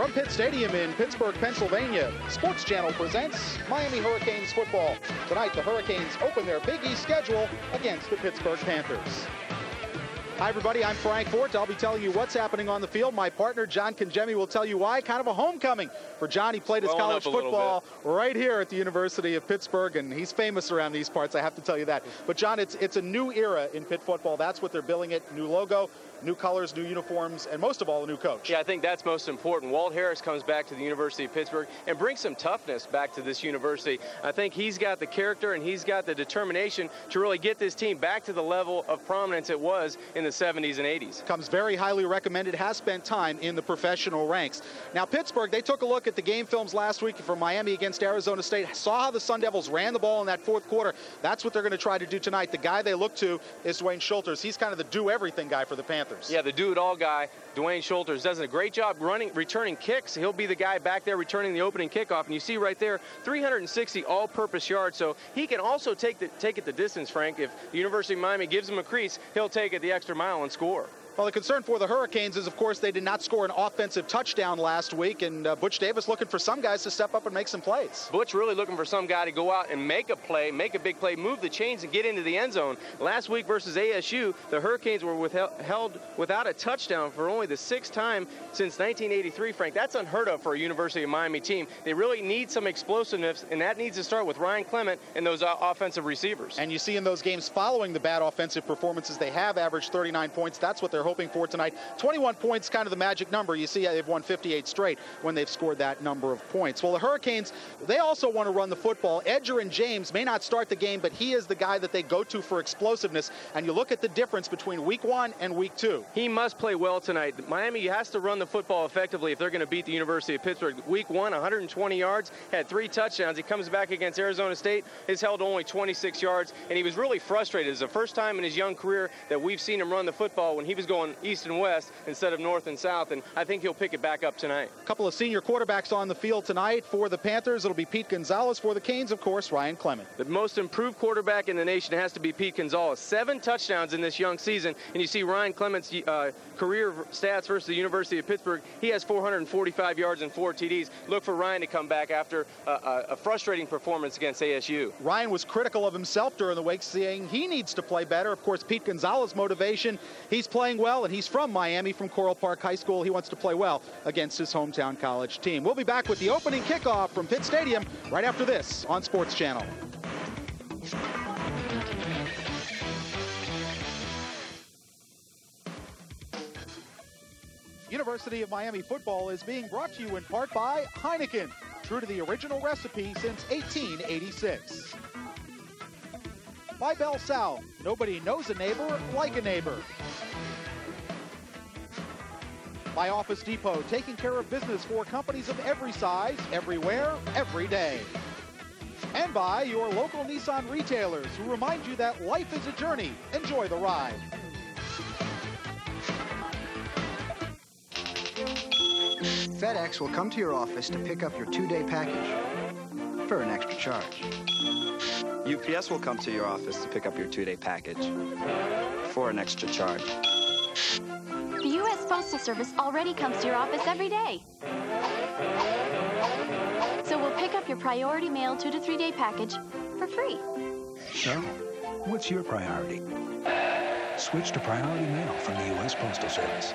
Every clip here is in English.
From Pitt Stadium in Pittsburgh, Pennsylvania, Sports Channel presents Miami Hurricanes football. Tonight, the Hurricanes open their Big East schedule against the Pittsburgh Panthers. Hi, everybody. I'm Frank Fort. I'll be telling you what's happening on the field. My partner, John Congemi, will tell you why. Kind of a homecoming for John. He played his college football right here at the University of Pittsburgh, and he's famous around these parts, I have to tell you that. But, John, it's a new era in Pitt football. That's what they're billing it. New logo, new colors, new uniforms, and most of all, a new coach. Yeah, I think that's most important. Walt Harris comes back to the University of Pittsburgh and brings some toughness back to this university. I think he's got the character and he's got the determination to really get this team back to the level of prominence it was in the 70s and 80s. Comes very highly recommended, has spent time in the professional ranks. Now, Pittsburgh, they took a look at the game films last week for Miami against Arizona State, saw how the Sun Devils ran the ball in that fourth quarter. That's what they're going to try to do tonight. The guy they look to is Dwayne Schulters. He's kind of the do-everything guy for the Panthers. Yeah, the do-it-all guy, Dwayne Schulters, does a great job returning kicks. He'll be the guy back there returning the opening kickoff. And you see right there, 360 all-purpose yards. So he can also take it the distance, Frank. If the University of Miami gives him a crease, he'll take it the extra mile and score. Well, the concern for the Hurricanes is, of course, they did not score an offensive touchdown last week, and Butch Davis looking for some guys to step up and make some plays. Butch really looking for some guy to go out and make a play, make a big play, move the chains, and get into the end zone. Last week versus ASU, the Hurricanes were held without a touchdown for only the sixth time since 1983, Frank. That's unheard of for a University of Miami team. They really need some explosiveness, and that needs to start with Ryan Clement and those offensive receivers. And you see in those games following the bad offensive performances, they have averaged 39 points. That's what they're hoping for tonight. 21 points, kind of the magic number. You see they've won 58 straight when they've scored that number of points. Well, the Hurricanes, they also want to run the football. Edgerrin James may not start the game, but he is the guy that they go to for explosiveness. And you look at the difference between week 1 and week 2. He must play well tonight. Miami has to run the football effectively if they're going to beat the University of Pittsburgh. Week 1, 120 yards, had 3 touchdowns. He comes back against Arizona State, has held only 26 yards, and he was really frustrated. It's the first time in his young career that we've seen him run the football when he was going east and west instead of north and south, and I think he'll pick it back up tonight. A couple of senior quarterbacks on the field tonight for the Panthers. It'll be Pete Gonzalez. For the Canes, of course, Ryan Clement. The most improved quarterback in the nation has to be Pete Gonzalez. 7 touchdowns in this young season, and you see Ryan Clement's career stats versus the University of Pittsburgh. He has 445 yards and 4 TDs. Look for Ryan to come back after a frustrating performance against ASU. Ryan was critical of himself during the week, saying he needs to play better. Of course, Pete Gonzalez's motivation, he's playing well, and he's from Miami, from Coral Park High School. He wants to play well against his hometown college team. We'll be back with the opening kickoff from Pitt Stadium right after this on Sports Channel. University of Miami football is being brought to you in part by Heineken, true to the original recipe since 1886. By Bell South, nobody knows a neighbor like a neighbor. By Office Depot, taking care of business for companies of every size, everywhere, every day. And by your local Nissan retailers who remind you that life is a journey. Enjoy the ride. FedEx will come to your office to pick up your 2-day package for an extra charge. UPS will come to your office to pick up your 2-day package for an extra charge. The U.S. Postal Service already comes to your office every day. So we'll pick up your priority mail 2- to 3-day package for free. So, what's your priority? Switch to priority mail from the U.S. Postal Service.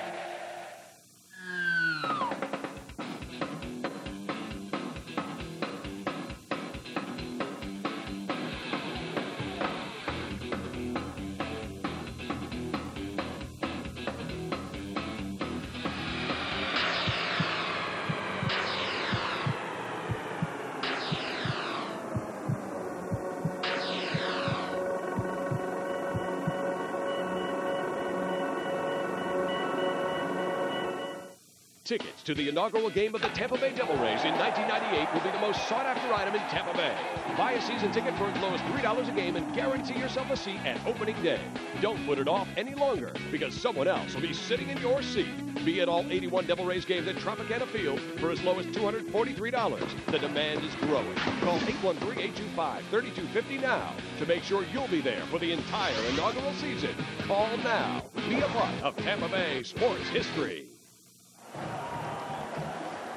Tickets to the inaugural game of the Tampa Bay Devil Rays in 1998 will be the most sought-after item in Tampa Bay. Buy a season ticket for as low as $3 a game and guarantee yourself a seat at opening day. Don't put it off any longer, because someone else will be sitting in your seat. Be at all 81 Devil Rays games at Tropicana Field for as low as $243. The demand is growing. Call 813-825-3250 now to make sure you'll be there for the entire inaugural season. Call now. Be a part of Tampa Bay sports history.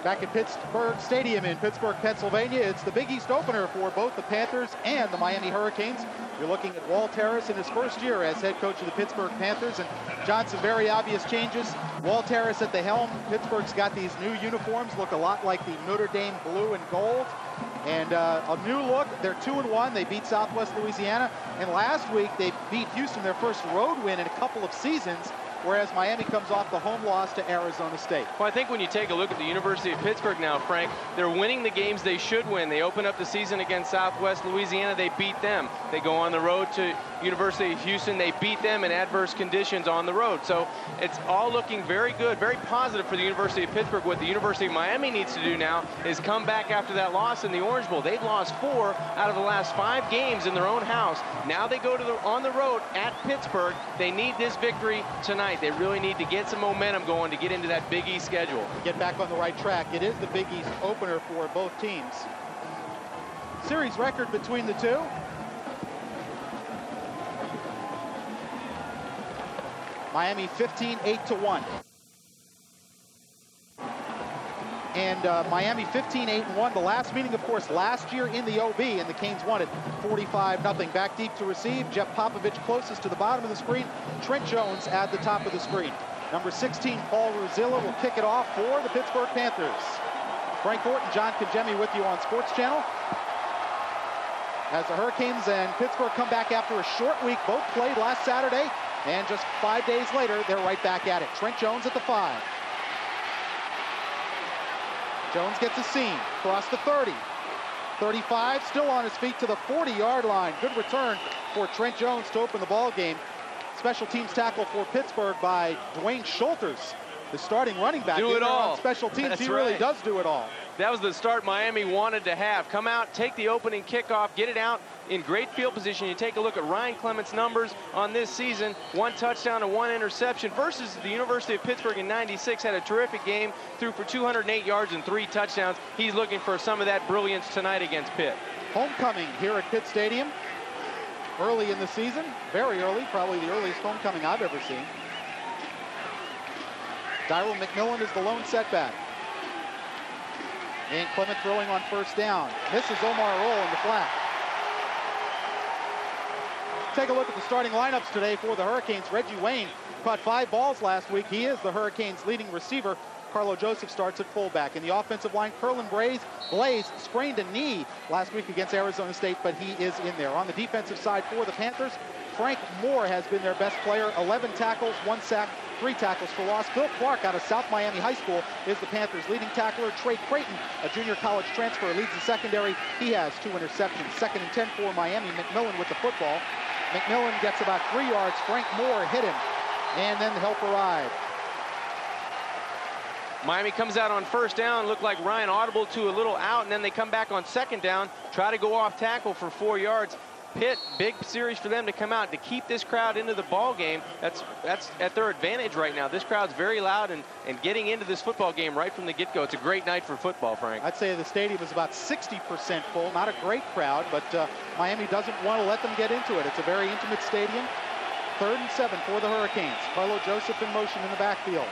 Back at Pittsburgh Stadium in Pittsburgh, Pennsylvania, it's the Big East opener for both the Panthers and the Miami Hurricanes. You're looking at Walt Harris in his first year as head coach of the Pittsburgh Panthers, and John, some very obvious changes. Walt Harris at the helm. Pittsburgh's got these new uniforms, look a lot like the Notre Dame blue and gold. And a new look. They're 2-1. They beat Southwest Louisiana. And last week they beat Houston, their first road win in a couple of seasons, whereas Miami comes off the home loss to Arizona State. Well, I think when you take a look at the University of Pittsburgh now, Frank, they're winning the games they should win. They open up the season against Southwest Louisiana. They beat them. They go on the road to University of Houston. They beat them in adverse conditions on the road. So it's all looking very good, very positive for the University of Pittsburgh. What the University of Miami needs to do now is come back after that loss in the Orange Bowl. They've lost 4 out of the last 5 games in their own house. Now they go to on the road at Pittsburgh. They need this victory tonight. They really need to get some momentum going to get into that Big East schedule. Get back on the right track. It is the Big East opener for both teams. Series record between the two. Miami 15-8-1. And Miami 15-8-1. The last meeting, of course, last year in the OB, and the Canes won it 45-0. Back deep to receive. Jeff Popovich closest to the bottom of the screen. Trent Jones at the top of the screen. Number 16, Paul Ruzilla, will kick it off for the Pittsburgh Panthers. Frank Horton, John Kajemi with you on Sports Channel. As the Hurricanes and Pittsburgh come back after a short week, both played last Saturday, and just 5 days later, they're right back at it. Trent Jones at the 5. Jones gets a seam, across the 30. 35, still on his feet to the 40-yard line. Good return for Trent Jones to open the ball game. Special teams tackle for Pittsburgh by Dwayne Schulters, the starting running back. Do it all. On special teams, That's he really right. does do it all. That was the start Miami wanted to have. Come out, take the opening kickoff, get it out in great field position. You take a look at Ryan Clement's numbers on this season. 1 touchdown and 1 interception versus the University of Pittsburgh in '96. Had a terrific game, threw for 208 yards and 3 touchdowns. He's looking for some of that brilliance tonight against Pitt. Homecoming here at Pitt Stadium. Early in the season, very early, probably the earliest homecoming I've ever seen. Daryl McMillan is the lone setback. And Clement throwing on first down. Misses Omar Roll in the flat. Take a look at the starting lineups today for the Hurricanes. Reggie Wayne caught 5 balls last week. He is the Hurricanes' leading receiver. Carlo Joseph starts at fullback. In the offensive line, Curlin Blaze sprained a knee last week against Arizona State, but he is in there. On the defensive side for the Panthers, Frank Moore has been their best player. 11 tackles, 1 sack, 3 tackles for loss. Phil Clark out of South Miami High School is the Panthers' leading tackler. Trey Creighton, a junior college transfer, leads the secondary. He has 2 interceptions. 2nd and 10 for Miami. McMillan with the football. McMillan gets about 3 yards. Frank Moore hit him, and then the help arrived. Miami comes out on first down, looked like Ryan audible to a little out, and then they come back on 2nd down, try to go off tackle for 4 yards. Pitt, big series for them to come out to keep this crowd into the ball game. That's at their advantage right now. This crowd's very loud and getting into this football game right from the get-go. It's a great night for football, Frank. I'd say the stadium is about 60% full. Not a great crowd, but Miami doesn't want to let them get into it. It's a very intimate stadium. 3rd and 7 for the Hurricanes. Carlo Joseph in motion in the backfield.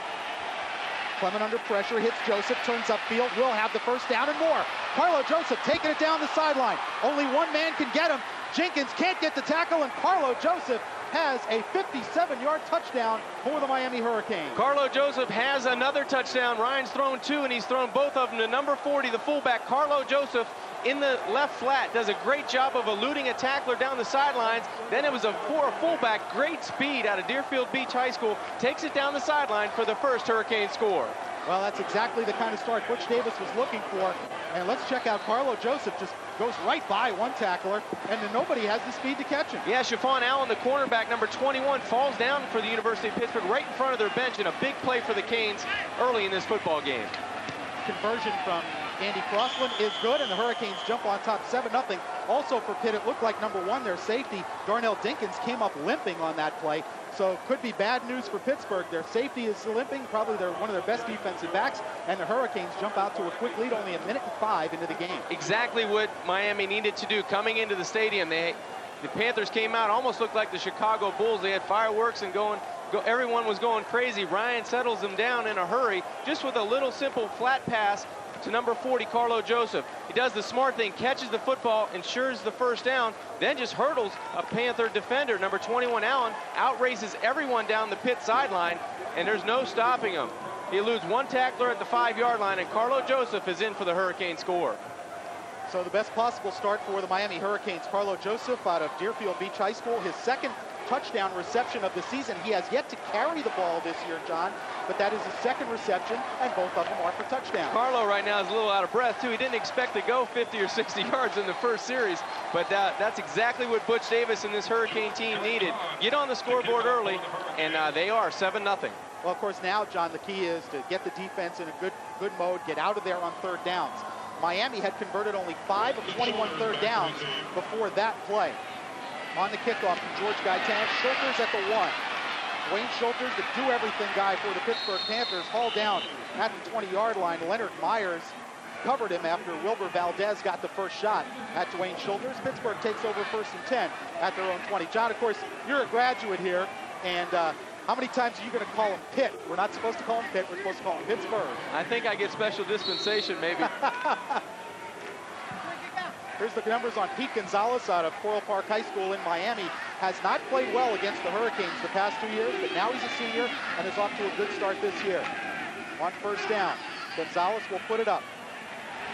Clement under pressure, hits Joseph, turns upfield, will have the first down and more. Carlo Joseph taking it down the sideline. Only one man can get him. Jenkins can't get the tackle, and Carlo Joseph has a 57-yard touchdown for the Miami Hurricanes. Carlo Joseph has another touchdown. Ryan's thrown 2, and he's thrown both of them to number 40, the fullback. Carlo Joseph in the left flat does a great job of eluding a tackler down the sidelines. Then it was for a fullback, great speed out of Deerfield Beach High School, takes it down the sideline for the first Hurricane score. Well, that's exactly the kind of start Butch Davis was looking for. And let's check out Carlo Joseph. Just goes right by one tackler, and then nobody has the speed to catch him. Yeah, Shafon Allen, the cornerback, number 21, falls down for the University of Pittsburgh right in front of their bench, and a big play for the Canes early in this football game. Conversion from Andy Crossland is good, and the Hurricanes jump on top 7-0. Also for Pitt, it looked like number 1, their safety, Darnell Dinkins, came up limping on that play. So could be bad news for Pittsburgh. Their safety is limping, probably one of their best defensive backs, and the Hurricanes jump out to a quick lead, only 1:05 into the game. Exactly what Miami needed to do coming into the stadium. The Panthers came out, almost looked like the Chicago Bulls. They had fireworks and everyone was going crazy. Ryan settles them down in a hurry, just with a little simple flat pass to number 40, Carlo Joseph. He does the smart thing, catches the football, ensures the first down, then just hurdles a Panther defender, number 21, Allen, outraces everyone down the Pitt sideline, and there's no stopping him. He eludes one tackler at the 5-yard line, and Carlo Joseph is in for the Hurricane score. So the best possible start for the Miami Hurricanes. Carlo Joseph out of Deerfield Beach High School, his second touchdown reception of the season. He has yet to carry the ball this year, John, but that is his second reception, and both of them are for touchdowns. Carlo right now is a little out of breath, too. He didn't expect to go 50 or 60 yards in the first series, but that's exactly what Butch Davis and this Hurricane team needed. Get on the scoreboard early, and they are 7-0. Well, of course, now, John, the key is to get the defense in a good mode, get out of there on third downs. Miami had converted only 5 of 21 third downs before that play. On the kickoff from George Gaitan, Schulters at the 1. Wayne Schulters, the do-everything guy for the Pittsburgh Panthers, hauled down at the 20-yard line. Leonard Myers covered him after Wilbur Valdez got the first shot at Dwayne Schulters. Pittsburgh takes over 1st and 10 at their own 20. John, of course, you're a graduate here, and how many times are you going to call him Pitt? We're not supposed to call him Pitt. We're supposed to call him Pittsburgh. I think I get special dispensation, maybe. Here's the numbers on Pete Gonzalez out of Coral Park High School in Miami. Has not played well against the Hurricanes the past 2 years, but now he's a senior and is off to a good start this year. On first down, Gonzalez will put it up.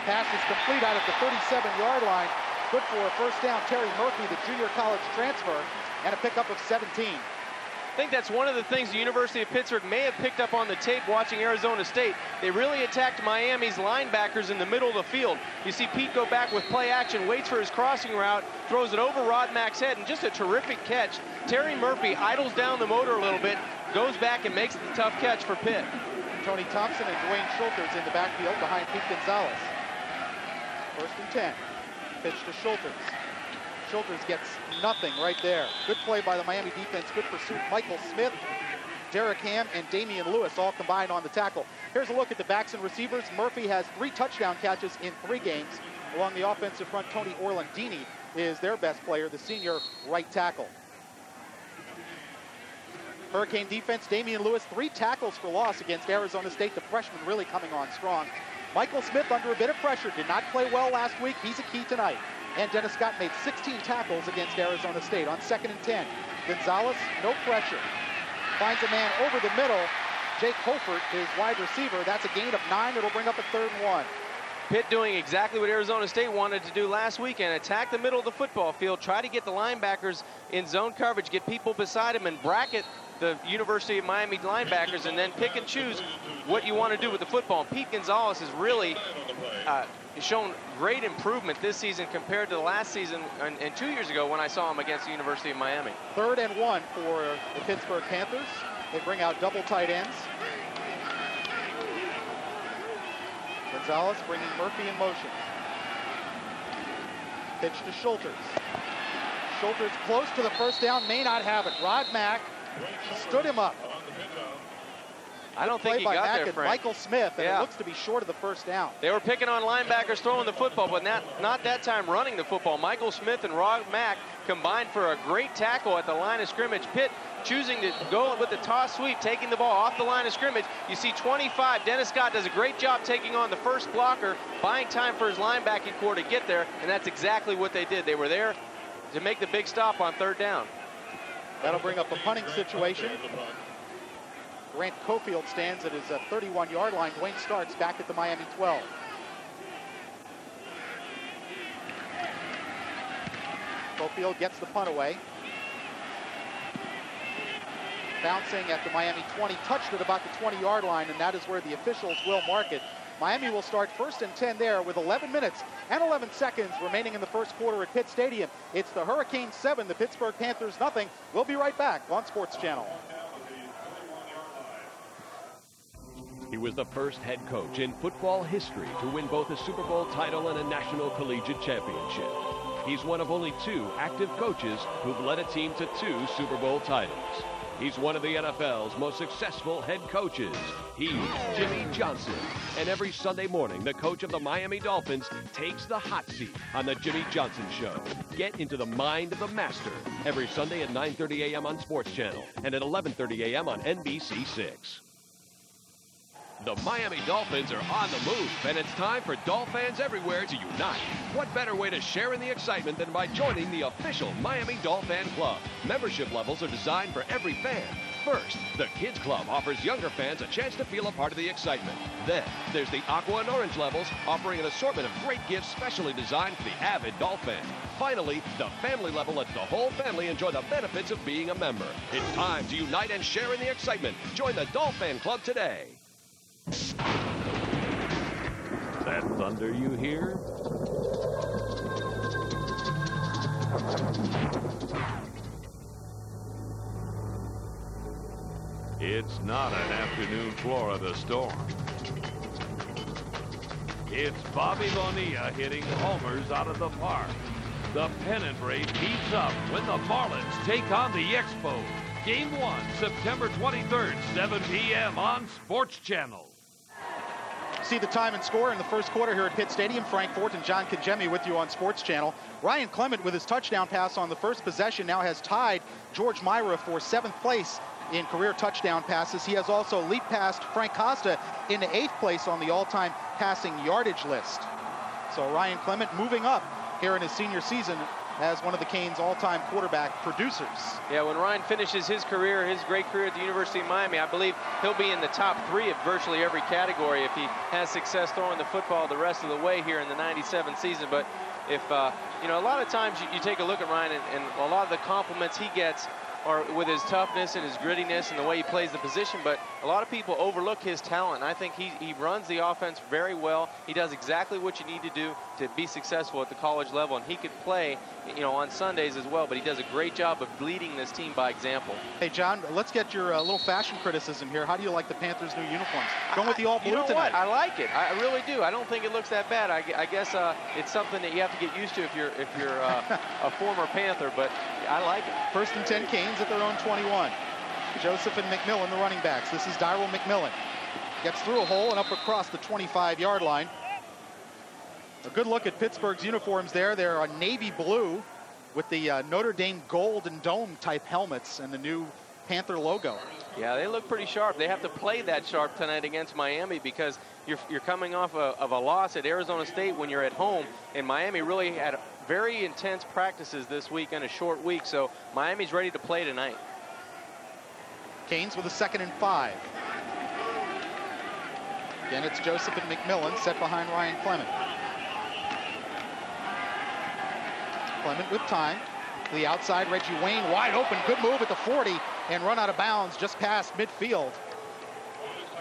Pass is complete out at the 37-yard line. Good for a first down. Terry Murphy, the junior college transfer, and a pickup of 17. I think that's one of the things the University of Pittsburgh may have picked up on the tape watching Arizona State. They really attacked Miami's linebackers in the middle of the field. You see Pete go back with play action, waits for his crossing route, throws it over Rod Mack's head, and just a terrific catch. Terry Murphy idles down the motor a little bit, goes back and makes the tough catch for Pitt. Tony Thompson and Dwayne Schulters in the backfield behind Pete Gonzalez. 1st and 10. Pitch to Schulters. Schulters gets nothing right there. Good play by the Miami defense. Good pursuit. Michael Smith, Derek Ham, and Damian Lewis all combined on the tackle. Here's a look at the backs and receivers. Murphy has 3 touchdown catches in 3 games. Along the offensive front, Tony Orlandini is their best player, the senior right tackle. Hurricane defense, Damian Lewis, 3 tackles for loss against Arizona State. The freshman really coming on strong. Michael Smith under a bit of pressure. Did not play well last week. He's a key tonight. And Dennis Scott made 16 tackles against Arizona State on 2nd and 10. Gonzalez, no pressure. Finds a man over the middle. Jake Holford, his wide receiver. That's a gain of 9. It'll bring up a 3rd and 1. Pitt doing exactly what Arizona State wanted to do last weekend. Attack the middle of the football field. Try to get the linebackers in zone coverage. Get people beside them and bracket the University of Miami linebackers, and then pick and choose what you want to do with the football. Pete Gonzalez has really shown great improvement this season compared to the last season and 2 years ago when I saw him against the University of Miami. 3rd and 1 for the Pittsburgh Panthers. They bring out double tight ends. Gonzalez bringing Murphy in motion. Pitch to Schulters. Schulters close to the first down, may not have it. Rod Mack stood him up. I don't think he got there, Frank. Michael Smith, and it looks to be short of the first down. They were picking on linebackers throwing the football, but not that time running the football. Michael Smith and Rod Mack combined for a great tackle at the line of scrimmage. Pitt choosing to go with the toss sweep, taking the ball off the line of scrimmage. You see 25, Dennis Scott does a great job taking on the first blocker, buying time for his linebacking core to get there, and that's exactly what they did. They were there to make the big stop on 3rd down. That'll bring up a punting situation. Grant Cofield stands at his 31-yard line. Dwayne Starks back at the Miami 12. Cofield gets the punt away. Bouncing at the Miami 20, touched at about the 20-yard line, and that is where the officials will mark it. Miami will start 1st and 10 there with 11 minutes and 11 seconds remaining in the first quarter at Pitt Stadium. It's the Hurricanes 7, the Pittsburgh Panthers nothing. We'll be right back on Sports Channel. He was the first head coach in football history to win both a Super Bowl title and a National Collegiate Championship. He's one of only 2 active coaches who've led a team to 2 Super Bowl titles. He's one of the NFL's most successful head coaches. He's Jimmy Johnson. And every Sunday morning, the coach of the Miami Dolphins takes the hot seat on the Jimmy Johnson Show. Get into the mind of the master every Sunday at 9:30 a.m. on Sports Channel and at 11:30 a.m. on NBC6. The Miami Dolphins are on the move, and it's time for Dolphin fans everywhere to unite. What better way to share in the excitement than by joining the official Miami Dolphin Club? Membership levels are designed for every fan. First, the Kids Club offers younger fans a chance to feel a part of the excitement. Then, there's the Aqua and Orange levels, offering an assortment of great gifts specially designed for the avid Dolphin. Finally, the family level lets the whole family enjoy the benefits of being a member. It's time to unite and share in the excitement. Join the Dolphin Club today. That thunder you hear? It's not an afternoon Florida storm. It's Bobby Bonilla hitting homers out of the park. The pennant race heats up when the Marlins take on the Expos. Game 1, September 23rd, 7 p.m. on Sports Channel. See the time and score in the first quarter here at Pitt Stadium. Frank Fort and John Kajemi with you on Sports Channel. Ryan Clement with his touchdown pass on the first possession now has tied George Myra for 7th place in career touchdown passes. He has also leaped past Frank Costa into 8th place on the all-time passing yardage list. So Ryan Clement moving up here in his senior season as one of the Canes' all-time quarterback producers. Yeah, when Ryan finishes his career, his great career at the University of Miami, I believe he'll be in the top 3 of virtually every category if he has success throwing the football the rest of the way here in the 97 season. But if, you know, a lot of times you take a look at Ryan and a lot of the compliments he gets are with his toughness and his grittiness and the way he plays the position, but a lot of people overlook his talent. I think he runs the offense very well. He does exactly what you need to do to be successful at the college level, and he could play, you know, on Sundays as well, but he does a great job of leading this team by example. Hey, John, let's get your little fashion criticism here. How do you like the Panthers' new uniforms? Going with the all blue you know tonight. What? I like it. I really do. I don't think it looks that bad. I guess it's something that you have to get used to if you're a former Panther, but I like it. 1st and 10 Canes at their own 21. Joseph and McMillan, the running backs. This is Daryl McMillan. Gets through a hole and up across the 25-yard line. A good look at Pittsburgh's uniforms there. They're a navy blue with the Notre Dame gold and dome type helmets and the new Panther logo. Yeah, they look pretty sharp. They have to play that sharp tonight against Miami because you're coming off of a loss at Arizona State when you're at home, and Miami really had very intense practices this week and a short week, so Miami's ready to play tonight. Canes with a 2nd and 5. Again, it's Joseph and McMillan set behind Ryan Clement. Clement with time. To the outside, Reggie Wayne wide open. Good move at the 40 and run out of bounds just past midfield.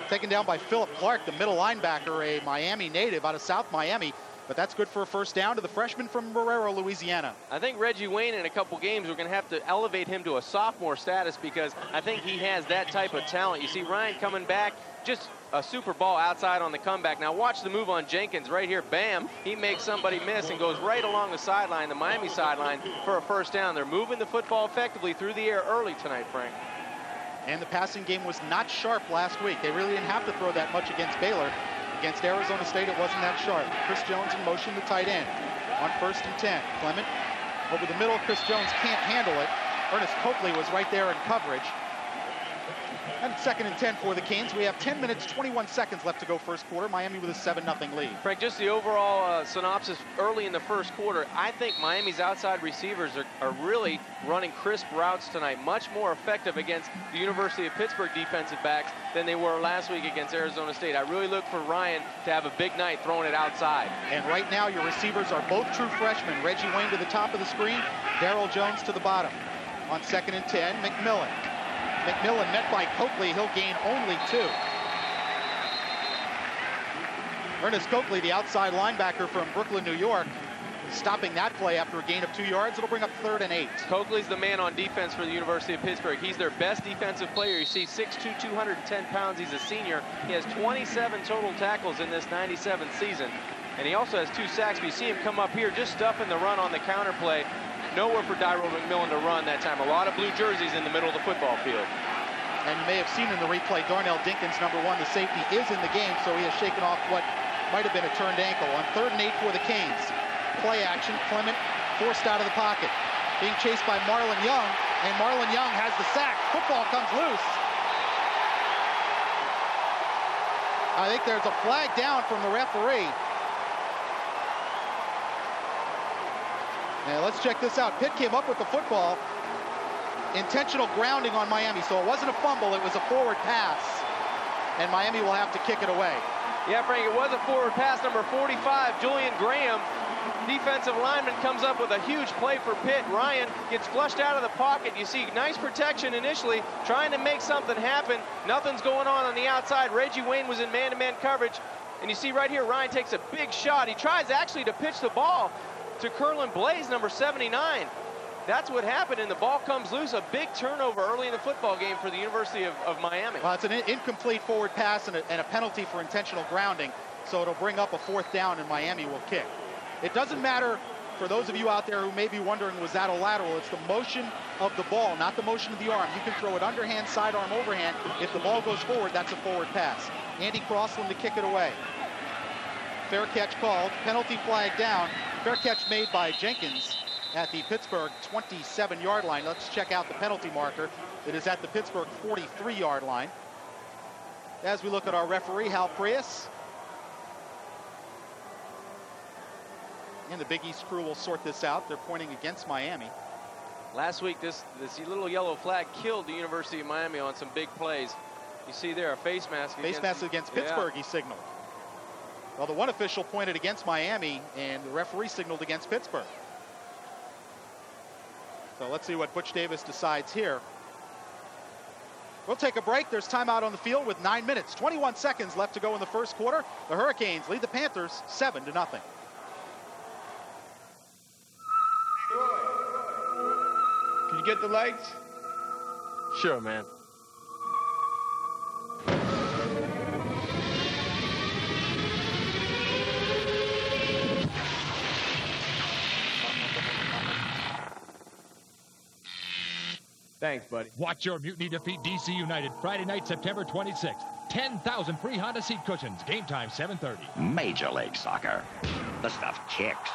Taken down by Philip Clark, the middle linebacker, a Miami native out of South Miami. But that's good for a first down to the freshman from Marrero, Louisiana. I think Reggie Wayne in a couple games, we're going to have to elevate him to a sophomore status because I think he has that type of talent. You see Ryan coming back, just a super ball outside on the comeback. Now watch the move on Jenkins right here. Bam, he makes somebody miss and goes right along the sideline, the Miami sideline, for a first down. They're moving the football effectively through the air early tonight, Frank. And the passing game was not sharp last week. They really didn't have to throw that much against Baylor. Against Arizona State, it wasn't that sharp. Chris Jones in motion, the tight end. On 1st and 10. Clement over the middle. Chris Jones can't handle it. Ernest Coakley was right there in coverage. And 2nd and 10 for the Canes. We have 10 minutes, 21 seconds left to go first quarter. Miami with a 7-0 lead. Frank, just the overall synopsis early in the first quarter. I think Miami's outside receivers are really running crisp routes tonight. Much more effective against the University of Pittsburgh defensive backs than they were last week against Arizona State. I really look for Ryan to have a big night throwing it outside. And right now your receivers are both true freshmen. Reggie Wayne to the top of the screen, Daryl Jones to the bottom. On 2nd and 10, McMillan. McMillan met by Coakley. He'll gain only 2. Ernest Coakley, the outside linebacker from Brooklyn, New York, stopping that play after a gain of 2 yards. It'll bring up 3rd and 8. Coakley's the man on defense for the University of Pittsburgh. He's their best defensive player. You see 6'2", 210 pounds. He's a senior. He has 27 total tackles in this 97 season. And he also has 2 sacks. But you see him come up here just stuffing the run on the counter play. Nowhere for Daryl McMillan to run that time. A lot of blue jerseys in the middle of the football field. And you may have seen in the replay, Darnell Dinkins, number 1, the safety, is in the game, so he has shaken off what might have been a turned ankle. On 3rd and 8 for the Canes. Play action, Clement forced out of the pocket. Being chased by Marlon Young, and Marlon Young has the sack. Football comes loose. I think there's a flag down from the referee. And let's check this out. Pitt came up with the football. Intentional grounding on Miami. So it wasn't a fumble, it was a forward pass. And Miami will have to kick it away. Yeah, Frank, it was a forward pass. Number 45, Julian Graham, defensive lineman, comes up with a huge play for Pitt. Ryan gets flushed out of the pocket. You see nice protection initially, trying to make something happen. Nothing's going on the outside. Reggie Wayne was in man-to-man coverage. And you see right here, Ryan takes a big shot. He tries actually to pitch the ball to Curlin Blaze, number 79. That's what happened, and the ball comes loose. A big turnover early in the football game for the University of Miami. Well, it's an incomplete forward pass and a penalty for intentional grounding, so it'll bring up a 4th down, and Miami will kick. It doesn't matter for those of you out there who may be wondering, was that a lateral? It's the motion of the ball, not the motion of the arm. You can throw it underhand, sidearm, overhand. If the ball goes forward, that's a forward pass. Andy Crossland to kick it away. Fair catch called, penalty flag down. Fair catch made by Jenkins at the Pittsburgh 27-yard line. Let's check out the penalty marker. It is at the Pittsburgh 43-yard line. As we look at our referee, Hal Prius. And the Big East crew will sort this out. They're pointing against Miami. Last week, this little yellow flag killed the University of Miami on some big plays. You see there a face mask. Face mask against Pittsburgh, he signaled. Well, the one official pointed against Miami, and the referee signaled against Pittsburgh. So let's see what Butch Davis decides here. We'll take a break. There's timeout on the field with 9 minutes, 21 seconds left to go in the first quarter. The Hurricanes lead the Panthers 7-0. Can you get the lights? Sure, man. Thanks, buddy. Watch your Mutiny defeat DC United Friday night, September 26th. 10,000 free Honda seat cushions. Game time, 7:30. Major League Soccer. The stuff kicks.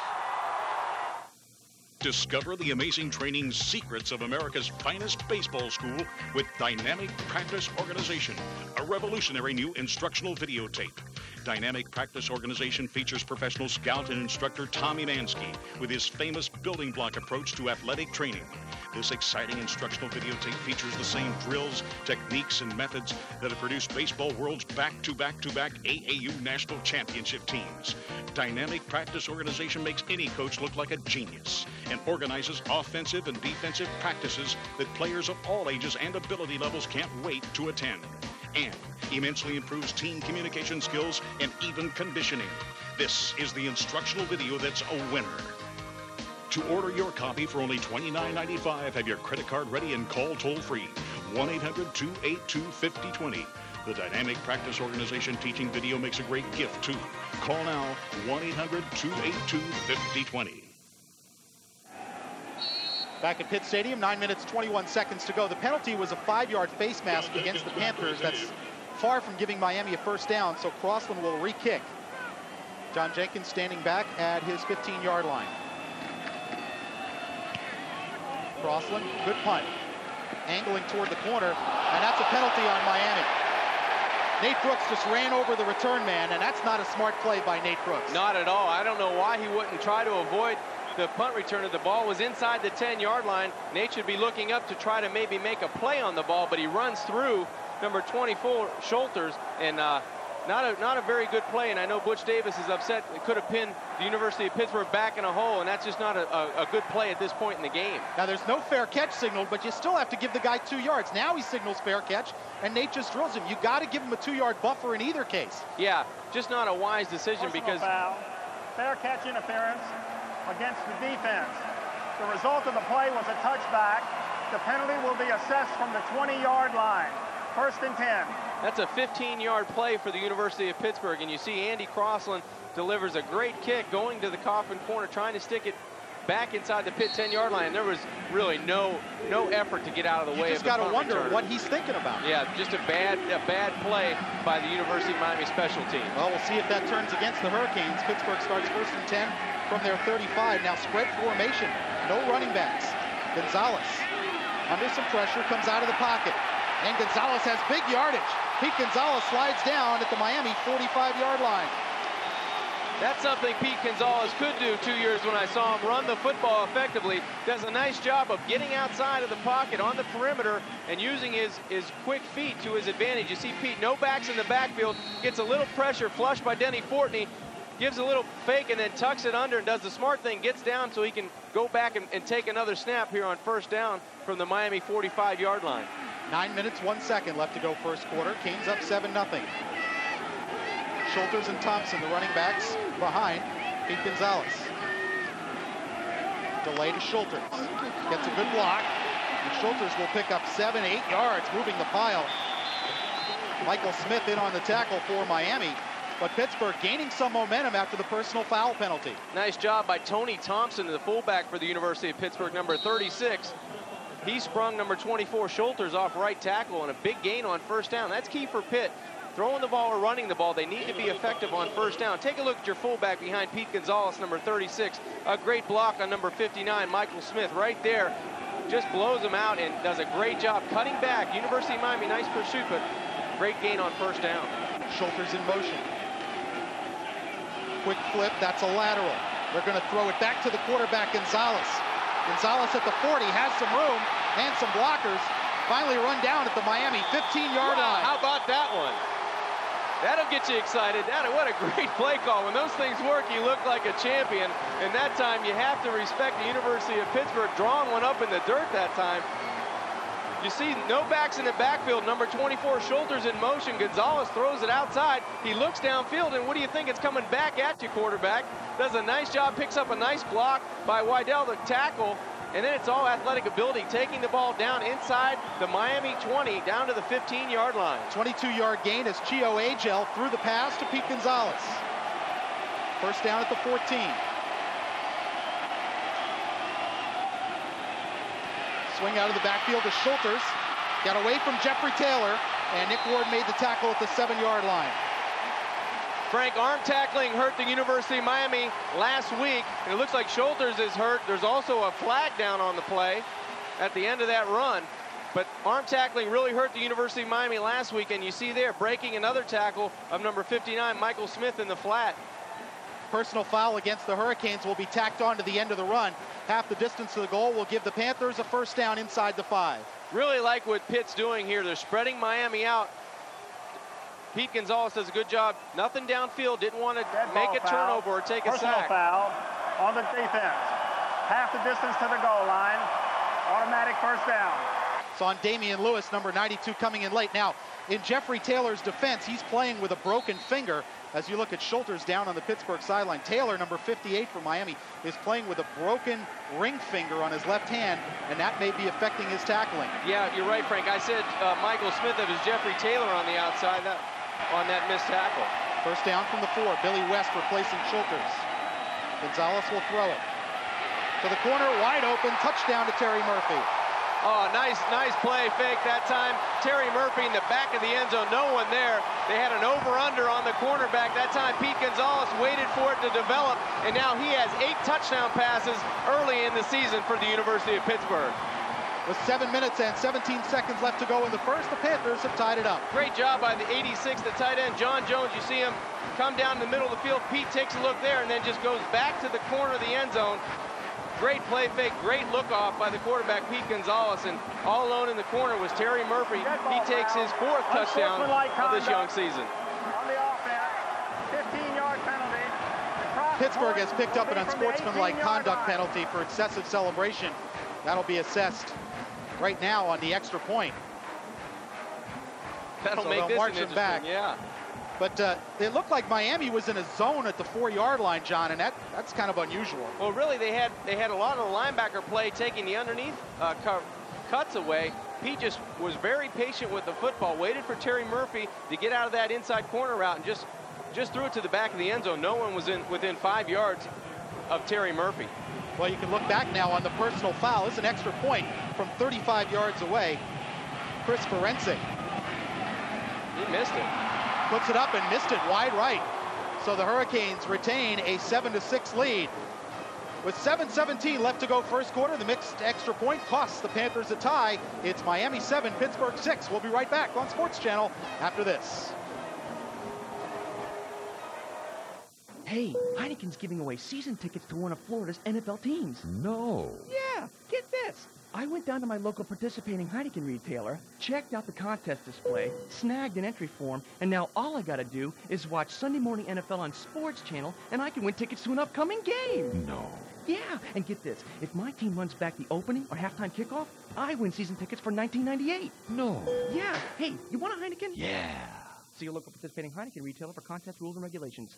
Discover the amazing training secrets of America's finest baseball school with Dynamic Practice Organization, a revolutionary new instructional videotape. Dynamic Practice Organization features professional scout and instructor Tommy Mansky with his famous building block approach to athletic training. This exciting instructional videotape features the same drills, techniques, and methods that have produced baseball world's back-to-back-to-back AAU national championship teams. Dynamic Practice Organization makes any coach look like a genius and organizes offensive and defensive practices that players of all ages and ability levels can't wait to attend. And immensely improves team communication skills and even conditioning. This is the instructional video that's a winner. To order your copy for only $29.95, have your credit card ready and call toll-free 1-800-282-5020. The Dynamic Practice Organization teaching video makes a great gift, too. Call now, 1-800-282-5020. Back at Pitt Stadium, 9 minutes, 21 seconds to go. The penalty was a 5-yard face mask against the Panthers. That's far from giving Miami a first down, so Crossland will re-kick. John Jenkins standing back at his 15-yard line. Crossland, good punt. Angling toward the corner, and that's a penalty on Miami. Nate Brooks just ran over the return man, and that's not a smart play by Nate Brooks. Not at all. I don't know why he wouldn't try to avoid the punt return. Of the ball was inside the 10-yard line. Nate should be looking up to try to maybe make a play on the ball, but he runs through number 24, Schulters, and not a very good play. And I know Butch Davis is upset. It could have pinned the University of Pittsburgh back in a hole, and that's just not a good play at this point in the game. Now, there's no fair catch signaled, but you still have to give the guy 2 yards. Now he signals fair catch, and Nate just drills him. You got to give him a 2-yard buffer in either case. Yeah, just not a wise decision. Personal because foul. Fair catch interference against the defense. The result of the play was a touchback. The penalty will be assessed from the 20-yard line. 1st and 10. That's a 15-yard play for the University of Pittsburgh, and you see Andy Crossland delivers a great kick going to the coffin corner, trying to stick it back inside the Pitt 10-yard line. There was really no effort to get out of the way of the punt returner. You just got to wonder what he's thinking about. Yeah, just a bad play by the University of Miami special team. Well, we'll see if that turns against the Hurricanes. Pittsburgh starts 1st and 10 from their 35. Now spread formation, no running backs. Gonzalez under some pressure comes out of the pocket, and Gonzalez has big yardage. Pete Gonzalez slides down at the Miami 45-yard line. That's something Pete Gonzalez could do 2 years when I saw him run the football effectively. Does a nice job of getting outside of the pocket on the perimeter and using his quick feet to his advantage. You see Pete, no backs in the backfield, gets a little pressure, flushed by Denny Fortney, gives a little fake and then tucks it under and does the smart thing, gets down so he can go back and take another snap here on first down from the Miami 45-yard line. 9 minutes, 1 second left to go first quarter. Canes up 7-0. Schulters and Thompson, the running backs, behind Pete Gonzalez. Delay to Schulters. Gets a good block. And Schulters will pick up 7-8 yards, moving the pile. Michael Smith in on the tackle for Miami. But Pittsburgh gaining some momentum after the personal foul penalty. Nice job by Tony Thompson, the fullback for the University of Pittsburgh, number 36. He sprung number 24 Schulters off right tackle and a big gain on first down. That's key for Pitt. Throwing the ball or running the ball, they need to be effective on first down. Take a look at your fullback behind Pete Gonzalez, number 36. A great block on number 59, Michael Smith, right there. Just blows him out and does a great job cutting back. University of Miami, nice pursuit, but great gain on first down. Schulters in motion. Quick flip, that's a lateral. They're going to throw it back to the quarterback, Gonzalez. Gonzalez at the 40, has some room and some blockers. Finally run down at the Miami 15-yard line. How about that one? That'll get you excited. What a great play call. When those things work, you look like a champion. And that time, you have to respect the University of Pittsburgh drawing one up in the dirt that time. You see no backs in the backfield. Number 24, Schulters in motion. Gonzalez throws it outside. He looks downfield, and what do you think? It's coming back at you, quarterback. Does a nice job, picks up a nice block by Wydell, the tackle. And then it's all athletic ability, taking the ball down inside the Miami 20, down to the 15-yard line. 22-yard gain as Chio Agel threw the pass to Pete Gonzalez. First down at the 14. Swing out of the backfield to Schulters. Got away from Jeffrey Taylor, and Nick Ward made the tackle at the 7-yard line. Frank, arm tackling hurt the University of Miami last week. And it looks like Schulters is hurt. There's also a flag down on the play at the end of that run. But arm tackling really hurt the University of Miami last week. And you see there, breaking another tackle of number 59, Michael Smith in the flat. Personal foul against the Hurricanes will be tacked on to the end of the run. Half the distance to the goal will give the Panthers a first down inside the 5. Really like what Pitt's doing here. They're spreading Miami out. Pete Gonzalez does a good job. Nothing downfield. Didn't want to make a turnover or take a sack. Personal foul on the defense. Half the distance to the goal line. Automatic first down. It's on Damian Lewis, number 92, coming in late. Now, in Jeffrey Taylor's defense, he's playing with a broken finger. As you look at Schulters down on the Pittsburgh sideline, Taylor, number 58 for Miami, is playing with a broken ring finger on his left hand, and that may be affecting his tackling. Yeah, you're right, Frank. I said Michael Smith, it was Jeffrey Taylor on the outside on that missed tackle. First down from the 4. Billy West replacing Schulters. Gonzalez will throw it to the corner, wide open, touchdown to Terry Murphy. Oh, nice play fake that time. Terry Murphy in the back of the end zone, no one there. They had an over-under on the cornerback. That time Pete Gonzalez waited for it to develop, and now he has 8 touchdown passes early in the season for the University of Pittsburgh. With 7 minutes and 17 seconds left to go in the first, the Panthers have tied it up. Great job by the 86, the tight end, John Jones. You see him come down in the middle of the field. Pete takes a look there and then just goes back to the corner of the end zone. Great play fake, great look off by the quarterback, Pete Gonzalez, and all alone in the corner was Terry Murphy. He takes his 4th touchdown of this young season. On the offense, 15-yard penalty. Pittsburgh has picked up an unsportsmanlike conduct penalty for excessive celebration. That'll be assessed right now on the extra point. That'll so make this march interesting, back. Yeah. But it looked like Miami was in a zone at the 4-yard line, John, and that's kind of unusual. Well, really, they had a lot of the linebacker play taking the underneath cuts away. Pete just was very patient with the football, waited for Terry Murphy to get out of that inside corner route, and just threw it to the back of the end zone. No one was within 5 yards of Terry Murphy. Well, you can look back now on the personal foul. It's an extra point from 35 yards away. Chris Ferenczi. He missed it. Puts it up and missed it wide right. So the Hurricanes retain a 7-6 lead. With 7:17 left to go first quarter, the mixed extra point costs the Panthers a tie. It's Miami 7, Pittsburgh 6. We'll be right back on Sports Channel after this. Hey, Heineken's giving away season tickets to one of Florida's NFL teams. No. Yeah, get this. I went down to my local participating Heineken retailer, checked out the contest display, snagged an entry form, and now all I gotta do is watch Sunday Morning NFL on Sports Channel, and I can win tickets to an upcoming game. No. Yeah, and get this. If my team runs back the opening or halftime kickoff, I win season tickets for 1998. No. Yeah. Hey, you want a Heineken? Yeah. See your local participating Heineken retailer for contest rules and regulations.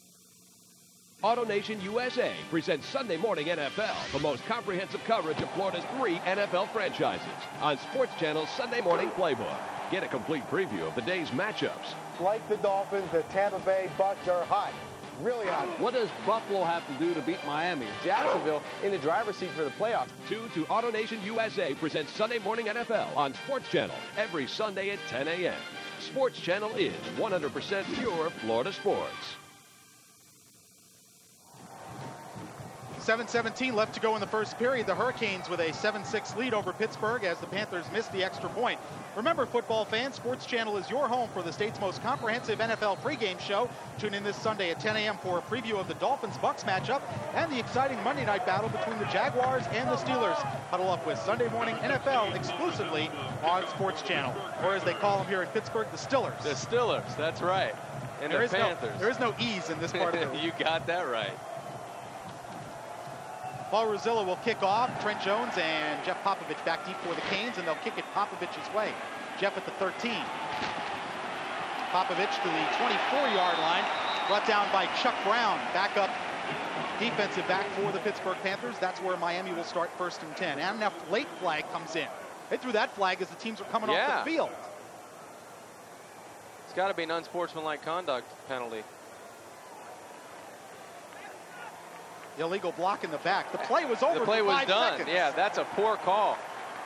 AutoNation USA presents Sunday Morning NFL, the most comprehensive coverage of Florida's 3 NFL franchises on Sports Channel's Sunday Morning Playbook. Get a complete preview of the day's matchups. Like the Dolphins, the Tampa Bay Bucs are hot. Really hot. What does Buffalo have to do to beat Miami? Jacksonville in the driver's seat for the playoffs. Tune to AutoNation USA presents Sunday Morning NFL on Sports Channel every Sunday at 10 a.m. Sports Channel is 100% pure Florida sports. 7:17 left to go in the first period. The Hurricanes with a 7-6 lead over Pittsburgh as the Panthers missed the extra point. Remember, football fans, Sports Channel is your home for the state's most comprehensive NFL pregame show. Tune in this Sunday at 10 a.m. for a preview of the Dolphins-Bucs matchup and the exciting Monday night battle between the Jaguars and the Steelers. Huddle up with Sunday Morning NFL exclusively on Sports Channel, or as they call them here in Pittsburgh, the Stillers. The Stillers, that's right. And the Panthers. There is no E's in this part of the You got that right. Paul Rosillo will kick off. Trent Jones and Jeff Popovich back deep for the Canes, and they'll kick it Popovich's way. Jeff at the 13. Popovich to the 24-yard line, brought down by Chuck Brown. Back up defensive back for the Pittsburgh Panthers. That's where Miami will start 1st and 10. And now late flag comes in. They threw that flag as the teams are coming off the field. It's got to be an unsportsmanlike conduct penalty. Illegal block in the back. The play was over. The play was 5 done. seconds. Yeah, that's a poor call.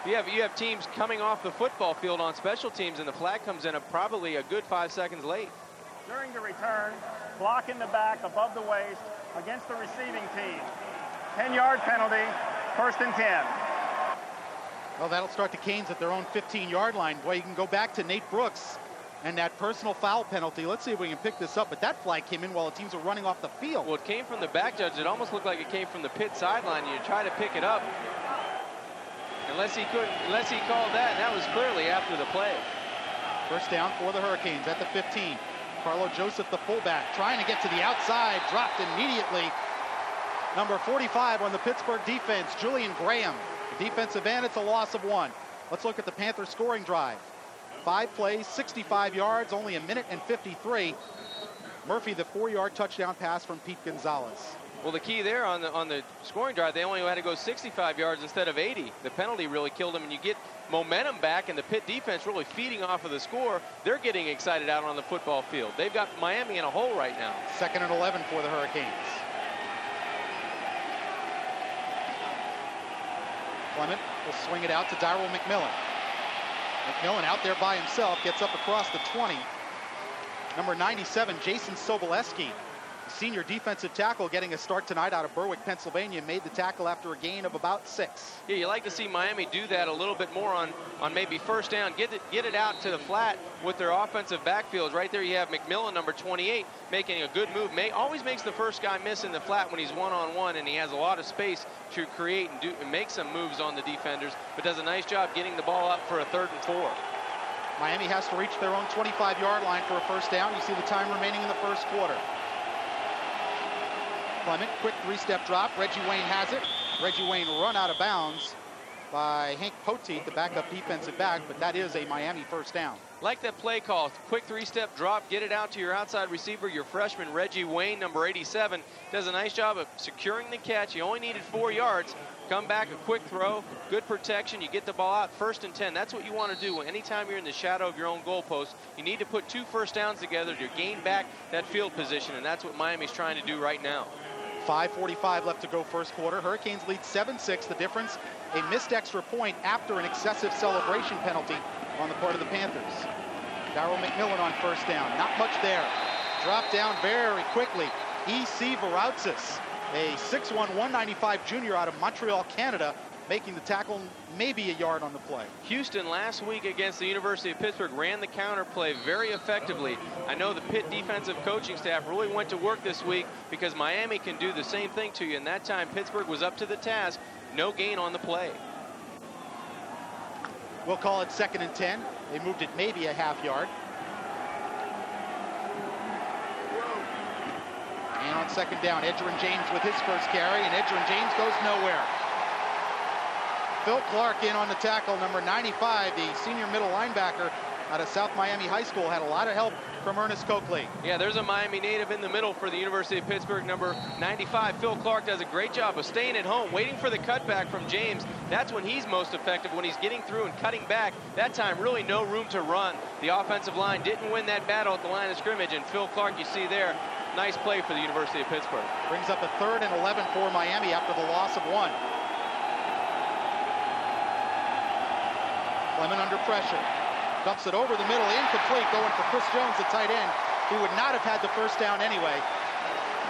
You have teams coming off the football field on special teams, and the flag comes in probably a good 5 seconds late. During the return, block in the back above the waist against the receiving team. 10-yard penalty, 1st and 10. Well, that'll start the Canes at their own 15-yard line. Boy, you can go back to Nate Brooks and that personal foul penalty. Let's see if we can pick this up. But that flag came in while the teams are running off the field. Well, it came from the back, Judge. It almost looked like it came from the pit sideline. You try to pick it up. Unless he called that, and that was clearly after the play. First down for the Hurricanes at the 15. Carlo Joseph, the fullback, trying to get to the outside, dropped immediately. Number 45 on the Pittsburgh defense, Julian Graham. The defensive end, it's a loss of 1. Let's look at the Panthers scoring drive. 5 plays, 65 yards, only 1 minute and 53. Murphy, the 4-yard touchdown pass from Pete Gonzalez. Well, the key there on the scoring drive, they only had to go 65 yards instead of 80. The penalty really killed them, and you get momentum back, and the Pitt defense really feeding off of the score. They're getting excited out on the football field. They've got Miami in a hole right now. 2nd and 11 for the Hurricanes. Clement will swing it out to Darryl McMillan. McMillan out there by himself, gets up across the 20. Number 97, Jason Soboleski, senior defensive tackle, getting a start tonight out of Berwick, Pennsylvania, made the tackle after a gain of about 6. Yeah, you like to see Miami do that a little bit more on maybe first down. Get it out to the flat with their offensive backfields. Right there you have McMillan, number 28, making a good move. Always makes the first guy miss in the flat when he's one-on-one, and he has a lot of space to create and make some moves on the defenders, but does a nice job getting the ball up for a 3rd and 4. Miami has to reach their own 25-yard line for a first down. You see the time remaining in the first quarter. Clement, quick 3-step drop. Reggie Wayne has it. Reggie Wayne run out of bounds by Hank Poteet, the backup defensive back, but that is a Miami first down. Like that play call, quick 3-step drop, get it out to your outside receiver. Your freshman, Reggie Wayne, number 87, does a nice job of securing the catch. He only needed 4 yards. Come back, a quick throw, good protection. You get the ball out, 1st and 10. That's what you want to do. Anytime you're in the shadow of your own goalpost, you need to put 2 first downs together to gain back that field position, and that's what Miami's trying to do right now. 5:45 left to go first quarter. Hurricanes lead 7-6. The difference, a missed extra point after an excessive celebration penalty on the part of the Panthers. Darryl McMillan on first down. Not much there. Dropped down very quickly. E.C. Varoutzis a 6'1", 195 junior out of Montreal, Canada, making the tackle, maybe a yard on the play. Houston last week against the University of Pittsburgh ran the counter play very effectively. I know the Pitt defensive coaching staff really went to work this week because Miami can do the same thing to you, and that time Pittsburgh was up to the task. No gain on the play. We'll call it 2nd and 10. They moved it maybe a half yard. And on 2nd down, Edgerrin James with his first carry, and Edgerrin James goes nowhere. Phil Clark in on the tackle, number 95, the senior middle linebacker out of South Miami High School, had a lot of help from Ernest Coakley. Yeah, there's a Miami native in the middle for the University of Pittsburgh, number 95. Phil Clark does a great job of staying at home, waiting for the cutback from James. That's when he's most effective, when he's getting through and cutting back. That time, really no room to run. The offensive line didn't win that battle at the line of scrimmage, and Phil Clark, you see there, nice play for the University of Pittsburgh. Brings up a 3rd and 11 for Miami after the loss of 1. Clement under pressure. Dumps it over the middle, incomplete, going for Chris Jones, the tight end, who would not have had the first down anyway.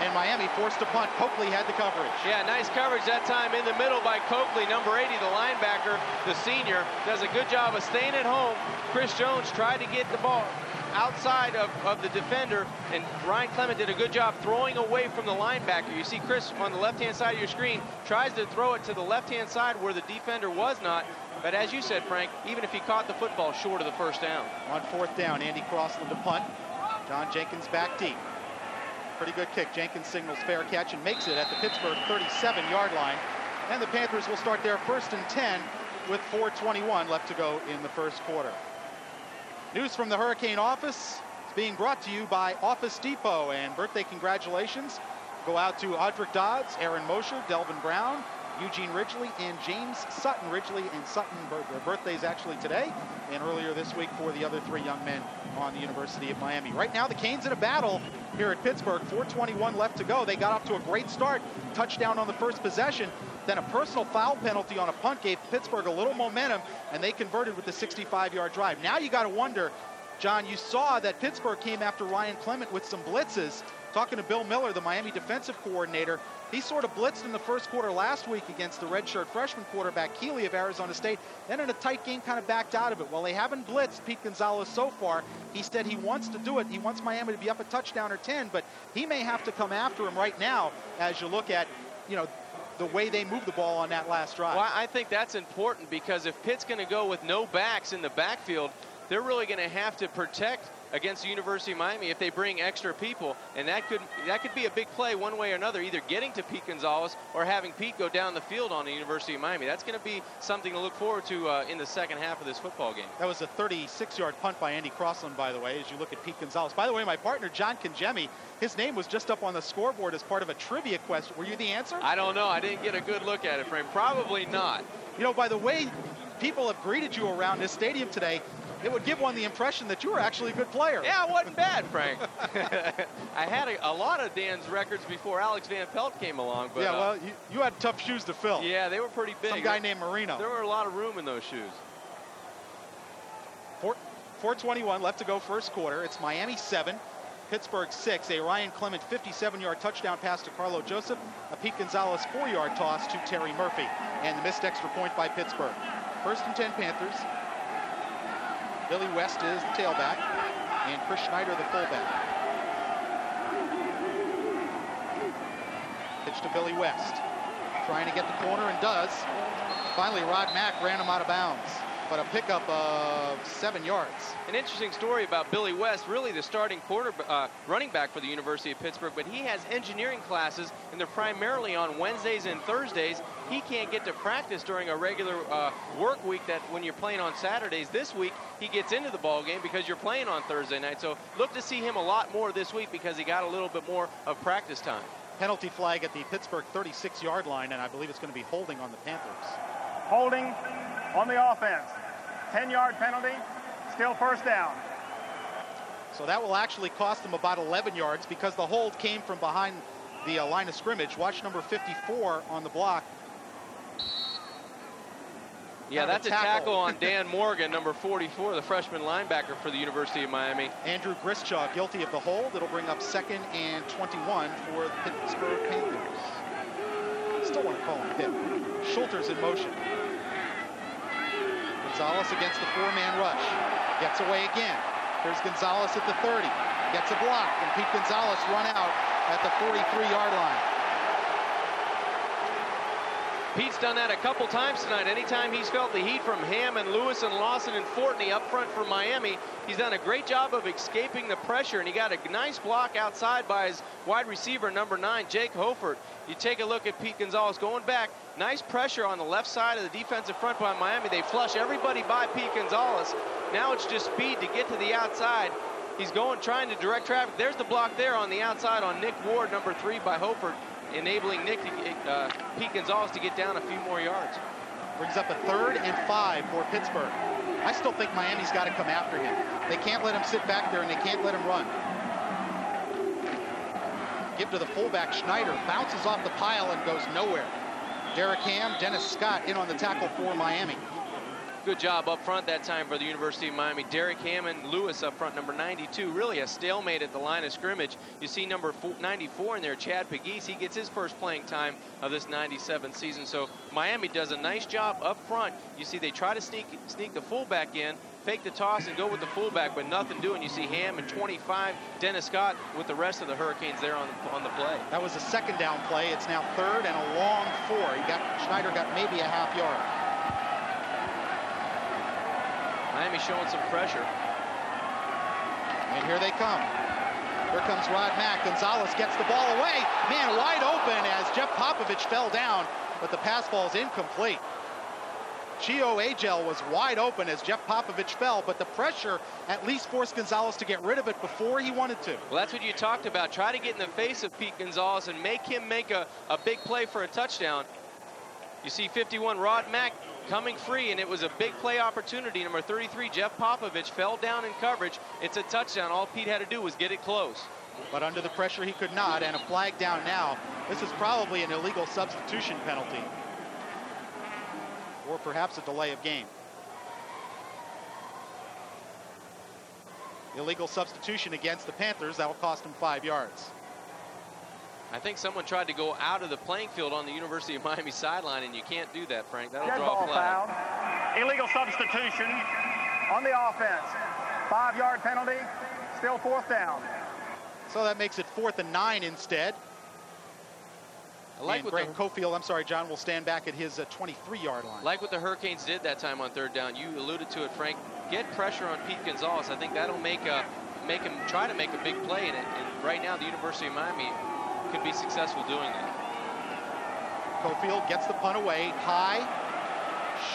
And Miami forced a punt. Coakley had the coverage. Yeah, nice coverage that time in the middle by Coakley. Number 80, the linebacker, the senior, does a good job of staying at home. Chris Jones tried to get the ball outside of the defender, and Ryan Clement did a good job throwing away from the linebacker. You see Chris on the left-hand side of your screen tries to throw it to the left-hand side where the defender was not. But as you said, Frank, even if he caught the football short of the first down. On 4th down, Andy Crossland to punt. John Jenkins back deep. Pretty good kick. Jenkins signals fair catch and makes it at the Pittsburgh 37-yard line. And the Panthers will start their 1st and 10 with 4:21 left to go in the first quarter. News from the Hurricane office is being brought to you by Office Depot, and birthday congratulations go out to Audric Dodds, Aaron Mosher, Delvin Brown, Eugene Ridgely, and James Sutton. Ridgely and Sutton, their birthdays actually today and earlier this week for the other 3 young men on the University of Miami. Right now, the Canes in a battle here at Pittsburgh. 4:21 left to go. They got off to a great start. Touchdown on the first possession. Then a personal foul penalty on a punt gave Pittsburgh a little momentum, and they converted with the 65-yard drive. Now you got to wonder, John, you saw that Pittsburgh came after Ryan Clement with some blitzes. Talking to Bill Miller, the Miami defensive coordinator, he sort of blitzed in the first quarter last week against the redshirt freshman quarterback Keeley of Arizona State. Then in a tight game kind of backed out of it. Well, they haven't blitzed Pete Gonzalez so far. He said he wants to do it. He wants Miami to be up a touchdown or 10, but he may have to come after him right now as you look at, you know, the way they move the ball on that last drive. Well, I think that's important because if Pitt's going to go with no backs in the backfield, they're really going to have to protect against the University of Miami if they bring extra people, and that could be a big play one way or another, either getting to Pete Gonzalez or having Pete go down the field on the University of Miami. That's going to be something to look forward to in the second half of this football game. That was a 36-yard punt by Andy Crossland, by the way, as you look at Pete Gonzalez. By the way, my partner, John Conjemi, his name was just up on the scoreboard as part of a trivia question. Were you the answer? I don't know. I didn't get a good look at it, Frank. Probably not. You know, by the way people have greeted you around this stadium today, it would give one the impression that you were actually a good player. Yeah, it wasn't bad, Frank. I had a lot of Dan's records before Alex Van Pelt came along. But, yeah, well, you had tough shoes to fill. Yeah, they were pretty big. Some guy named Marino. There were a lot of room in those shoes. 4:21 left to go first quarter. It's Miami 7, Pittsburgh 6. A Ryan Clement 57-yard touchdown pass to Carlo Joseph. A Pete Gonzalez 4-yard toss to Terry Murphy. And the missed extra point by Pittsburgh. 1st and 10 Panthers. Billy West is the tailback, and Chris Schneider the fullback. Pitch to Billy West. Trying to get the corner and does. Finally, Rod Mack ran him out of bounds, but a pickup of 7 yards. An interesting story about Billy West, really the starting running back for the University of Pittsburgh, but he has engineering classes, and they're primarily on Wednesdays and Thursdays. He can't get to practice during a regular work week that when you're playing on Saturdays. This week, he gets into the ball game because you're playing on Thursday night. So look to see him a lot more this week because he got a little bit more of practice time. Penalty flag at the Pittsburgh 36-yard line, and I believe it's going to be holding on the Panthers. Holding on the offense. 10-yard penalty, still first down. So that will actually cost them about 11 yards because the hold came from behind the line of scrimmage. Watch number 54 on the block. Yeah, that's a tackle on Dan Morgan, number 44, the freshman linebacker for the University of Miami. Andrew Grischaw guilty of the hold. It'll bring up 2nd and 21 for the Pittsburgh Panthers. want to call him, hip. Schulter's in motion. Gonzalez against the four-man rush. Gets away again. Here's Gonzalez at the 30. Gets a block, and Pete Gonzalez run out at the 43-yard line. Pete's done that a couple times tonight. Anytime he's felt the heat from Hammond, Lewis, and Lawson and Fortney up front for Miami, he's done a great job of escaping the pressure, and he got a nice block outside by his wide receiver, number 9, Jake Hofert. You take a look at Pete Gonzalez going back. Nice pressure on the left side of the defensive front by Miami. They flush everybody by Pete Gonzalez. Now it's just speed to get to the outside. He's going, trying to direct traffic. There's the block there on the outside on Nick Ward, number 3 by Hofert, enabling Pete Gonzalez to get down a few more yards. Brings up a 3rd and 5 for Pittsburgh. I still think Miami's got to come after him. They can't let him sit back there, and they can't let him run. Give to the fullback, Schneider. Bounces off the pile and goes nowhere. Derek Ham, Dennis Scott in on the tackle for Miami. Good job up front that time for the University of Miami. Derek Hammond, Lewis up front, number 92. Really a stalemate at the line of scrimmage. You see number 94 in there, Chad Pegues. He gets his first playing time of this 97 season. So Miami does a nice job up front. You see they try to sneak the fullback in, fake the toss and go with the fullback, but nothing doing. You see Ham and 25, Dennis Scott with the rest of the Hurricanes there on the play. That was a 2nd down play. It's now 3rd and a long 4. Schneider got maybe a half yard. Miami showing some pressure. And here they come. Here comes Rod Mack. Gonzalez gets the ball away. Man, wide open as Jeff Popovich fell down, but the pass ball is incomplete. Chio Agel was wide open as Jeff Popovich fell, but the pressure at least forced Gonzalez to get rid of it before he wanted to. Well, that's what you talked about. Try to get in the face of Pete Gonzalez and make him make a big play for a touchdown. You see 51, Rod Mack, coming free, and it was a big play opportunity. Number 33, Jeff Popovich, fell down in coverage. It's a touchdown. All Pete had to do was get it close. But under the pressure, he could not, and a flag down now. This is probably an illegal substitution penalty, or perhaps a delay of game. Illegal substitution against the Panthers. That will cost him 5 yards. I think someone tried to go out of the playing field on the University of Miami sideline, and you can't do that, Frank. That'll Dead draw ball a flag. foul. Illegal substitution on the offense. 5-yard penalty. Still 4th down. So that makes it 4th and 9 instead. I like and Greg Cofield, I'm sorry, John, will stand back at his 23-yard line. Like what the Hurricanes did that time on 3rd down. You alluded to it, Frank. Get pressure on Pete Gonzalez. I think that'll make him try to make a big play in it. And right now, the University of Miami could be successful doing that. Cofield gets the punt away, high,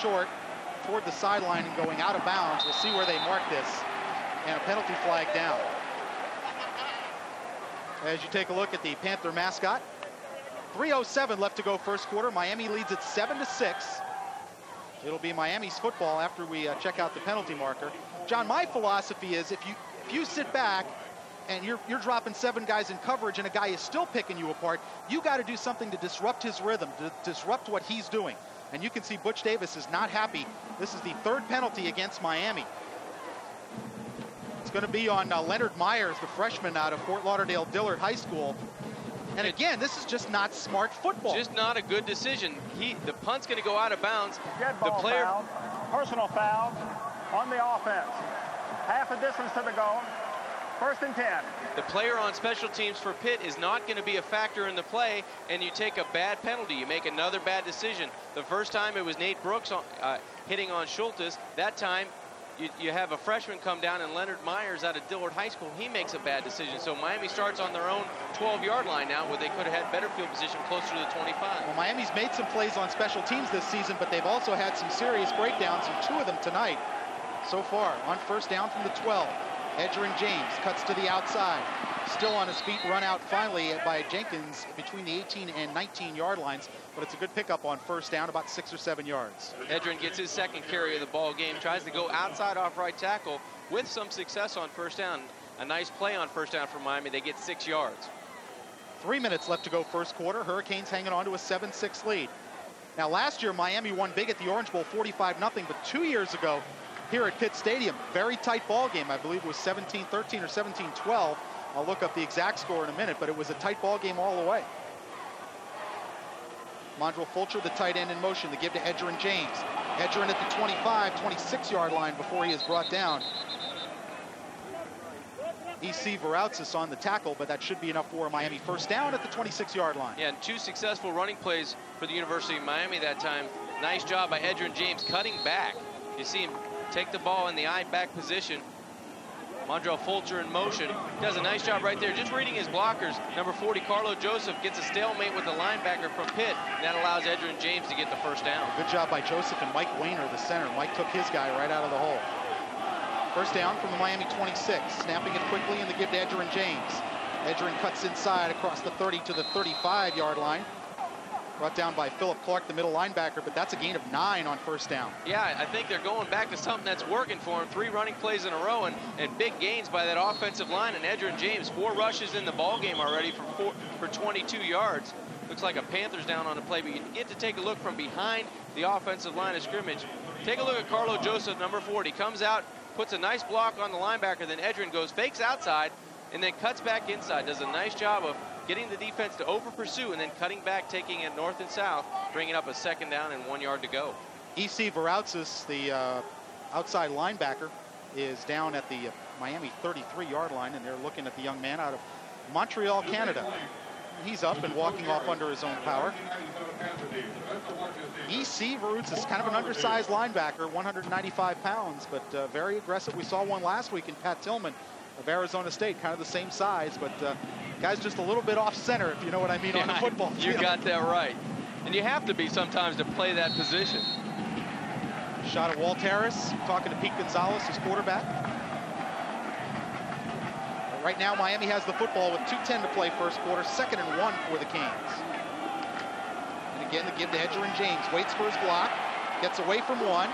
short, toward the sideline and going out of bounds. We'll see where they mark this. And a penalty flag down. As you take a look at the Panther mascot, 3:07 left to go first quarter. Miami leads it 7-6. It'll be Miami's football after we check out the penalty marker. John, my philosophy is if you sit back and you're dropping 7 guys in coverage and a guy is still picking you apart, you got to do something to disrupt his rhythm, to disrupt what he's doing. And you can see Butch Davis is not happy. This is the 3rd penalty against Miami. It's going to be on Leonard Myers, the freshman out of Fort Lauderdale Dillard High School. And again, this is just not smart football. Just not a good decision. The punt's going to go out of bounds. Dead ball foul. Personal foul on the offense. Half a distance to the goal. 1st and 10. The player on special teams for Pitt is not going to be a factor in the play, and you take a bad penalty. You make another bad decision. The first time it was Nate Brooks hitting on Schultes. That time you have a freshman come down, and Leonard Myers out of Dillard High School, he makes a bad decision. So Miami starts on their own 12-yard line now, where they could have had better field position closer to the 25. Well, Miami's made some plays on special teams this season, but they've also had some serious breakdowns, and 2 of them tonight so far. On 1st down from the 12, Edgerrin James cuts to the outside. Still on his feet, run out finally by Jenkins between the 18 and 19-yard lines, but it's a good pickup on 1st down, about 6 or 7 yards. Edgerrin gets his 2nd carry of the ball game, tries to go outside off right tackle with some success on 1st down. A nice play on 1st down for Miami. They get 6 yards. 3 minutes left to go first quarter. Hurricanes hanging on to a 7-6 lead. Now, last year, Miami won big at the Orange Bowl, 45-0, but 2 years ago, here at Pitt Stadium, very tight ball game. I believe it was 17-13 or 17-12. I'll look up the exact score in a minute, but it was a tight ball game all the way. Mondrell Fulcher, the tight end, in motion. The give to Edgerrin James. Edgerrin at the 25, 26-yard line before he is brought down. E.C. Varautzis on the tackle, but that should be enough for a Miami first down at the 26-yard line. Yeah, and 2 successful running plays for the University of Miami that time. Nice job by Edgerrin James cutting back. You see him take the ball in the I-back position. Mondrell Fulcher in motion. Does a nice job right there, just reading his blockers. Number 40, Carlo Joseph, gets a stalemate with the linebacker from Pitt. And that allows Edgerrin James to get the first down. Good job by Joseph and Mike Wayner, the center. Mike took his guy right out of the hole. First down from the Miami 26. Snapping it quickly in the give to Edgerrin James. Edgerrin cuts inside across the 30 to the 35-yard line. Brought down by Philip Clark, the middle linebacker, but that's a gain of 9 on first down. Yeah, I think they're going back to something that's working for him. 3 running plays in a row and big gains by that offensive line. And Edgerrin James, 4 rushes in the ball game already for 22 yards. Looks like a Panthers down on the play, but you get to take a look from behind the offensive line of scrimmage. Take a look at Carlo Joseph, number 40. Comes out, puts a nice block on the linebacker, then Edgerrin goes, fakes outside, and then cuts back inside. Does a nice job of getting the defense to over-pursue and then cutting back, taking it north and south, bringing up a second down and 1 yard to go. E.C. Varautzis, the outside linebacker, is down at the Miami 33-yard line, and they're looking at the young man out of Montreal, Canada. He's up and walking off under his own power. E.C. Varautzis is kind of an undersized linebacker, 195 pounds, but very aggressive. We saw one last week in Pat Tillman of Arizona State, kind of the same size, but guy's just a little bit off center, if you know what I mean, on the football field. You got that right. And you have to be sometimes to play that position. Shot at Walt Harris, talking to Pete Gonzalez, his quarterback. Right now, Miami has the football with 2:10 to play first quarter, 2nd and 1 for the Canes. And again, the give to Edgerrin James, waits for his block, gets away from one,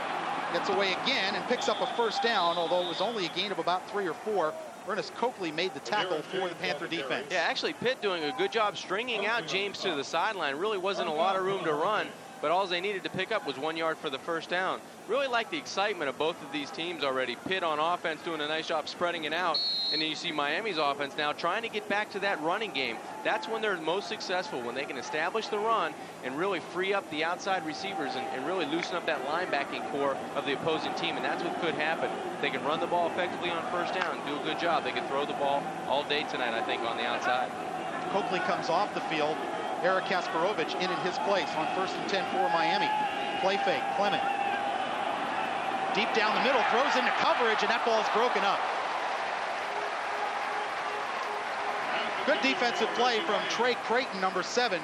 gets away again, and picks up a first down, although it was only a gain of about 3 or 4. Ernest Coakley made the tackle for the Panther defense. Yeah, actually Pitt doing a good job stringing out James to the sideline. Really wasn't a lot of room to run, but all they needed to pick up was 1 yard for the first down. Really like the excitement of both of these teams already. Pitt on offense doing a nice job spreading it out, and then you see Miami's offense now trying to get back to that running game. That's when they're most successful, when they can establish the run and really free up the outside receivers and really loosen up that linebacking core of the opposing team, and that's what could happen. They can run the ball effectively on first down and do a good job. They can throw the ball all day tonight, I think, on the outside. Coakley comes off the field. Eric Kasparovich in his place on 1st and 10 for Miami. Play fake, Clement. Deep down the middle, throws into coverage, and that ball is broken up. Good defensive play from Trey Creighton, number 7.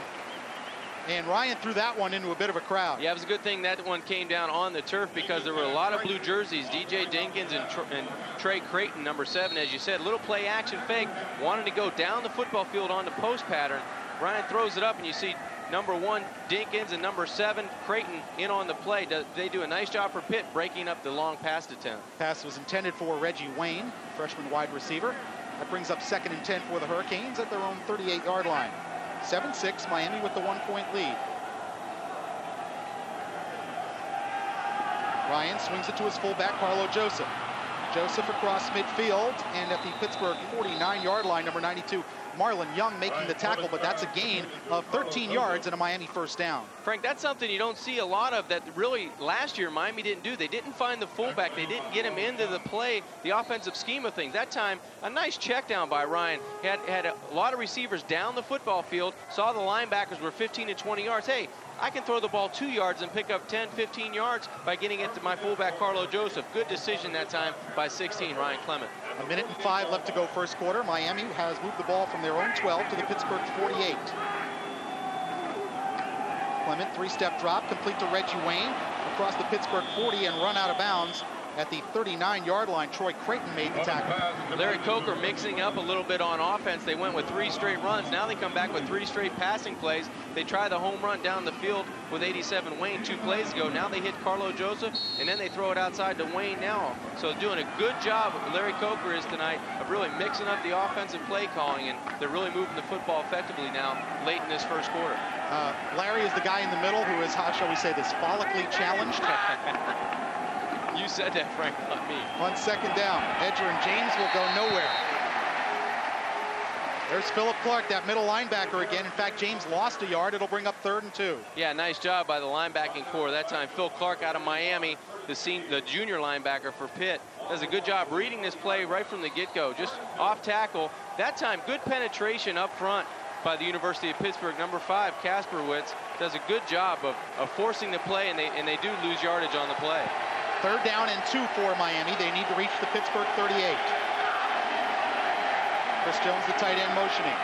And Ryan threw that one into a bit of a crowd. Yeah, it was a good thing that one came down on the turf because there were a lot of blue jerseys. DJ Dinkins and Trey Creighton, number 7, as you said, little play action fake, wanted to go down the football field on the post pattern. Ryan throws it up, and you see number 1 Dinkins and number 7 Creighton in on the play. They do a nice job for Pitt breaking up the long pass attempt. Pass was intended for Reggie Wayne, freshman wide receiver. That brings up 2nd and 10 for the Hurricanes at their own 38-yard line. 7-6, Miami with the 1-point lead. Ryan swings it to his fullback, Carlo Joseph. Joseph across midfield, and at the Pittsburgh 49-yard line, number 92, Marlon Young making the tackle, but that's a gain of 13 yards and a Miami first down. Frank, that's something you don't see a lot of that really last year Miami didn't do. They didn't find the fullback. They didn't get him into the play, the offensive scheme of things. That time, a nice check down by Ryan. Had a lot of receivers down the football field, saw the linebackers were 15 to 20 yards. Hey, I can throw the ball 2 yards and pick up 10, 15 yards by getting it to my fullback, Carlo Joseph. Good decision that time by 16, Ryan Clement. 1:05 left to go first quarter. Miami has moved the ball from their own 12 to the Pittsburgh 48. Clement, 3-step drop, complete to Reggie Wayne across the Pittsburgh 40 and run out of bounds at the 39-yard line. Troy Creighton made the tackle. Larry Coker mixing up a little bit on offense. They went with 3 straight runs. Now they come back with 3 straight passing plays. They try the home run down the field with 87 Wayne 2 plays ago. Now they hit Carlo Joseph, and then they throw it outside to Wayne now. So doing a good job, Larry Coker is tonight, of really mixing up the offensive play calling, and they're really moving the football effectively now late in this first quarter. Larry is the guy in the middle who is, how shall we say this, follically challenged. You said that, Frank, not me. On 2nd down, Edgerrin James will go nowhere. There's Philip Clark, that middle linebacker again. In fact, James lost a yard. It'll bring up 3rd and 2. Yeah, nice job by the linebacking core. That time, Phil Clark out of Miami, the junior linebacker for Pitt, does a good job reading this play right from the get-go. Just off tackle. That time, good penetration up front by the University of Pittsburgh. Number 5, Kasperwitz, does a good job of forcing the play, and they do lose yardage on the play. 3rd down and 2 for Miami. They need to reach the Pittsburgh 38. Chris Jones, the tight end, motioning.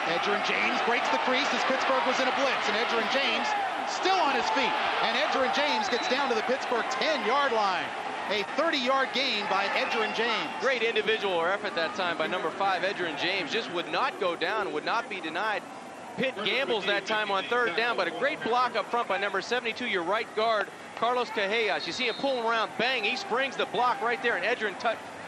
Edgerrin James breaks the crease as Pittsburgh was in a blitz, and Edgerrin James still on his feet. And Edgerrin James gets down to the Pittsburgh 10-yard line. A 30-yard gain by Edgerrin James. Great individual effort that time by number 5, Edgerrin James. Just would not go down, would not be denied. Pitt gambles that time on 3rd down, but a great block up front by number 72, your right guard, Carlos Cajellas. You see him pulling around, bang, he springs the block right there, and Edgerrin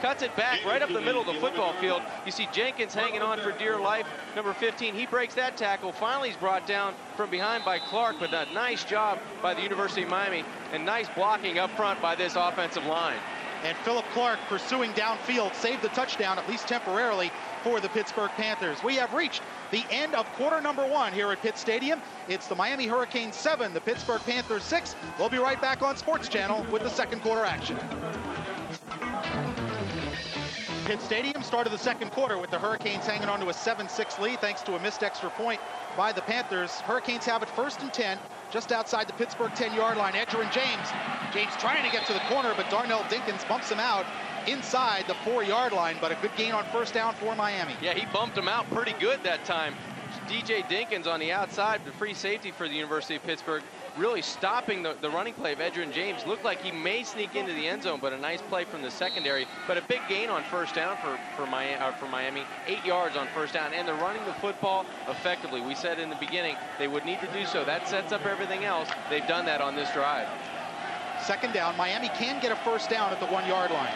cuts it back right up the middle of the football field. You see Jenkins hanging on for dear life. Number 15, he breaks that tackle. Finally, he's brought down from behind by Clark, but a nice job by the University of Miami, and nice blocking up front by this offensive line. And Philip Clark, pursuing downfield, saved the touchdown, at least temporarily, for the Pittsburgh Panthers. We have reached the end of quarter number 1 here at Pitt Stadium. It's the Miami Hurricanes 7, the Pittsburgh Panthers 6. We'll be right back on Sports Channel with the second quarter action. Pitt Stadium, start of the second quarter with the Hurricanes hanging on to a 7-6 lead thanks to a missed extra point by the Panthers. Hurricanes have it 1st and 10, just outside the Pittsburgh 10-yard line. Edgerrin James. James trying to get to the corner, but Darnell Dinkins bumps him out inside the 4-yard line, but a good gain on 1st down for Miami. Yeah, he bumped him out pretty good that time. DJ Dinkins on the outside, the free safety for the University of Pittsburgh, really stopping the running play of Edgerrin James. Looked like he may sneak into the end zone, but a nice play from the secondary. But a big gain on 1st down for Miami. 8 yards on 1st down, and they're running the football effectively. We said in the beginning they would need to do so. That sets up everything else. They've done that on this drive. 2nd down. Miami can get a 1st down at the 1-yard line.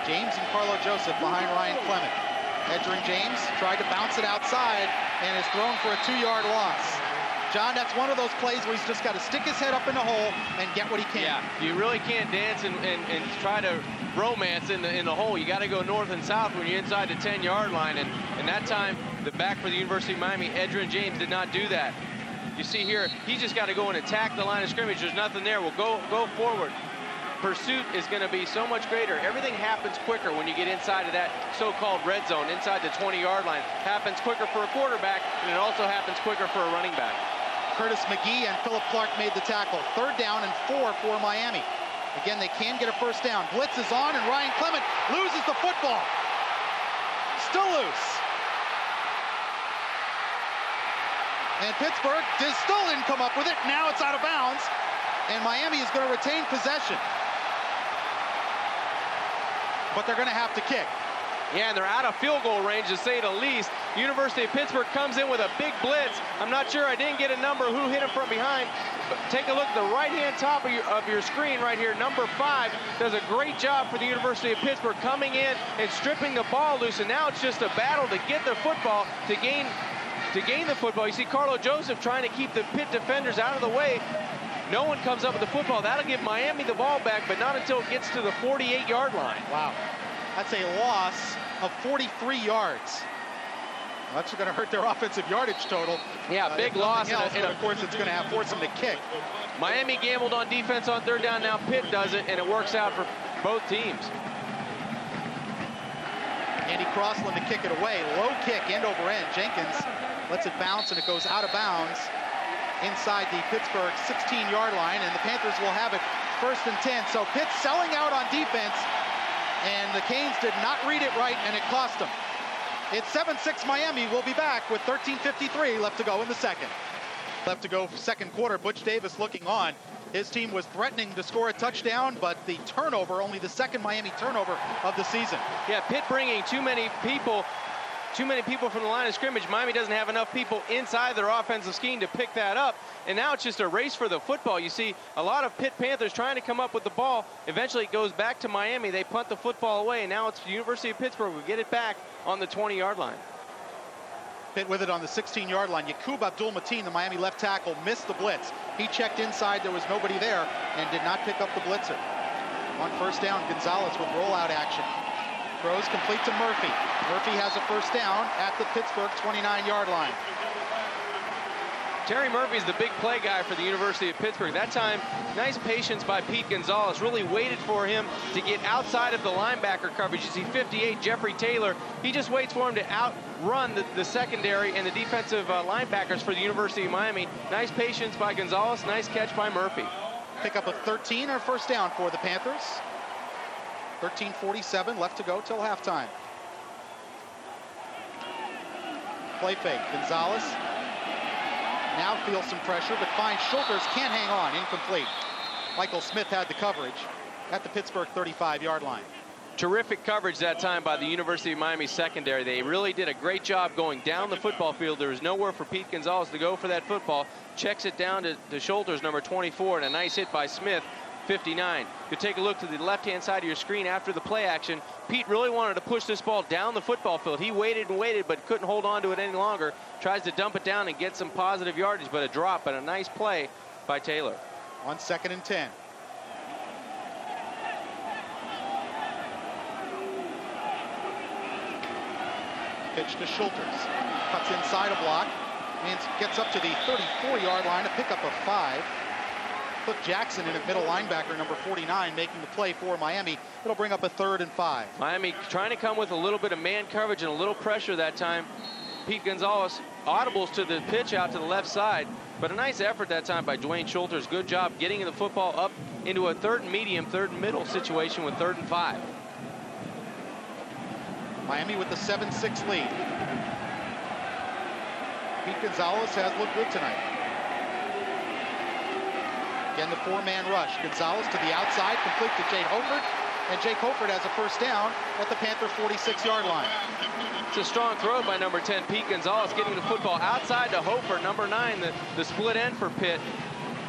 James and Carlo Joseph behind Ryan Clement. Edgerrin James tried to bounce it outside and is thrown for a 2-yard loss. John, that's one of those plays where he's just got to stick his head up in the hole and get what he can. Yeah, you really can't dance and try to romance in the hole. You got to go north and south when you're inside the 10-yard line. And that time, the back for the University of Miami, Edgerrin James, did not do that. You see here, he's just got to go and attack the line of scrimmage. There's nothing there. We'll go forward. Pursuit is going to be so much greater. Everything happens quicker when you get inside of that so-called red zone, inside the 20-yard line. Happens quicker for a quarterback, and it also happens quicker for a running back. Curtis McGee and Philip Clark made the tackle. 3rd down and 4 for Miami. Again, they can get a 1st down. Blitz is on, and Ryan Clement loses the football. Still loose. And Pittsburgh still didn't come up with it. Now it's out of bounds, and Miami is going to retain possession. But they're going to have to kick. Yeah, and they're out of field goal range, to say the least. University of Pittsburgh comes in with a big blitz. I'm not sure, I didn't get a number who hit him from behind, but take a look at the right-hand top of your screen right here. Number 5 does a great job for the University of Pittsburgh coming in and stripping the ball loose, and now it's just a battle to get the football, to gain the football. You see Carlo Joseph trying to keep the Pitt defenders out of the way. No one comes up with the football. That'll give Miami the ball back, but not until it gets to the 48-yard line. Wow. That's a loss of 43 yards. That's going to hurt their offensive yardage total. Yeah, big loss. And of course, it's going to force them to kick. Miami gambled on defense on 3rd down. Now Pitt does it, and it works out for both teams. Andy Crossland to kick it away. Low kick, end over end. Jenkins lets it bounce, and it goes out of bounds inside the Pittsburgh 16-yard line, and the Panthers will have it 1st and 10. So Pitt selling out on defense, and the Canes did not read it right, and it cost them. It's 7-6 Miami. We'll be back with 13:53 left to go in the second. Left to go for second quarter. Butch Davis looking on. His team was threatening to score a touchdown, but the turnover, only the 2nd Miami turnover of the season. Yeah, Pitt bringing too many people from the line of scrimmage. Miami doesn't have enough people inside their offensive scheme to pick that up. And now it's just a race for the football. You see a lot of Pitt Panthers trying to come up with the ball. Eventually it goes back to Miami. They punt the football away, and now it's the University of Pittsburgh. We get it back on the 20-yard line. Pitt with it on the 16-yard line. Yaqub Abdul-Mateen, the Miami left tackle, missed the blitz. He checked inside. There was nobody there and did not pick up the blitzer. On 1st down, Gonzalez with rollout action. Throws complete to Murphy. Murphy has a first down at the Pittsburgh 29-yard line. Terry Murphy's the big play guy for the University of Pittsburgh. That time, nice patience by Pete Gonzalez. Really waited for him to get outside of the linebacker coverage. You see 58, Jeffrey Taylor. He just waits for him to outrun the secondary and the defensive linebackers for the University of Miami. Nice patience by Gonzalez. Nice catch by Murphy. Pick up a 13 or first down for the Panthers. 13:47 left to go till halftime. Play fake. Gonzalez now feels some pressure, but finds Schulters, can't hang on, incomplete. Michael Smith had the coverage at the Pittsburgh 35-yard line. Terrific coverage that time by the University of Miami secondary. They really did a great job going down the football field. There was nowhere for Pete Gonzalez to go for that football. Checks it down to Schulters, number 24, and a nice hit by Smith, 59. You take a look to the left-hand side of your screen after the play action. Pete really wanted to push this ball down the football field. He waited and waited, but couldn't hold on to it any longer. Tries to dump it down and get some positive yardage, but a drop, but a nice play by Taylor. On 2nd and 10. Pitch to Schulters. Cuts inside a block and gets up to the 34-yard line to pick up a 5. Cliff Jackson in at middle linebacker, number 49, making the play for Miami. It'll bring up a 3rd and 5. Miami trying to come with a little bit of man coverage and a little pressure that time. Pete Gonzalez audibles to the pitch out to the left side, but a nice effort that time by Dwayne Schulters. Good job getting the football up into a 3rd and medium, 3rd and middle situation with 3rd and 5. Miami with the 7-6 lead. Pete Gonzalez has looked good tonight. Again, the 4-man rush. Gonzalez to the outside, complete to Jake Hofert, and Jake Hofert has a first down at the Panther 46-yard line. It's a strong throw by number 10, Pete Gonzalez, getting the football outside to Hofert, number 9, the split end for Pitt.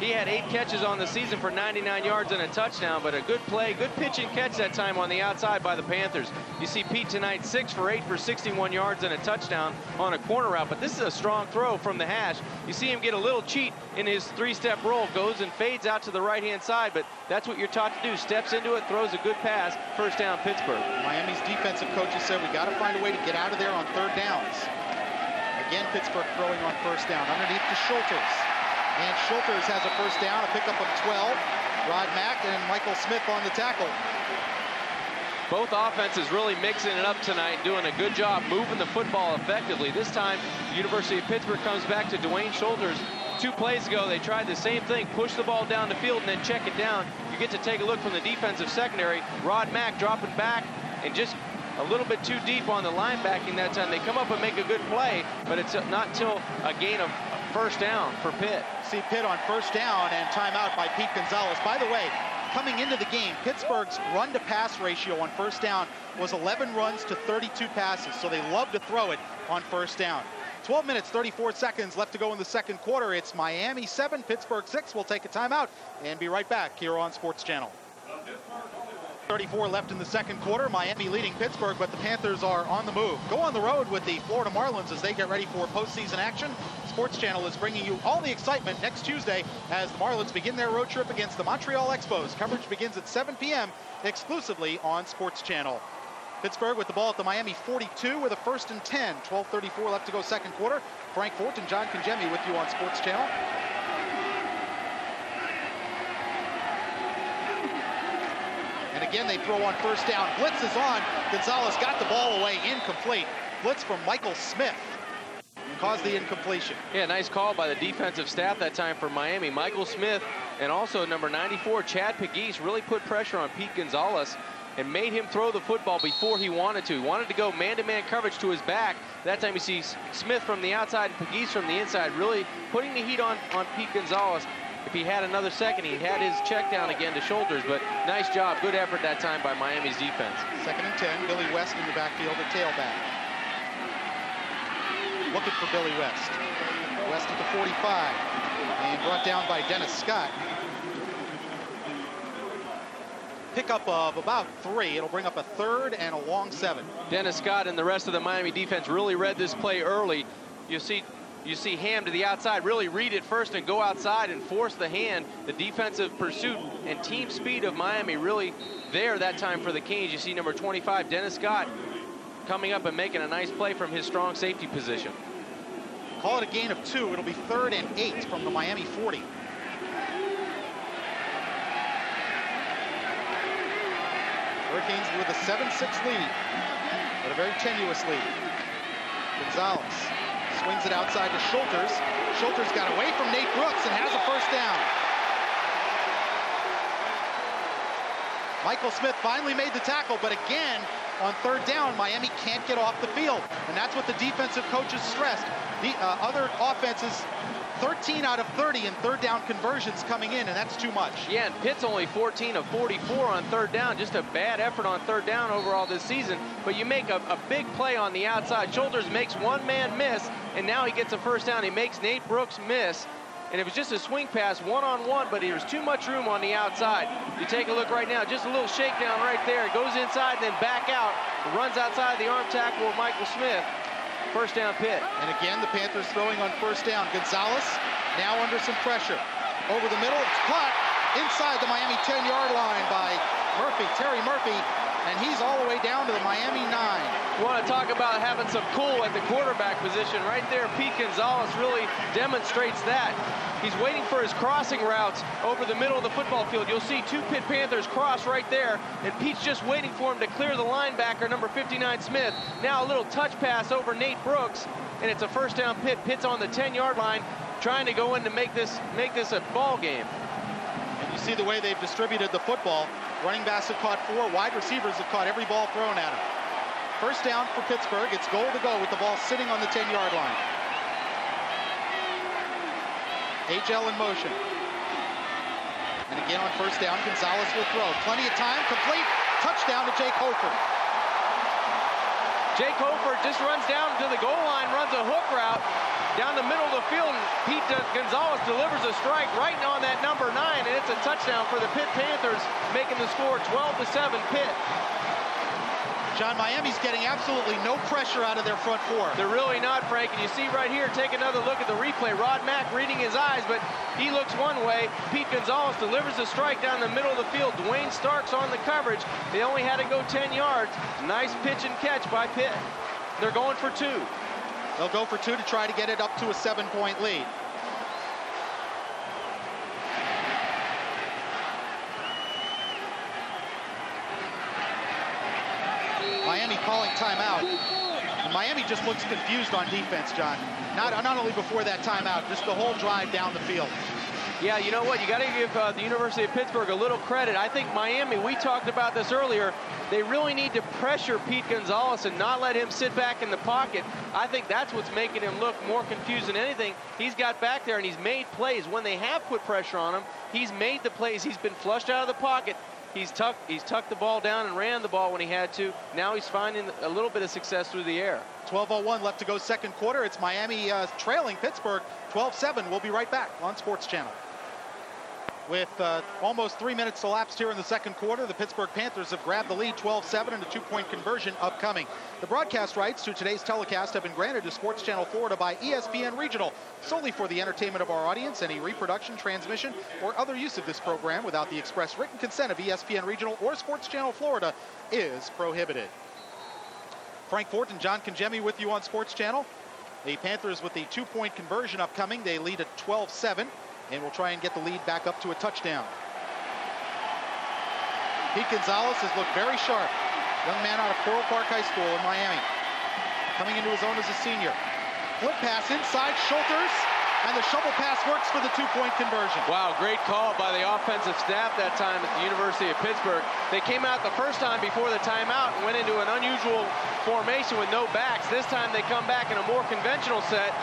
He had 8 catches on the season for 99 yards and a touchdown, but a good play, good pitch and catch that time on the outside by the Panthers. You see Pete tonight 6 for 8 for 61 yards and a touchdown on a corner route, but this is a strong throw from the hash. You see him get a little cheat in his 3-step roll, goes and fades out to the right-hand side, but that's what you're taught to do. Steps into it, throws a good pass, first down Pittsburgh. Miami's defensive coaches said we got to find a way to get out of there on 3rd downs. Again, Pittsburgh throwing on first down underneath to Schulters. And Schulters has a first down, a pickup of 12. Rod Mack and Michael Smith on the tackle. Both offenses really mixing it up tonight, doing a good job moving the football effectively. This time, the University of Pittsburgh comes back to Dwayne Schulters. 2 plays ago, they tried the same thing, push the ball down the field and then check it down. You get to take a look from the defensive secondary. Rod Mack dropping back and just a little bit too deep on the linebacking that time. They come up and make a good play, but it's not till a gain of first down for Pitt. See Pitt on first down and timeout by Pete Gonzalez. By the way, coming into the game, Pittsburgh's run-to-pass ratio on first down was 11 runs to 32 passes, so they love to throw it on first down. 12 minutes, 34 seconds left to go in the second quarter. It's Miami 7, Pittsburgh 6. We'll take a timeout and be right back here on Sports Channel. 34 left in the second quarter. Miami leading Pittsburgh, but the Panthers are on the move. Go on the road with the Florida Marlins as they get ready for postseason action. Sports Channel is bringing you all the excitement next Tuesday as the Marlins begin their road trip against the Montreal Expos. Coverage begins at 7 p.m. exclusively on Sports Channel. Pittsburgh with the ball at the Miami 42 with a 1st and 10. 12:34 left to go second quarter. Frank Fort and John Congemi with you on Sports Channel. And again, they throw on first down. Blitz is on. Gonzalez got the ball away, incomplete. Blitz from Michael Smith caused the incompletion. Yeah, nice call by the defensive staff that time for Miami. Michael Smith and also number 94, Chad Pegues, really put pressure on Pete Gonzalez and made him throw the football before he wanted to. He wanted to go man-to-man coverage to his back. That time you see Smith from the outside and Pegues from the inside, really putting the heat on Pete Gonzalez. If he had another second, he had his check down again to Schulters, but nice job, good effort that time by Miami's defense. 2nd and 10, Billy West in the backfield at tailback. Looking for Billy West. West at the 45, and brought down by Dennis Scott. Pickup of about 3. It'll bring up a 3rd and a long 7. Dennis Scott and the rest of the Miami defense really read this play early. You see You see Ham to the outside, really read it first and go outside and force the hand. The defensive pursuit and team speed of Miami really there that time for the Canes. You see number 25, Dennis Scott, coming up and making a nice play from his strong safety position. Call it a gain of 2. It'll be 3rd and 8 from the Miami 40. Hurricanes with a 7-6 lead, but a very tenuous lead. Gonzalez swings it outside to Schulters. Schulters got away from Nate Brooks and has a first down. Michael Smith finally made the tackle, but again, on 3rd down, Miami can't get off the field. And that's what the defensive coaches stressed. The other offenses, 13 out of 30 in 3rd down conversions coming in, and that's too much. Yeah, and Pitt's only 14 of 44 on 3rd down. Just a bad effort on 3rd down overall this season. But you make a big play on the outside. Schulters makes one man miss, and now he gets a first down. He makes Nate Brooks miss. And it was just a swing pass, one-on-one, but there was too much room on the outside. You take a look right now, just a little shakedown right there. It goes inside and then back out. Runs outside the arm tackle of Michael Smith. First down, Pitt. And again, the Panthers throwing on 1st down. Gonzalez now under some pressure. Over the middle, it's caught inside the Miami 10-yard line by Murphy, Terry Murphy, and he's all the way down to the Miami 9. You want to talk about having some cool at the quarterback position. Right there, Pete Gonzalez really demonstrates that. He's waiting for his crossing routes over the middle of the football field. You'll see 2 Pitt Panthers cross right there, and Pete's just waiting for him to clear the linebacker, number 59, Smith. Now a little touch pass over Nate Brooks, and it's a first down Pitt. Pitt's on the 10-yard line, trying to go in to make this a ball game. And you see the way they've distributed the football. Running backs have caught 4, wide receivers have caught every ball thrown at them. First down for Pittsburgh. It's goal to go with the ball sitting on the 10-yard line. HL in motion. And again on first down, Gonzalez will throw. Plenty of time, complete, touchdown to Jake Hofer. Jake Hofer just runs down to the goal line, runs a hook route down the middle of the field, and Pete Gonzalez delivers a strike right on that number 9, and it's a touchdown for the Pitt Panthers, making the score 12-7 Pitt. John, Miami's getting absolutely no pressure out of their front 4. They're really not, Frank, and you see right here, take another look at the replay. Rod Mack reading his eyes, but he looks one way. Pete Gonzalez delivers a strike down the middle of the field. Dwayne Starks on the coverage. They only had to go 10 yards. Nice pitch and catch by Pitt. They're going for 2. They'll go for 2 to try to get it up to a 7-point lead. Miami calling timeout. And Miami just looks confused on defense, John. Not only before that timeout, just the whole drive down the field. Yeah, you know what? You got to give the University of Pittsburgh a little credit. I think Miami, we talked about this earlier, they really need to pressure Pete Gonzalez and not let him sit back in the pocket. I think that's what's making him look more confused than anything. He's got back there and he's made plays. When they have put pressure on him, he's made the plays. He's been flushed out of the pocket. He's tucked the ball down and ran the ball when he had to. Now he's finding a little bit of success through the air. 12:01 left to go, second quarter. It's Miami trailing Pittsburgh 12-7. We'll be right back on Sports Channel. With almost 3 minutes elapsed here in the second quarter, the Pittsburgh Panthers have grabbed the lead 12-7 and a 2-point conversion upcoming. The broadcast rights to today's telecast have been granted to Sports Channel Florida by ESPN Regional, solely for the entertainment of our audience. Any reproduction, transmission, or other use of this program without the express written consent of ESPN Regional or Sports Channel Florida is prohibited. Frank Fort and John Congemi with you on Sports Channel. The Panthers with the 2-point conversion upcoming. They lead at 12-7. And we'll try and get the lead back up to a touchdown. Pete Gonzalez has looked very sharp. Young man out of Coral Park High School in Miami. Coming into his own as a senior. Flip pass inside, Schulters, and the shovel pass works for the 2-point conversion. Wow, great call by the offensive staff that time at the University of Pittsburgh. They came out the first time before the timeout and went into an unusual formation with no backs. This time they come back in a more conventional set.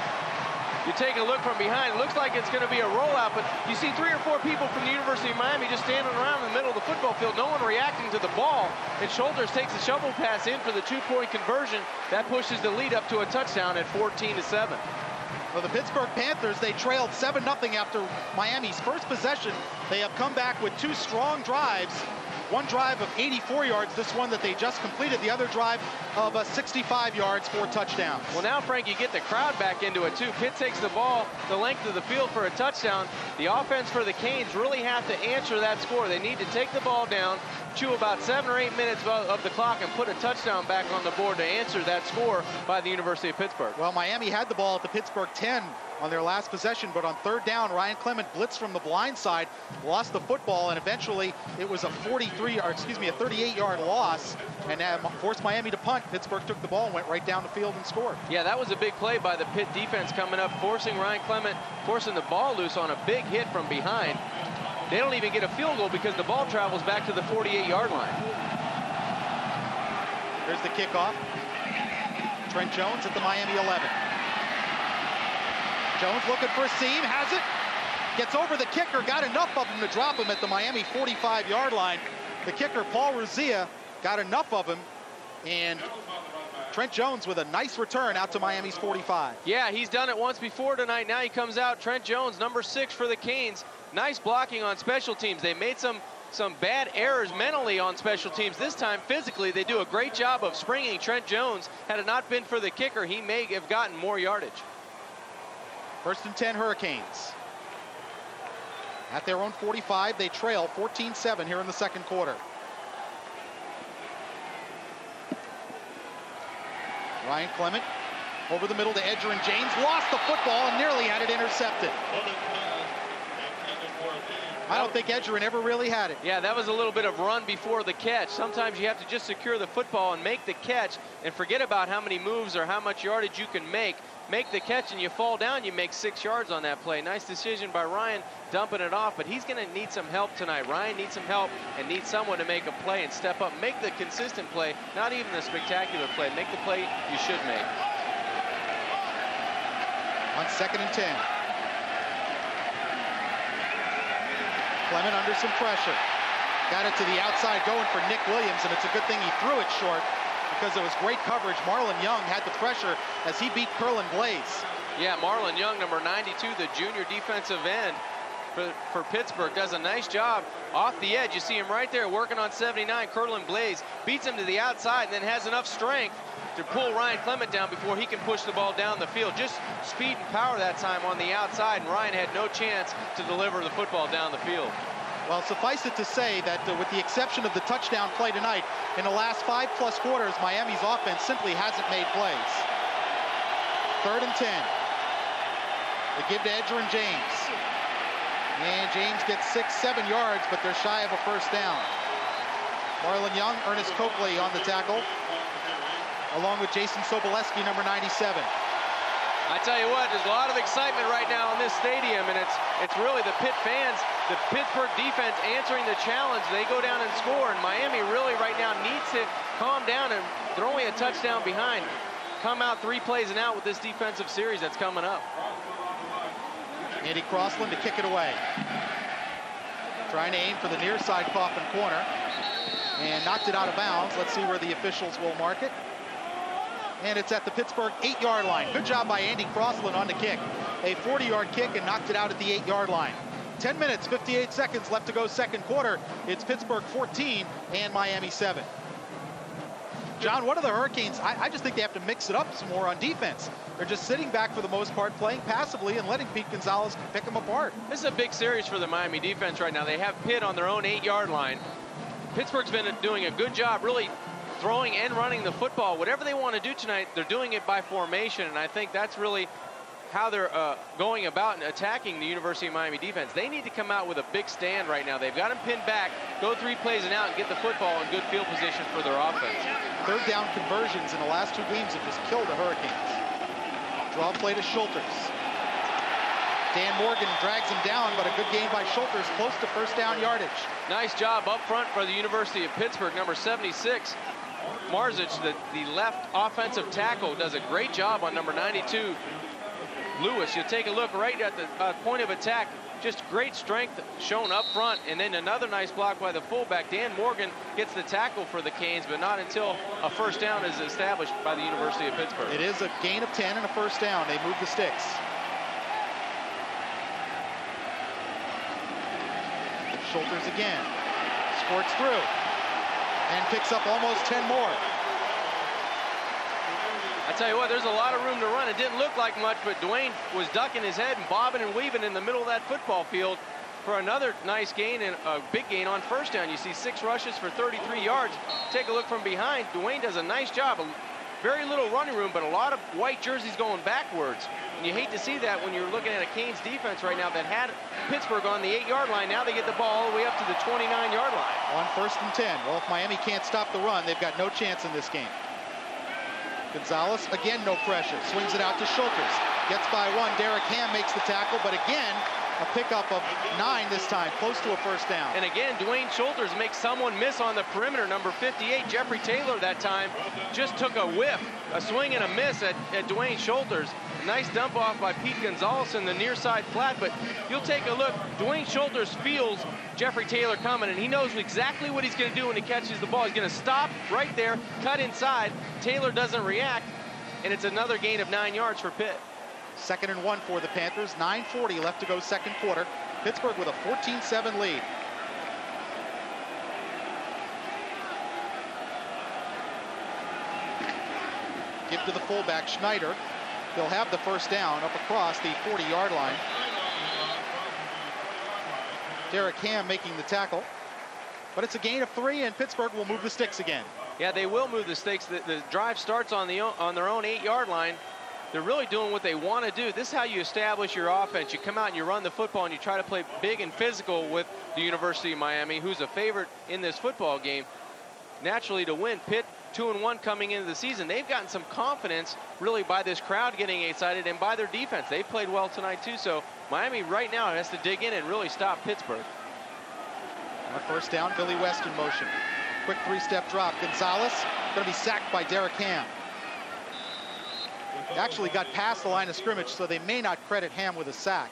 You take a look from behind, it looks like it's going to be a rollout, but you see 3 or 4 people from the University of Miami just standing around in the middle of the football field, no one reacting to the ball, and Schulters takes the shovel pass in for the 2-point conversion. That pushes the lead up to a touchdown at 14-7. Well, the Pittsburgh Panthers, they trailed 7-0 after Miami's first possession. They have come back with 2 strong drives. One drive of 84 yards, this one that they just completed. The other drive of 65 yards, 4 touchdowns. Well, now, Frank, you get the crowd back into it, too. Pitt takes the ball the length of the field for a touchdown. The offense for the Canes really have to answer that score. They need to take the ball down, chew about 7 or 8 minutes of the clock, and put a touchdown back on the board to answer that score by the University of Pittsburgh. Well, Miami had the ball at the Pittsburgh 10 on their last possession, but on third down, Ryan Clement blitzed from the blind side, lost the football, and eventually it was a 38-yard loss, and forced Miami to punt. Pittsburgh took the ball and went right down the field and scored. Yeah, that was a big play by the Pitt defense coming up, forcing Ryan Clement, forcing the ball loose on a big hit from behind. They don't even get a field goal because the ball travels back to the 48-yard line. There's the kickoff. Trent Jones at the Miami 11. Jones looking for a seam, has it. Gets over the kicker, got enough of him to drop him at the Miami 45-yard line. The kicker, Paul Ruzia, got enough of him, and Trent Jones with a nice return out to Miami's 45. Yeah, he's done it once before tonight. Now he comes out. Trent Jones, number 6 for the Canes. Nice blocking on special teams. They made some bad errors mentally on special teams. This time, physically, they do a great job of springing Trent Jones. Had it not been for the kicker, he may have gotten more yardage. 1st and 10 Hurricanes. At their own 45, they trail 14-7 here in the second quarter. Ryan Clement over the middle to Edgerrin James, lost the football and nearly had it intercepted. I don't think Edgerrin ever really had it. Yeah, that was a little bit of run before the catch. Sometimes you have to just secure the football and make the catch and forget about how many moves or how much yardage you can make. Make the catch and you fall down, you make 6 yards on that play. Nice decision by Ryan, dumping it off, but he's going to need some help tonight. Ryan needs some help and needs someone to make a play and step up. Make the consistent play, not even the spectacular play. Make the play you should make. On 2nd and 10. Clement under some pressure. Got it to the outside going for Nick Williams, and it's a good thing he threw it short because it was great coverage. Marlon Young had the pressure as he beat Curlin Blaze. Yeah, Marlon Young, number 92, the junior defensive end for Pittsburgh, does a nice job off the edge. You see him right there working on 79. Curlin Blaze beats him to the outside and then has enough strength to pull Ryan Clement down before he can push the ball down the field. Just speed and power that time on the outside, and Ryan had no chance to deliver the football down the field. Well, suffice it to say that with the exception of the touchdown play tonight, in the last 5+ quarters, Miami's offense simply hasn't made plays. 3rd and 10. They give to Edgerrin James. And James gets 6-7 yards, but they're shy of a first down. Marlon Young, Ernest Coakley on the tackle, along with Jason Sobolewski, number 97. I tell you what, there's a lot of excitement right now in this stadium, and it's really the Pitt fans, the Pittsburgh defense answering the challenge. They go down and score, and Miami really right now needs to calm down, and they're only a touchdown behind. Come out 3 plays and out with this defensive series that's coming up. Andy Crossland to kick it away. Trying to aim for the near side coffin corner, and knocked it out of bounds. Let's see where the officials will mark it. And it's at the Pittsburgh 8-yard line. Good job by Andy Crossland on the kick. A 40-yard kick and knocked it out at the 8-yard line. 10 minutes, 58 seconds left to go second quarter. It's Pittsburgh 14 and Miami 7. John, what are the Hurricanes? I just think they have to mix it up some more on defense. They're just sitting back for the most part, playing passively and letting Pete Gonzalez pick them apart. This is a big series for the Miami defense right now. They have Pitt on their own 8-yard line. Pittsburgh's been doing a good job really throwing and running the football. Whatever they want to do tonight, they're doing it by formation, and I think that's really how they're going about and attacking the University of Miami defense. They need to come out with a big stand right now. They've got them pinned back, go 3 plays and out, and get the football in good field position for their offense. 3rd down conversions in the last 2 games have just killed the Hurricanes. Draw play to Schulters. Dan Morgan drags him down, but a good game by Schulters, close to first down yardage. Nice job up front for the University of Pittsburgh, number 76. Marzic, the left offensive tackle, does a great job on number 92, Lewis. You'll take a look right at the point of attack. Just great strength shown up front, and then another nice block by the fullback. Dan Morgan gets the tackle for the Canes, but not until a first down is established by the University of Pittsburgh. It is a gain of 10 and a first down. They move the sticks. Schulters again. Squirts through. and picks up almost 10 more. I tell you what, there's a lot of room to run. It didn't look like much, but Dwayne was ducking his head and bobbing and weaving in the middle of that football field for another nice gain and a big gain on first down. You see 6 rushes for 33 yards. Take a look from behind. Dwayne does a nice job. Very little running room, but a lot of white jerseys going backwards. And you hate to see that when you're looking at a Canes defense right now that had Pittsburgh on the 8-yard line. Now they get the ball all the way up to the 29-yard line. On 1st and 10. Well, if Miami can't stop the run, they've got no chance in this game. Gonzalez, again, no pressure. Swings it out to Schulters. Gets by 1. Derek Ham makes the tackle, but again, a pickup of 9 this time, close to a first down. And again, Dwayne Schulters makes someone miss on the perimeter. Number 58, Jeffrey Taylor, that time just took a whiff, a swing and a miss at Dwayne Schulters. Nice dump off by Pete Gonzalez in the near side flat, but you'll take a look. Dwayne Schulters feels Jeffrey Taylor coming, and he knows exactly what he's going to do when he catches the ball. He's going to stop right there, cut inside. Taylor doesn't react, and it's another gain of 9 yards for Pitt. 2nd and 1 for the Panthers. 9:40 left to go second quarter. Pittsburgh with a 14-7 lead. Give to the fullback, Schneider. They'll have the first down up across the 40-yard line. Derek Ham making the tackle. But it's a gain of 3, and Pittsburgh will move the sticks again. Yeah, they will move the sticks. The drive starts on their own 8-yard line. They're really doing what they want to do. This is how you establish your offense. You come out and you run the football and you try to play big and physical with the University of Miami, who's a favorite in this football game. Naturally to win. Pitt 2-1 coming into the season. They've gotten some confidence really by this crowd getting excited and by their defense. They played well tonight too. So Miami right now has to dig in and really stop Pittsburgh. On first down, Billy West in motion. Quick 3-step drop. Gonzalez going to be sacked by Derek Ham. Actually got past the line of scrimmage, so they may not credit Ham with a sack.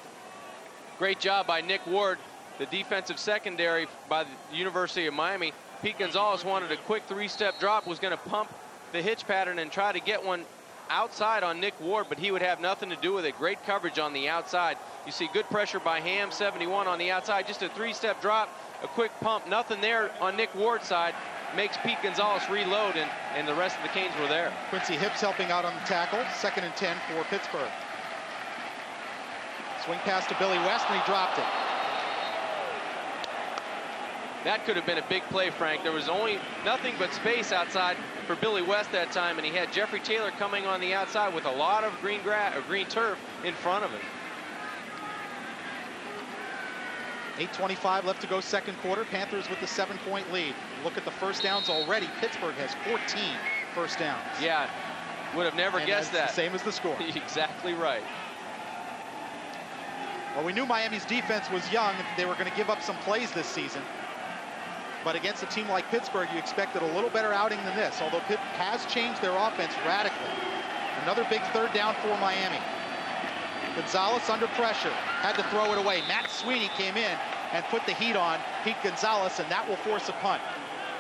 Great job by Nick Ward, the defensive secondary by the University of Miami. Pete Gonzalez wanted a quick 3-step drop, was going to pump the hitch pattern and try to get one outside on Nick Ward, but he would have nothing to do with it. Great coverage on the outside. You see good pressure by Ham, 71 on the outside. Just a 3-step drop, a quick pump, nothing there on Nick Ward's side. Makes Pete Gonzalez reload, and the rest of the Canes were there. Quincy Hips helping out on the tackle. 2nd and 10 for Pittsburgh. Swing pass to Billy West, and he dropped it. That could have been a big play, Frank. There was only nothing but space outside for Billy West that time, and he had Jeffrey Taylor coming on the outside with a lot of green turf in front of him. 8:25 left to go second quarter. Panthers with the 7-point lead. Look at the first downs already. Pittsburgh has 14 first downs. Yeah, would have never guessed that. Same as the score. Exactly right. Well, we knew Miami's defense was young. They were going to give up some plays this season. But against a team like Pittsburgh, you expected a little better outing than this, although Pitt has changed their offense radically. Another big 3rd down for Miami. Gonzalez under pressure, had to throw it away. Matt Sweeney came in and put the heat on Pete Gonzalez, and that will force a punt.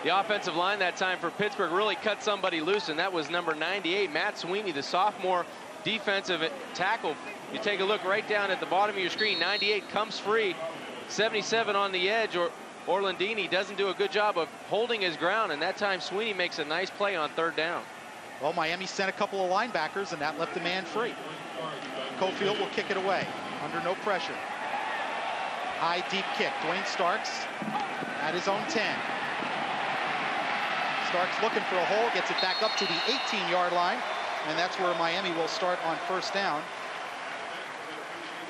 The offensive line that time for Pittsburgh really cut somebody loose, and that was number 98, Matt Sweeney, the sophomore defensive tackle. You take a look right down at the bottom of your screen. 98 comes free. 77 on the edge. Orlandini doesn't do a good job of holding his ground, and that time Sweeney makes a nice play on 3rd down. Well, Miami sent a couple of linebackers, and that left the man free. Cofield will kick it away under no pressure. High, deep kick. Dwayne Starks at his own 10. Starks looking for a hole, gets it back up to the 18-yard line, and that's where Miami will start on first down.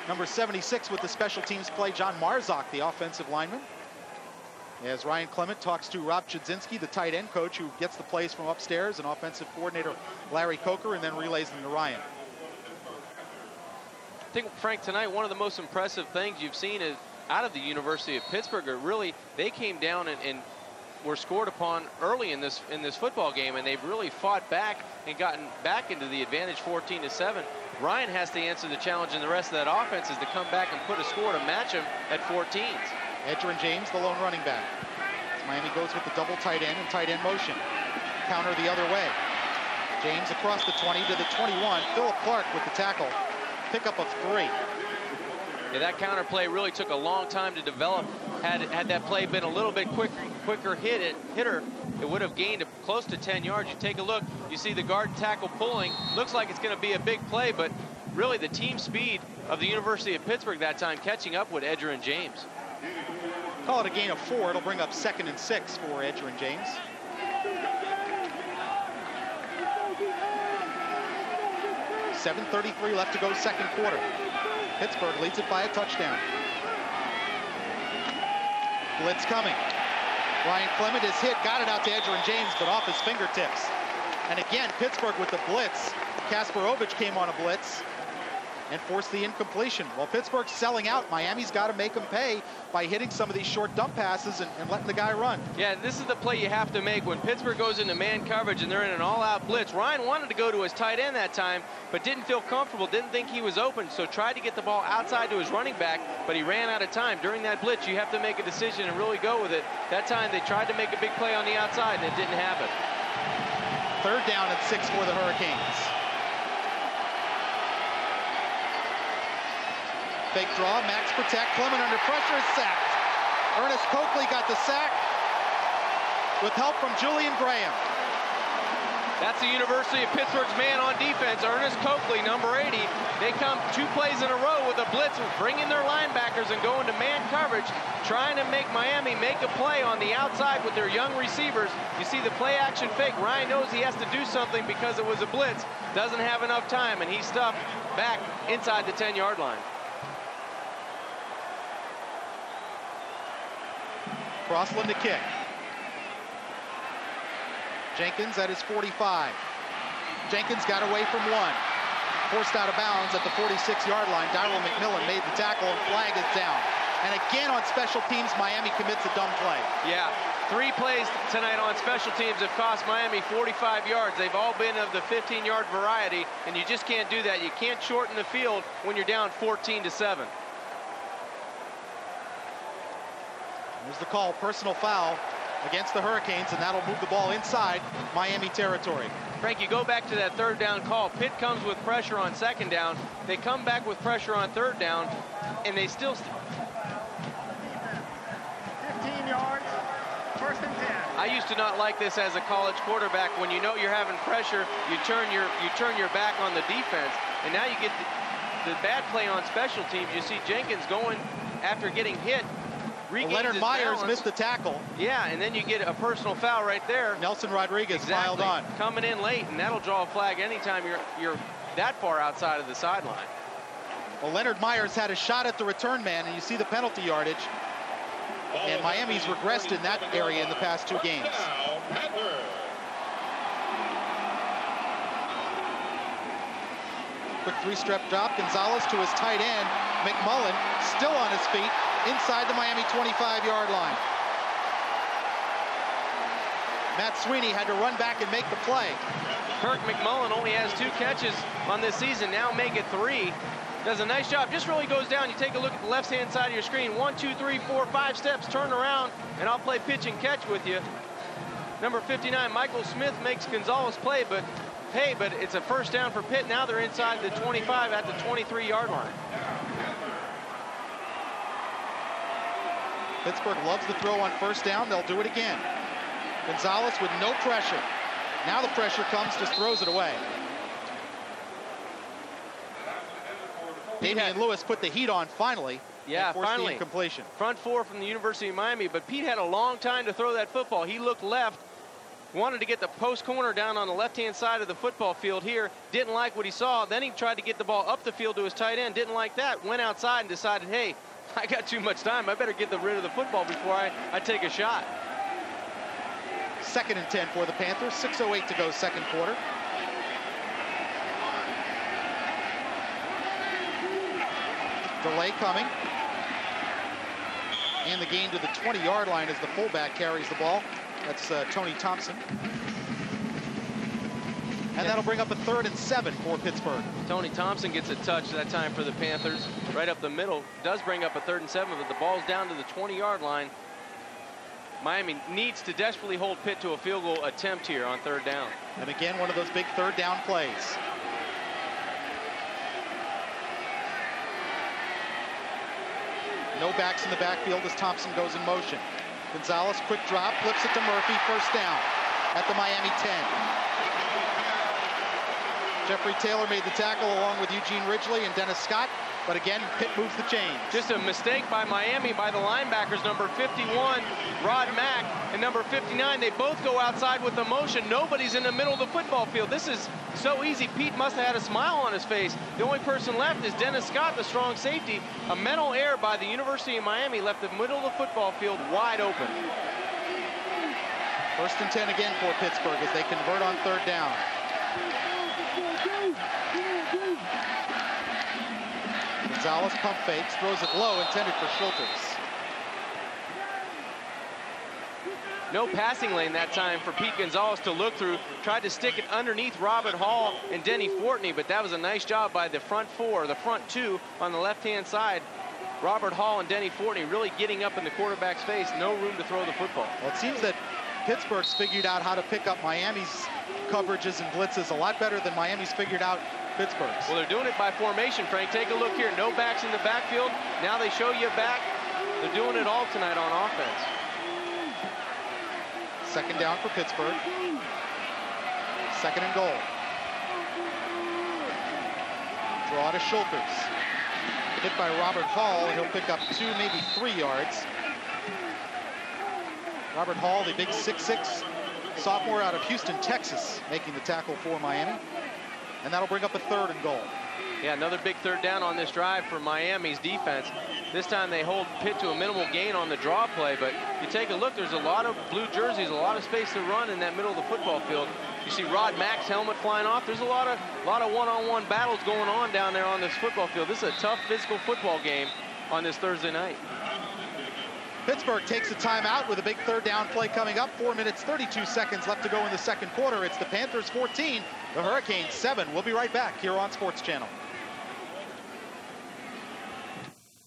Number 76 with the special teams play, John Marzak, the offensive lineman. As Ryan Clement talks to Rob Chudzinski, the tight end coach, who gets the plays from upstairs, and offensive coordinator Larry Coker, and then relays them to Ryan. I think, Frank, tonight one of the most impressive things you've seen is out of the University of Pittsburgh. Really, they came down and were scored upon early in this football game, and they've really fought back and gotten back into the advantage 14-7. Ryan has to answer the challenge, and the rest of that offense is to come back and put a score to match him at 14s. Edgerrin James, the lone running back. As Miami goes with the double tight end and tight end motion. Counter the other way. James across the 20 to the 21. Philip Clark with the tackle. Pickup of 3. Yeah, that counter play really took a long time to develop. Had that play been a little bit quicker hitter, it would have gained close to 10 yards. You take a look, you see the guard and tackle pulling. Looks like it's going to be a big play, but really the team speed of the University of Pittsburgh that time catching up with Edgerrin James. Call it a gain of 4. It'll bring up 2nd and 6 for Edgerrin James. .7:33 left to go, second quarter. Pittsburgh leads it by a touchdown. Blitz coming. Ryan Clement is hit, got it out to Edgerrin James, but off his fingertips. And again, Pittsburgh with the blitz. Kasparovich came on a blitz and forced the incompletion. Well, Pittsburgh's selling out. Miami's got to make them pay by hitting some of these short dump passes and letting the guy run. Yeah, this is the play you have to make when Pittsburgh goes into man coverage and they're in an all-out blitz. Ryan wanted to go to his tight end that time, but didn't feel comfortable, didn't think he was open, so tried to get the ball outside to his running back, but he ran out of time. During that blitz, you have to make a decision and really go with it. That time, they tried to make a big play on the outside, and it didn't happen. 3rd down and 6 for the Hurricanes. Fake draw, max protect, Clement under pressure is sacked. Ernest Coakley got the sack with help from Julian Graham. That's the University of Pittsburgh's man on defense, Ernest Coakley, number 80. They come 2 plays in a row with a blitz, bringing their linebackers and going to man coverage, trying to make Miami make a play on the outside with their young receivers. You see the play action fake. Ryan knows he has to do something because it was a blitz. Doesn't have enough time, and he's stuffed back inside the 10-yard line. Crossland to kick. Jenkins at his 45. Jenkins got away from 1. Forced out of bounds at the 46-yard line. Darrell McMillan made the tackle and flag is down. And again on special teams, Miami commits a dumb play. Yeah, 3 plays tonight on special teams have cost Miami 45 yards. They've all been of the 15-yard variety, and you just can't do that. You can't shorten the field when you're down 14-7. There's the call, personal foul against the Hurricanes, and that'll move the ball inside Miami territory. Frank, you go back to that 3rd down call. Pitt comes with pressure on 2nd down. They come back with pressure on 3rd down, and they still... 15 yards, 1st and 10. I used to not like this as a college quarterback. When you know you're having pressure, you turn your back on the defense, and now you get the bad play on special teams. You see Jenkins going after getting hit. Leonard Myers missed the tackle. Yeah, and then you get a personal foul right there. Nelson Rodriguez piled on. Coming in late, and that'll draw a flag anytime you're that far outside of the sideline. Well, Leonard Myers had a shot at the return man, and you see the penalty yardage. And Miami's regressed in that area in the past 2 games. Quick 3-step drop. Gonzalez to his tight end. McMullen still on his feet inside the Miami 25-yard line. Matt Sweeney had to run back and make the play. Kirk McMullen only has 2 catches on this season. Now make it 3. Does a nice job. Just really goes down. You take a look at the left-hand side of your screen. 1, 2, 3, 4, 5 steps. Turn around, and I'll play pitch and catch with you. Number 59, Michael Smith, makes Gonzalez play, but hey, but it's a 1st down for Pitt. Now they're inside the 25 at the 23-yard line. Pittsburgh loves the throw on 1st down. They'll do it again. Gonzalez with no pressure. Now the pressure comes, just throws it away. Damian Lewis put the heat on finally. Yeah, finally. The incompletion. Front 4 from the University of Miami, but Pete had a long time to throw that football. He looked left, wanted to get the post corner down on the left-hand side of the football field here. Didn't like what he saw. Then he tried to get the ball up the field to his tight end. Didn't like that. Went outside and decided, hey, I got too much time. I better get rid of the football before I take a shot. 2nd and 10 for the Panthers. 6:08 to go, 2nd quarter. Delay coming. And the gain to the 20-yard line as the fullback carries the ball. That's Tony Thompson. And that'll bring up a 3rd and 7 for Pittsburgh. Tony Thompson gets a touch that time for the Panthers. Right up the middle. Does bring up a 3rd and 7, but the ball's down to the 20-yard line. Miami needs to desperately hold Pitt to a field goal attempt here on 3rd down. And again, one of those big 3rd down plays. No backs in the backfield as Thompson goes in motion. Gonzalez, quick drop, flips it to Murphy, first down at the Miami 10. Jeffrey Taylor made the tackle along with Eugene Ridgely and Dennis Scott, but again, Pitt moves the chains. Just a mistake by Miami by the linebackers, number 51, Rod Mack, and number 59. They both go outside with the motion. Nobody's in the middle of the football field. This is so easy. Pete must have had a smile on his face. The only person left is Dennis Scott, the strong safety. A mental error by the University of Miami left the middle of the football field wide open. First and 10 again for Pittsburgh as they convert on third down. Gonzalez pump fakes, throws it low, intended for Schulters. No passing lane that time for Pete Gonzalez to look through. Tried to stick it underneath Robert Hall and Denny Fortney, but that was a nice job by the front four, the front two on the left-hand side. Robert Hall and Denny Fortney really getting up in the quarterback's face. No room to throw the football. Well, it seems that Pittsburgh's figured out how to pick up Miami's coverages and blitzes a lot better than Miami's figured out Pittsburgh's. Well, they're doing it by formation, Frank. Take a look here. No backs in the backfield. Now they show you a back. They're doing it all tonight on offense. Second down for Pittsburgh. Second and goal. Draw to Schulters. Hit by Robert Hall, and he'll pick up 2, maybe 3 yards. Robert Hall, the big 6'6" sophomore out of Houston, Texas, making the tackle for Miami. And that'll bring up a third and goal. Yeah, another big third down on this drive for Miami's defense. This time they hold Pitt to a minimal gain on the draw play, but you take a look, there's a lot of blue jerseys, a lot of space to run in that middle of the football field. You see Rod Mack's helmet flying off. There's a lot of one-on-one battles going on down there on this football field. This is a tough physical football game on this Thursday night. Pittsburgh takes a timeout with a big third down play coming up. 4 minutes, 32 seconds left to go in the second quarter. It's the Panthers 14, the Hurricanes 7. We'll be right back here on Sports Channel.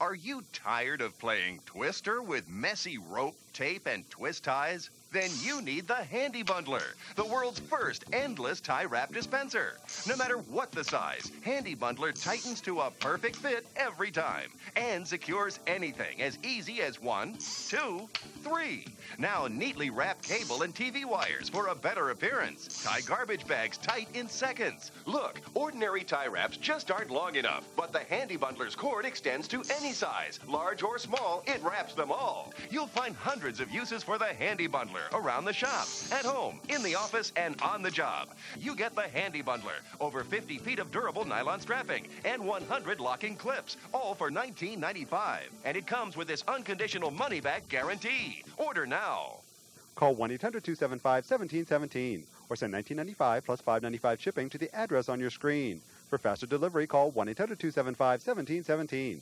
Are you tired of playing Twister with messy rope, tape, and twist ties? Then you need the Handy Bundler, the world's first endless tie wrap dispenser. No matter what the size, Handy Bundler tightens to a perfect fit every time and secures anything as easy as 1, 2, 3. Now neatly wrap cable and TV wires for a better appearance. Tie garbage bags tight in seconds. Look, ordinary tie wraps just aren't long enough, but the Handy Bundler's cord extends to any size, large or small. It wraps them all. You'll find hundreds of uses for the Handy Bundler around the shop, at home, in the office, and on the job. You get the Handy Bundler, over 50 feet of durable nylon strapping, and 100 locking clips, all for $19.95. And it comes with this unconditional money-back guarantee. Order now. Call 1-800-275-1717 or send $19.95 plus $5.95 shipping to the address on your screen. For faster delivery, call 1-800-275-1717.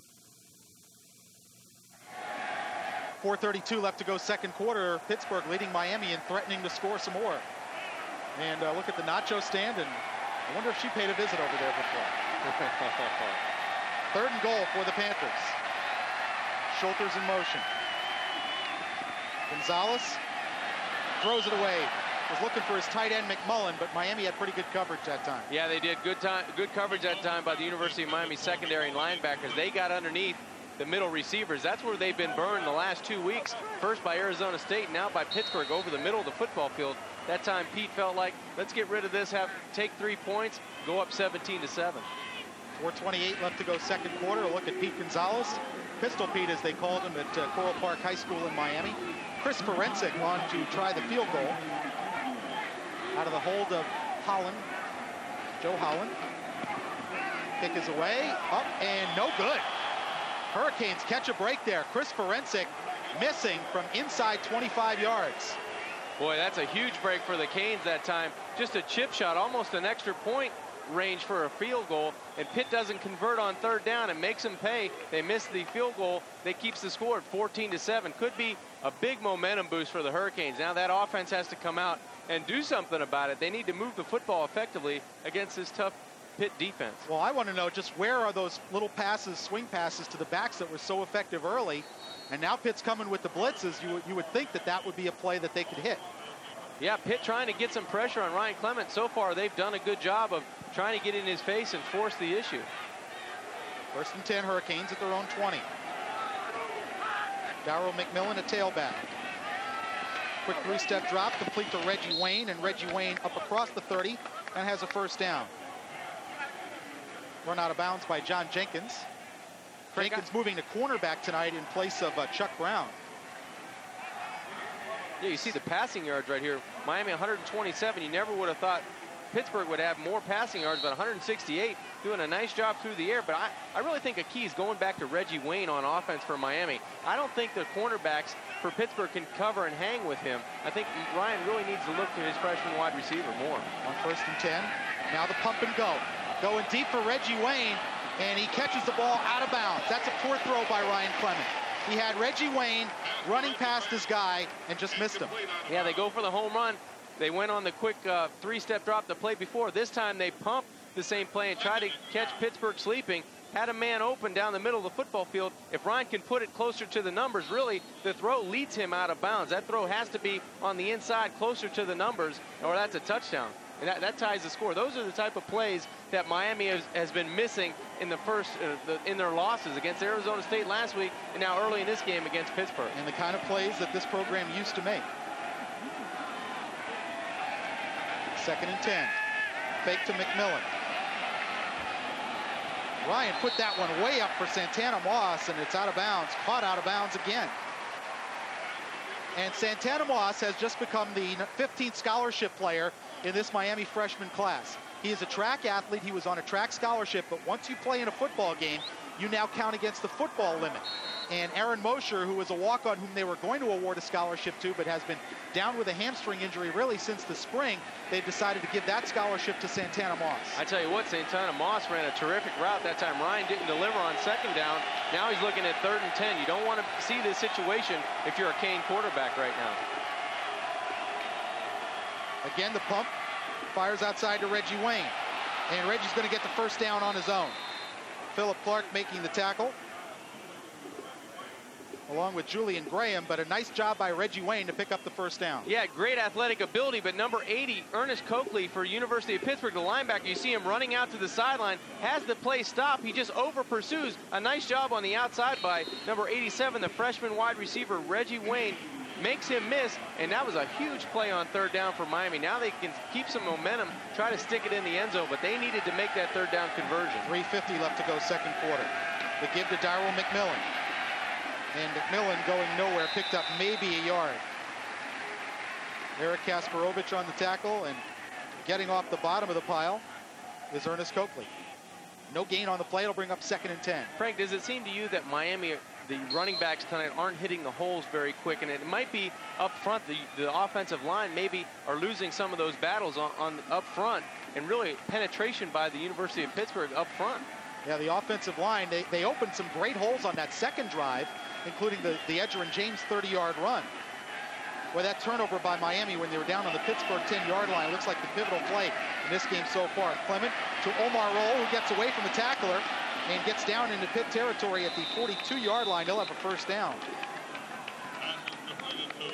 4:32 left to go second quarter. Pittsburgh leading Miami and threatening to score some more. And look at the nacho stand, and I wonder if she paid a visit over there before. Third and goal for the Panthers. Schulters in motion. Gonzalez throws it away. Was looking for his tight end McMullen, but Miami had pretty good coverage that time. Yeah, they did good coverage that time by the University of Miami secondary and linebackers. They got underneath the middle receivers. That's where they've been burned the last 2 weeks. First by Arizona State, now by Pittsburgh over the middle of the football field. That time Pete felt like, let's get rid of this, take 3 points, go up 17-7. 4:28 left to go second quarter. A look at Pete Gonzalez. Pistol Pete, as they called him at Coral Park High School in Miami. Chris Forensic on to try the field goal. Out of the hold of Holland. Joe Holland. Kick is away, up, and no good. Hurricanes catch a break there. Chris Forensic missing from inside 25 yards. Boy, that's a huge break for the Canes that time. Just a chip shot, almost an extra point range for a field goal, and Pitt doesn't convert on third down and makes them pay. They miss the field goal. That keeps the score at 14-7. Could be a big momentum boost for the Hurricanes. Now that offense has to come out and do something about it. They need to move the football effectively against this tough Pitt defense. Well, I want to know just where are those little passes, swing passes to the backs that were so effective early, and now Pitt's coming with the blitzes. You would think that would be a play that they could hit. Yeah, Pitt trying to get some pressure on Ryan Clement. So far, they've done a good job of trying to get in his face and force the issue. First and 10, Hurricanes at their own 20. Darryl McMillan, a tailback. Quick three-step drop, complete to Reggie Wayne, and Reggie Wayne up across the 30 and has a first down. Run out of bounds by John Jenkins. Jenkins moving to cornerback tonight in place of Chuck Brown. Yeah, you see the passing yards right here. Miami 127. You never would have thought Pittsburgh would have more passing yards, but 168, doing a nice job through the air. But I really think a key is going back to Reggie Wayne on offense for Miami. I don't think the cornerbacks for Pittsburgh can cover and hang with him. I think Ryan really needs to look to his freshman wide receiver more. On 1st and 10. Now the pump and go. Going deep for Reggie Wayne, and he catches the ball out of bounds. That's a poor throw by Ryan Clement. He had Reggie Wayne running past his guy and just missed him. Yeah, they go for the home run. They went on the quick three-step drop the play before. This time they pumped the same play and tried to catch Pittsburgh sleeping. Had a man open down the middle of the football field. If Ryan can put it closer to the numbers, really, the throw leads him out of bounds. That throw has to be on the inside, closer to the numbers, or that's a touchdown. And that ties the score. Those are the type of plays that Miami has been missing in the in their losses against Arizona State last week and now early in this game against Pittsburgh. And the kind of plays that this program used to make. 2nd and 10. Fake to McMillan. Ryan put that one way up for Santana Moss, and it's out of bounds. Caught out of bounds again. And Santana Moss has just become the 15th scholarship player in this Miami freshman class. He is a track athlete. He was on a track scholarship, but once you play in a football game, you now count against the football limit. And Aaron Mosher, who was a walk-on whom they were going to award a scholarship to, but has been down with a hamstring injury really since the spring, they've decided to give that scholarship to Santana Moss. I tell you what, Santana Moss ran a terrific route that time. Ryan didn't deliver on 2nd down. Now he's looking at 3rd and 10. You don't want to see this situation if you're a Kane quarterback right now. Again, the pump fires outside to Reggie Wayne. And Reggie's going to get the first down on his own. Philip Clark making the tackle, along with Julian Graham, but a nice job by Reggie Wayne to pick up the first down. Yeah, great athletic ability, but number 80, Ernest Coakley for University of Pittsburgh, the linebacker, you see him running out to the sideline, has the play stop. He just over pursues. A nice job on the outside by number 87, the freshman wide receiver, Reggie Wayne, makes him miss, and that was a huge play on 3rd down for Miami. Now they can keep some momentum, try to stick it in the end zone, but they needed to make that 3rd down conversion. 3:50 left to go, 2nd quarter. The give to Darryl McMillan. And McMillan going nowhere, picked up maybe a yard. Eric Kasparovich on the tackle, and getting off the bottom of the pile is Ernest Coakley. No gain on the play. It'll bring up 2nd and 10. Frank, does it seem to you that Miami, the running backs tonight, aren't hitting the holes very quick? And it might be up front, the offensive line maybe are losing some of those battles on up front, and really penetration by the University of Pittsburgh up front. Yeah, the offensive line, they opened some great holes on that 2nd drive, including the Edgerrin James 30-yard run. Well, that turnover by Miami when they were down on the Pittsburgh 10-yard line looks like the pivotal play in this game so far. Clement to Omar Roll, who gets away from the tackler and gets down into Pitt territory at the 42-yard line. He'll have a first down.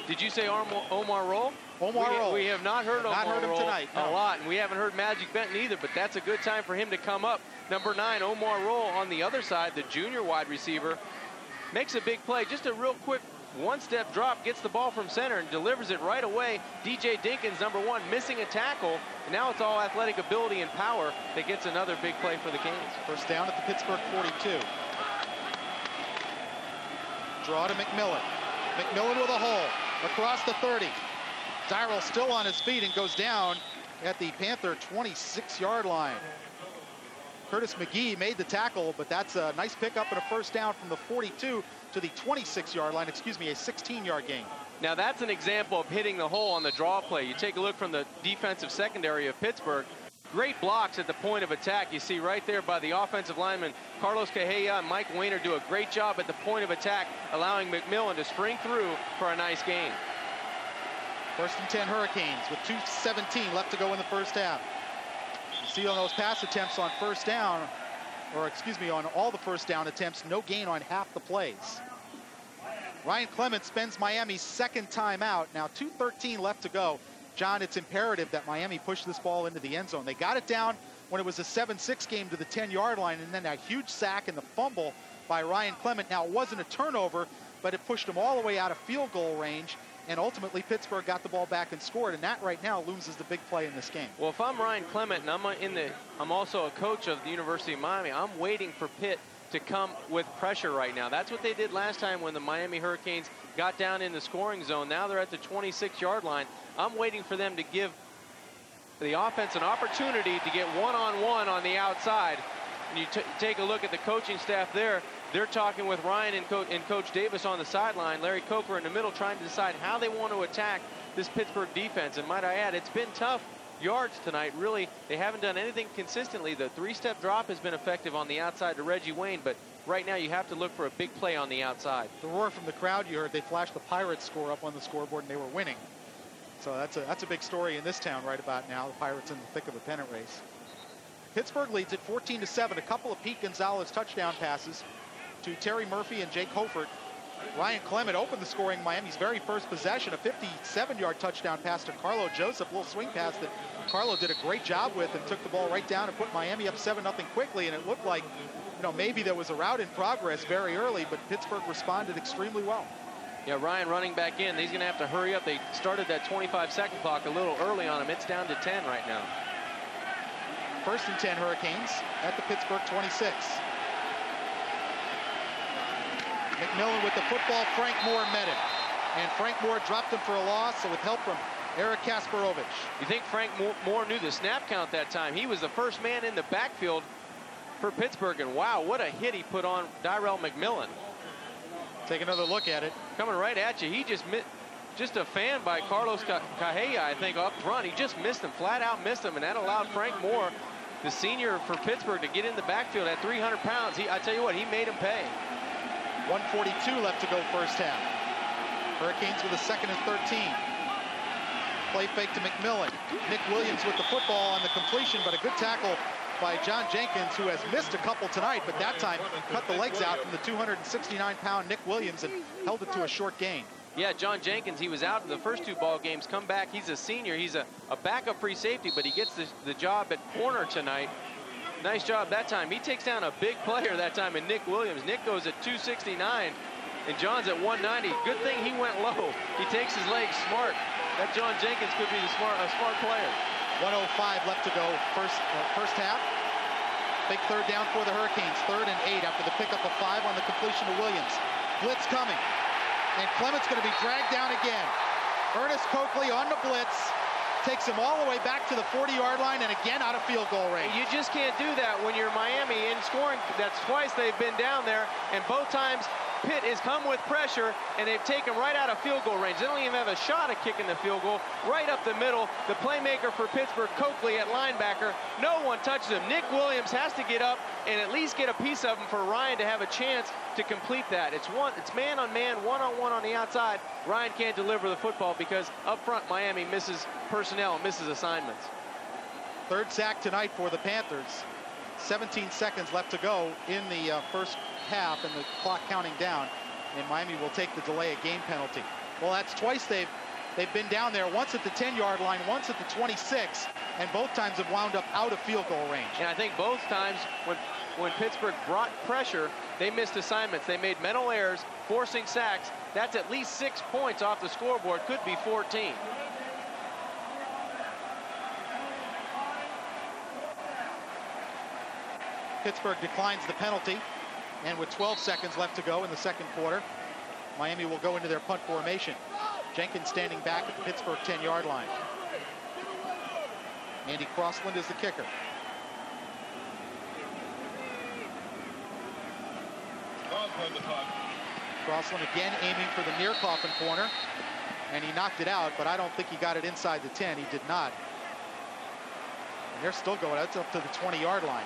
Did you say Omar Roll? Omar Roll. We have not heard Omar Roll tonight, no. a lot, and we haven't heard Magic Benton either, but that's a good time for him to come up. Number 9, Omar Roll on the other side, the junior wide receiver, makes a big play. Just a real quick one-step drop, gets the ball from center and delivers it right away. DJ Dinkins, number 1, missing a tackle, and now it's all athletic ability and power that gets another big play for the Canes. First down at the Pittsburgh 42. Draw to McMillan. McMillan with a hole across the 30. Darryl still on his feet and goes down at the Panther 26-yard line. Curtis McGee made the tackle, but that's a nice pickup and a first down from the 42 to the 26-yard line, excuse me, a 16-yard gain. Now that's an example of hitting the hole on the draw play. You take a look from the defensive secondary of Pittsburgh. Great blocks at the point of attack. You see right there by the offensive lineman, Carlos Cajella and Mike Weiner do a great job at the point of attack, allowing McMillan to spring through for a nice gain. 1st and 10 Hurricanes with 2:17 left to go in the first half. You see on those pass attempts on first down, or excuse me, on all the first down attempts, no gain on half the plays. Ryan Clement spends Miami's 2nd timeout. Now 2:13 left to go. John, it's imperative that Miami push this ball into the end zone. They got it down when it was a 7-6 game to the 10-yard line, and then that huge sack and the fumble. by Ryan Clement. Now, it wasn't a turnover, but it pushed him all the way out of field goal range. And now Miami has the ball and ultimately Pittsburgh got the ball back and scored, and that right now looms as the big play in this game. Well, if I'm Ryan Clement and I'm also a coach of the University of Miami, I'm waiting for Pitt to come with pressure right now. That's what they did last time when the Miami Hurricanes got down in the scoring zone. Now they're at the 26-yard line. I'm waiting for them to give the offense an opportunity to get one-on-one on the outside. And you take a look at the coaching staff there. They're talking with Ryan and Coach Davis on the sideline. Larry Coker in the middle trying to decide how they want to attack this Pittsburgh defense. And might I add, it's been tough yards tonight. Really, they haven't done anything consistently. The three-step drop has been effective on the outside to Reggie Wayne, but right now you have to look for a big play on the outside. The roar from the crowd you heard, they flashed the Pirates score up on the scoreboard and they were winning. So that's a big story in this town right about now. The Pirates in the thick of a pennant race. Pittsburgh leads at 14-7. A couple of Pete Gonzalez touchdown passes to Terry Murphy and Jake Hofert. Ryan Clement opened the scoring Miami's very first possession, a 57-yard touchdown pass to Carlo Joseph, a little swing pass that Carlo did a great job with and took the ball right down and put Miami up 7-0 quickly, and it looked like, you know, maybe there was a route in progress very early, but Pittsburgh responded extremely well. Yeah, Ryan running back in. He's going to have to hurry up. They started that 25-second clock a little early on him. It's down to 10 right now. 1st and 10 Hurricanes at the Pittsburgh 26. McMillan with the football. Frank Moore met him. And Frank Moore dropped him for a loss, so with help from Eric Kasparovich. You think Frank Moore knew the snap count that time? He was the first man in the backfield for Pittsburgh, and wow, what a hit he put on Dyrell McMillan. Take another look at it. Coming right at you. He just a fan by Carlos Cajella, I think, up front. He just missed him, flat out missed him, and that allowed Frank Moore, the senior for Pittsburgh, to get in the backfield at 300 pounds. I tell you what, he made him pay. 1:42 left to go first half. Hurricanes with a 2nd and 13. Play fake to McMillan. Nick Williams with the football on the completion, but a good tackle by John Jenkins, who has missed a couple tonight, but that time cut the legs out from the 269-pound Nick Williams and held it to a short gain. Yeah, John Jenkins, he was out in the first 2 ball games, come back. He's a senior. He's a backup free safety, but he gets the job at corner tonight. Nice job that time. He takes down a big player that time in Nick Williams. Nick goes at 269, and John's at 190. Good thing he went low. He takes his legs smart. That John Jenkins could be a smart player. 1:05 left to go first half. Big third down for the Hurricanes. 3rd and 8 after the pickup of 5 on the completion to Williams. Blitz coming. And Clement's going to be dragged down again. Ernest Coakley on the blitz. Takes him all the way back to the 40-yard line and again out of field goal range. You just can't do that when you're Miami in scoring. That's twice they've been down there, and both times Pitt has come with pressure, and they've taken right out of field goal range. They don't even have a shot at kicking the field goal. Right up the middle, the playmaker for Pittsburgh, Coakley at linebacker. No one touches him. Nick Williams has to get up and at least get a piece of him for Ryan to have a chance to complete that. It's man on man, one-on-one on the outside. Ryan can't deliver the football because up front Miami misses personnel, misses assignments. 3rd sack tonight for the Panthers. 17 seconds left to go in the first half and the clock counting down, and Miami will take the delay of game penalty. Well, that's twice they've been down there, once at the 10-yard line, once at the 26, and both times have wound up out of field goal range. And I think both times when Pittsburgh brought pressure, they missed assignments. They made mental errors, forcing sacks. That's at least 6 points off the scoreboard, could be 14. Pittsburgh declines the penalty, and with 12 seconds left to go in the 2nd quarter, Miami will go into their punt formation. Jenkins standing back at the Pittsburgh 10-yard line. Andy Crossland is the kicker. Crossland again aiming for the near coffin corner, and he knocked it out, but I don't think he got it inside the 10. He did not. And they're still going. That's up to the 20-yard line.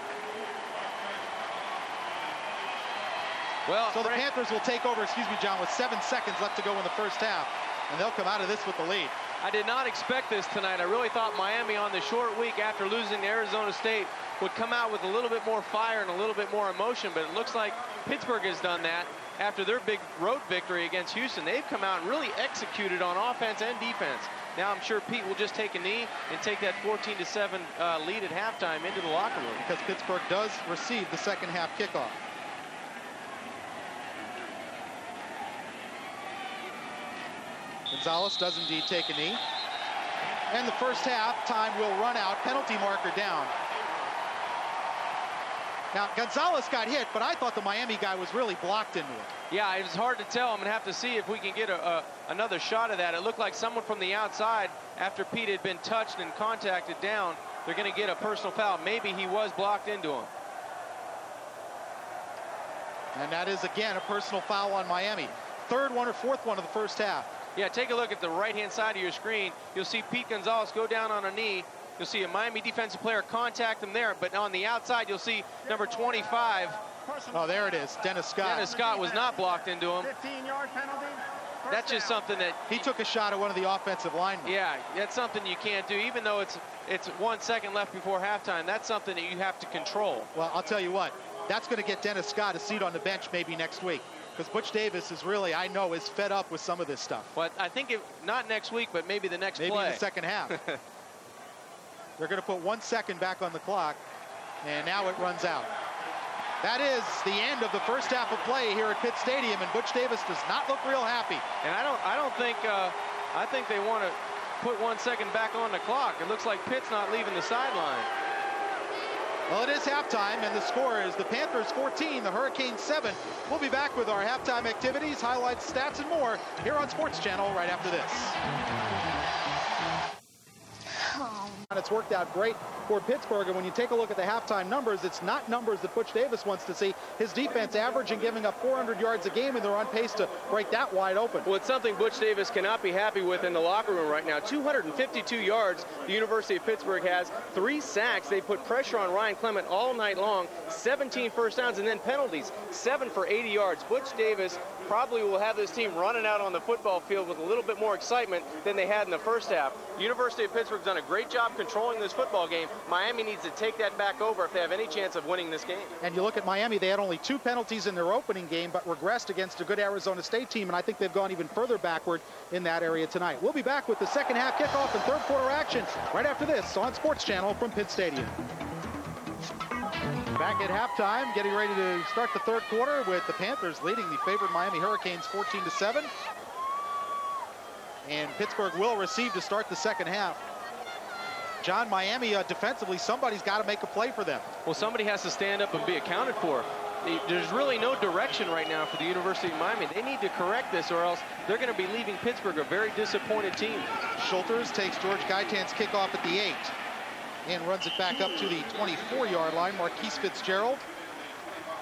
Well, so the Panthers will take over, John, with 7 seconds left to go in the first half, and they'll come out of this with the lead. I did not expect this tonight. I really thought Miami on the short week after losing to Arizona State would come out with a little bit more fire and a little bit more emotion, but it looks like Pittsburgh has done that after their big road victory against Houston. They've come out and really executed on offense and defense. Now I'm sure Pete will just take a knee and take that 14-7 lead at halftime into the locker room. Because Pittsburgh does receive the second half kickoff. Gonzalez does indeed take a knee. And the first half time will run out. Penalty marker down. Now, Gonzalez got hit, but I thought the Miami guy was really blocked into it. Yeah, it was hard to tell. I'm going to have to see if we can get another shot of that. It looked like someone from the outside, after Pete had been touched and contacted down, they're going to get a personal foul. Maybe he was blocked into him. And that is, again, a personal foul on Miami. Third one or fourth one of the first half. Yeah, take a look at the right-hand side of your screen. You'll see Pete Gonzalez go down on a knee. You'll see a Miami defensive player contact him there, but on the outside, you'll see number 25. Oh, there it is, Dennis Scott. Dennis Scott was not blocked into him. 15-yard penalty. That's just something that... He took a shot at one of the offensive linemen. Yeah, that's something you can't do. Even though it's 1 second left before halftime, that's something that you have to control. Well, I'll tell you what, that's going to get Dennis Scott a seat on the bench maybe next week. Because Butch Davis is really, I know, is fed up with some of this stuff. But I think not next week, but maybe the next play. Maybe in the second half. They're going to put 1 second back on the clock, and now it runs out. That is the end of the first half of play here at Pitt Stadium, and Butch Davis does not look real happy. And I don't think I think they want to put 1 second back on the clock. It looks like Pitt's not leaving the sideline. Well, it is halftime, and the score is the Panthers 14, the Hurricanes 7. We'll be back with our halftime activities, highlights, stats, and more here on Sports Channel right after this. It's worked out great for Pittsburgh, and when you take a look at the halftime numbers, it's not numbers that Butch Davis wants to see. His defense averaging giving up 400 yards a game, and they're on pace to break that wide open. Well, it's something Butch Davis cannot be happy with in the locker room right now. 252 yards the University of Pittsburgh has, 3 sacks. They put pressure on Ryan Clement all night long, 17 first downs, and then penalties, 7 for 80 yards. Butch Davis probably will have this team running out on the football field with a little bit more excitement than they had in the first half. The University of Pittsburgh's done a great job controlling this football game. Miami needs to take that back over if they have any chance of winning this game. And you look at Miami, they had only 2 penalties in their opening game, but regressed against a good Arizona State team, and I think they've gone even further backward in that area tonight. We'll be back with the second half kickoff and third quarter action right after this on Sports Channel from Pitt Stadium. Back at halftime, getting ready to start the third quarter with the Panthers leading the favored Miami Hurricanes 14-7. And Pittsburgh will receive to start the second half. John, Miami defensively, somebody's got to make a play for them. Well, somebody has to stand up and be accounted for. There's really no direction right now for the University of Miami. They need to correct this, or else they're going to be leaving Pittsburgh a very disappointed team. Schulters takes George Gaitan's kickoff at the 8 and runs it back up to the 24-yard line. Marquise Fitzgerald,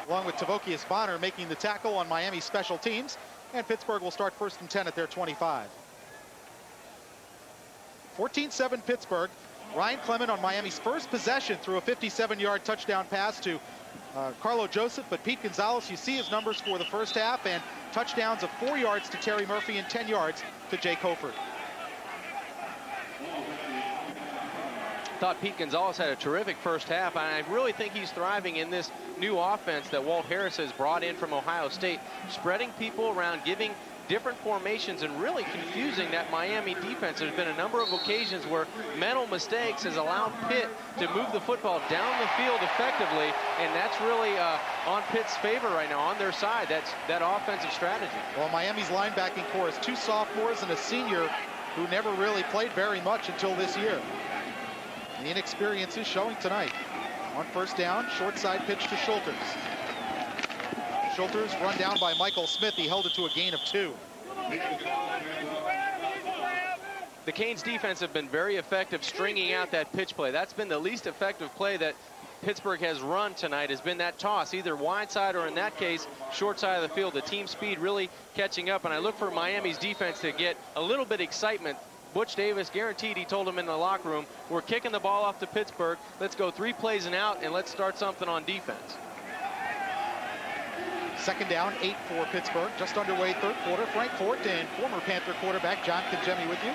along with Tavokius Bonner, making the tackle on Miami special teams. And Pittsburgh will start 1st and 10 at their 25. 14-7 Pittsburgh. Ryan Clement on Miami's first possession threw a 57-yard touchdown pass to Carlo Joseph, but Pete Gonzalez, you see his numbers for the first half, and touchdowns of 4 yards to Terry Murphy and 10 yards to Jake Hofford. Thought Pete Gonzalez had a terrific first half, and I really think he's thriving in this new offense that Walt Harris has brought in from Ohio State, spreading people around, giving different formations, and really confusing that Miami defense. There's been a number of occasions where mental mistakes has allowed Pitt to move the football down the field effectively, and that's really on Pitt's favor right now, on their side. That's that offensive strategy. Well, Miami's linebacking core is 2 sophomores and a senior who never really played very much until this year. The inexperience is showing tonight. On first down, short side pitch to Schulters. Schulters run down by Michael Smith. He held it to a gain of 2. The Canes defense have been very effective stringing out that pitch play. That's been the least effective play that Pittsburgh has run tonight, has been that toss, either wide side or in that case, short side of the field. The team speed really catching up, and I look for Miami's defense to get a little bit excitement. Butch Davis guaranteed, he told him in the locker room, we're kicking the ball off to Pittsburgh. Let's go 3 plays and out, and let's start something on defense. Second down, 8 for Pittsburgh. Just underway third quarter. Frank Fort and former Panther quarterback John Kajemi with you.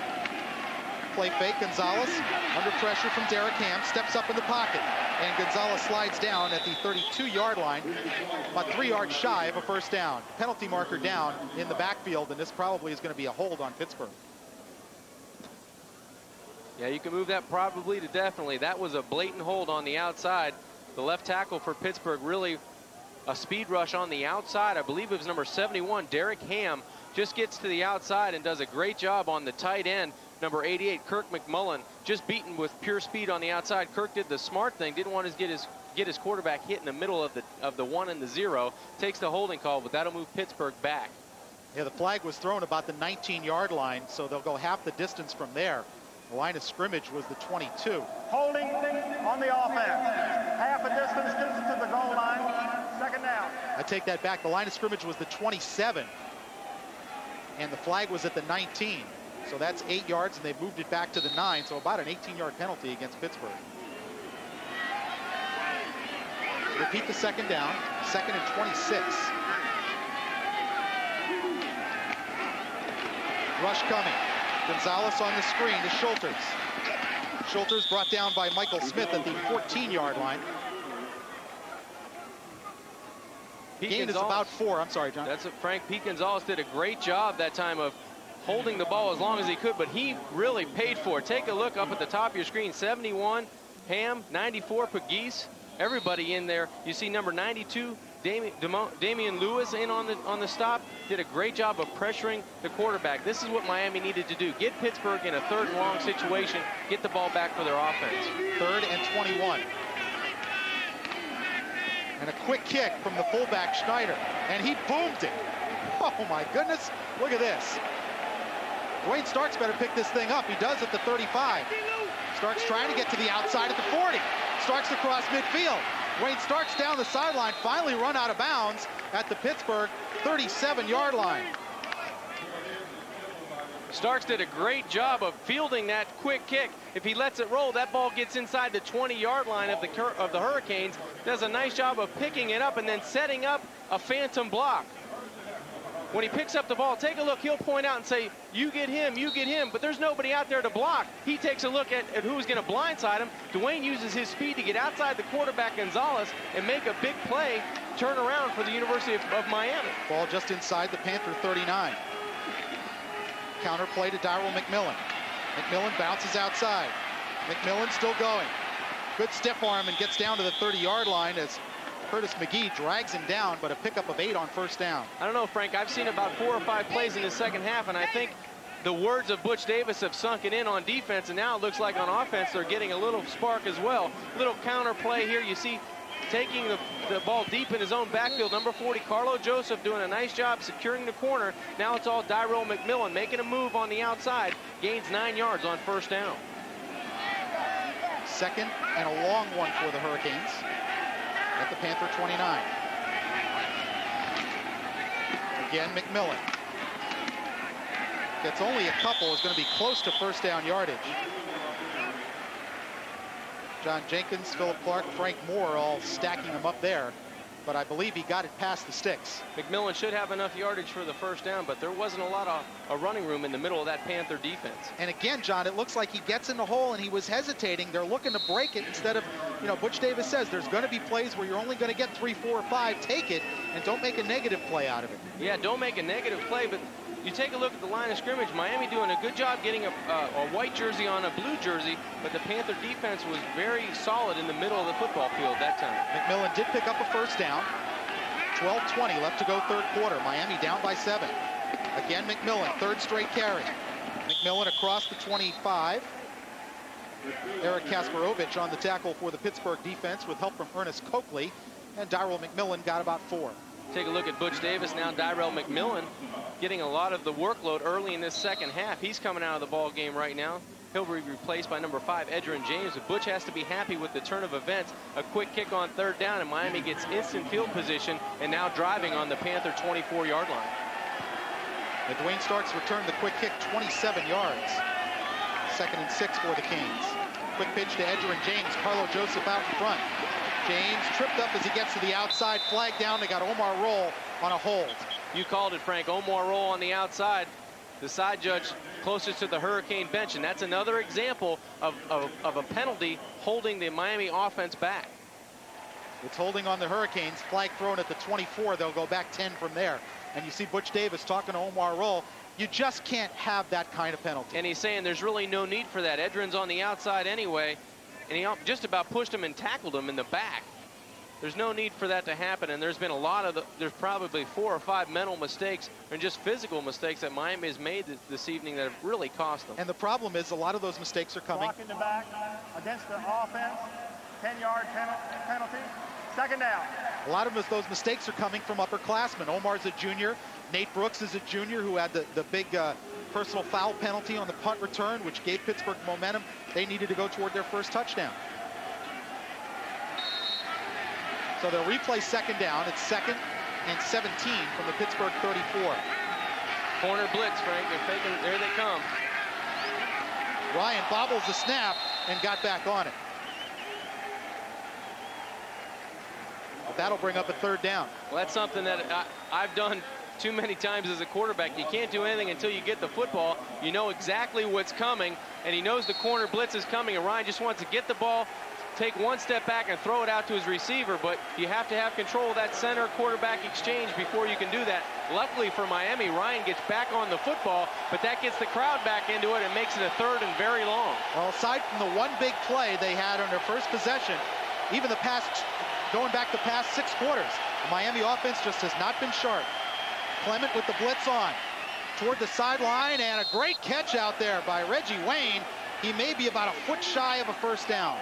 Play fake, Gonzalez under pressure from Derek Ham, steps up in the pocket, and Gonzalez slides down at the 32-yard line, about 3 yards shy of a first down. Penalty marker down in the backfield, and this probably is going to be a hold on Pittsburgh. Yeah, you can move that probably to definitely. That was a blatant hold on the outside. The left tackle for Pittsburgh really a speed rush on the outside. I believe it was number 71, Derek Ham, just gets to the outside and does a great job on the tight end, number 88, Kirk McMullen, just beaten with pure speed on the outside. Kirk did the smart thing, didn't want to get his quarterback hit in the middle of the 1 and the 0. Takes the holding call, but that'll move Pittsburgh back. Yeah, the flag was thrown about the 19-yard line, so they'll go half the distance from there. The line of scrimmage was the 22. Holding on the offense. Half a distance to the goal line. Second down. I take that back. The line of scrimmage was the 27, and the flag was at the 19. So that's 8 yards, and they've moved it back to the 9, so about an 18-yard penalty against Pittsburgh. Repeat the second down, 2nd and 26. Rush coming. Gonzalez on the screen to Schulters. Schulters brought down by Michael Smith at the 14-yard line. Gain is about 4. I'm sorry, John. That's it. Frank Pete Gonzalez did a great job that time of holding the ball as long as he could, but he really paid for it. Take a look up at the top of your screen. 71, Ham, 94, Pegues. Everybody in there. You see number 92, Damian Lewis in on the stop. Did a great job of pressuring the quarterback. This is what Miami needed to do. Get Pittsburgh in a 3rd and long situation. Get the ball back for their offense. 3rd and 21. And a quick kick from the fullback Schneider. And he boomed it. Oh my goodness. Look at this. Dwayne Starks better pick this thing up. He does at the 35. Starks trying to get to the outside at the 40. Starks across midfield. Dwayne Starks down the sideline, finally run out of bounds at the Pittsburgh 37-yard line. Starks did a great job of fielding that quick kick. If he lets it roll, that ball gets inside the 20-yard line of the Hurricanes. Does a nice job of picking it up and then setting up a phantom block. When he picks up the ball, take a look, he'll point out and say, you get him, but there's nobody out there to block. He takes a look at who's going to blindside him. Dwayne uses his speed to get outside the quarterback, Gonzalez, and make a big play, turn around for the University of Miami. Ball just inside the Panther 39. Counter play to Darryl McMillan. McMillan bounces outside. McMillan still going. Good stiff arm and gets down to the 30-yard line as Curtis McGee drags him down, but a pickup of 8 on first down. I don't know, Frank. I've seen about 4 or 5 plays in the second half, and I think the words of Butch Davis have sunken in on defense, and now it looks like on offense they're getting a little spark as well. Little counter play here. You see taking the ball deep in his own backfield. Number 40, Carlo Joseph, doing a nice job securing the corner. Now it's all Darryl McMillan making a move on the outside. Gains 9 yards on first down. 2nd and a long one for the Hurricanes at the Panther 29. Again, McMillan. Gets only a couple, is going to be close to first down yardage. John Jenkins, Philip Clark, Frank Moore all stacking them up there, but I believe he got it past the sticks. McMillan should have enough yardage for the first down, but there wasn't a lot of running room in the middle of that Panther defense. And again, John, it looks like he gets in the hole and he was hesitating. They're looking to break it instead of, you know, Butch Davis says there's going to be plays where you're only going to get 3, 4, or 5. Take it and don't make a negative play out of it. Yeah, don't make a negative play, but you take a look at the line of scrimmage. Miami doing a good job getting a white jersey on a blue jersey, but the Panther defense was very solid in the middle of the football field that time. McMillan did pick up a first down. 12:20 left to go third quarter. Miami down by 7. Again, McMillan, 3rd straight carry. McMillan across the 25. Eric Kasparovich on the tackle for the Pittsburgh defense with help from Ernest Coakley. And Darryl McMillan got about 4. Take a look at Butch Davis. Now Darryl McMillan getting a lot of the workload early in this second half. He's coming out of the ball game right now. He'll be replaced by number 5, Edgerrin James. But Butch has to be happy with the turn of events. A quick kick on 3rd down, and Miami gets instant field position and now driving on the Panther 24-yard line. And Dwayne Starks returned the quick kick 27 yards. 2nd and 6 for the Canes. Quick pitch to Edgerrin James. Carlo Joseph out in front. James tripped up as he gets to the outside. Flag down. They got Omar Roll on a hold. You called it, Frank. Omar Roll on the outside. The side judge closest to the Hurricane bench, and that's another example of a penalty holding the Miami offense back. It's holding on the Hurricanes. Flag thrown at the 24. They'll go back 10 from there. And you see Butch Davis talking to Omar Roll. You just can't have that kind of penalty. And he's saying there's really no need for that. Edrin's on the outside anyway, and he just about pushed him and tackled him in the back. There's no need for that to happen, and there's been a lot of there's probably 4 or 5 mental mistakes and just physical mistakes that Miami has made this evening that have really cost them. And the problem is a lot of those mistakes are coming. Block in the back against the offense, 10-yard penalty, second down. A lot of those mistakes are coming from upperclassmen. Omar's a junior. Nate Brooks is a junior who had the big personal foul penalty on the punt return, which gave Pittsburgh momentum. They needed to go toward their first touchdown. So they'll replay second down. It's 2nd and 17 from the Pittsburgh 34. Corner blitz, Frank. They're faking. There they come. Ryan bobbles the snap and got back on it. But that'll bring up a 3rd down. Well, that's something that I've done too many times as a quarterback. You can't do anything until you get the football. You know exactly what's coming, and he knows the corner blitz is coming, and Ryan just wants to get the ball, take one step back and throw it out to his receiver, but you have to have control of that center quarterback exchange before you can do that. Luckily for Miami, Ryan gets back on the football, but that gets the crowd back into it and makes it a 3rd and very long. Well, aside from the one big play they had on their first possession, even the past, going back the past 6 quarters, the Miami offense just has not been sharp. Clement with the blitz on toward the sideline, and a great catch out there by Reggie Wayne. He may be about a foot shy of a first down.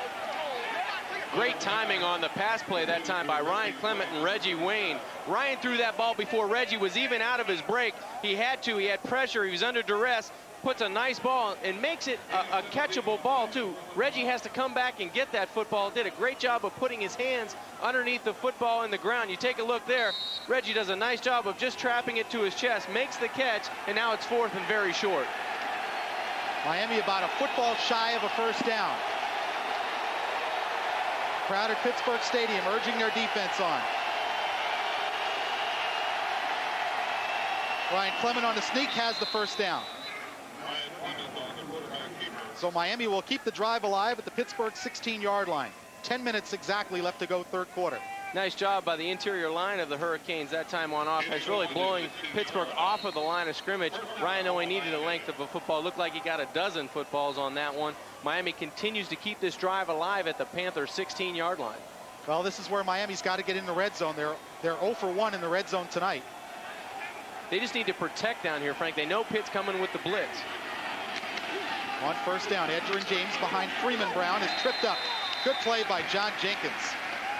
Great timing on the pass play that time by Ryan Clement and Reggie Wayne. Ryan threw that ball before Reggie was even out of his break. He had pressure, he was under duress, puts a nice ball and makes it a catchable ball too. Reggie has to come back and get that football. Did a great job of putting his hands underneath the football in the ground. You take a look there, Reggie does a nice job of just trapping it to his chest, makes the catch, and now it's 4th and very short. Miami about a football shy of a first down. Crowded Pittsburgh Stadium urging their defense on. Ryan Clement on the sneak has the first down. So Miami will keep the drive alive at the Pittsburgh 16-yard line. 10 minutes exactly left to go, 3rd quarter. Nice job by the interior line of the Hurricanes that time on offense, really blowing Pittsburgh off of the line of scrimmage. Ryan only needed a length of a football. Looked like he got a dozen footballs on that one. Miami continues to keep this drive alive at the Panthers 16-yard line. Well, this is where Miami's got to get in the red zone. They're 0 for 1 in the red zone tonight. They just need to protect down here, Frank. They know Pitt's coming with the blitz. On first down, Edgerrin James behind Freeman Brown is tripped up. Good play by John Jenkins.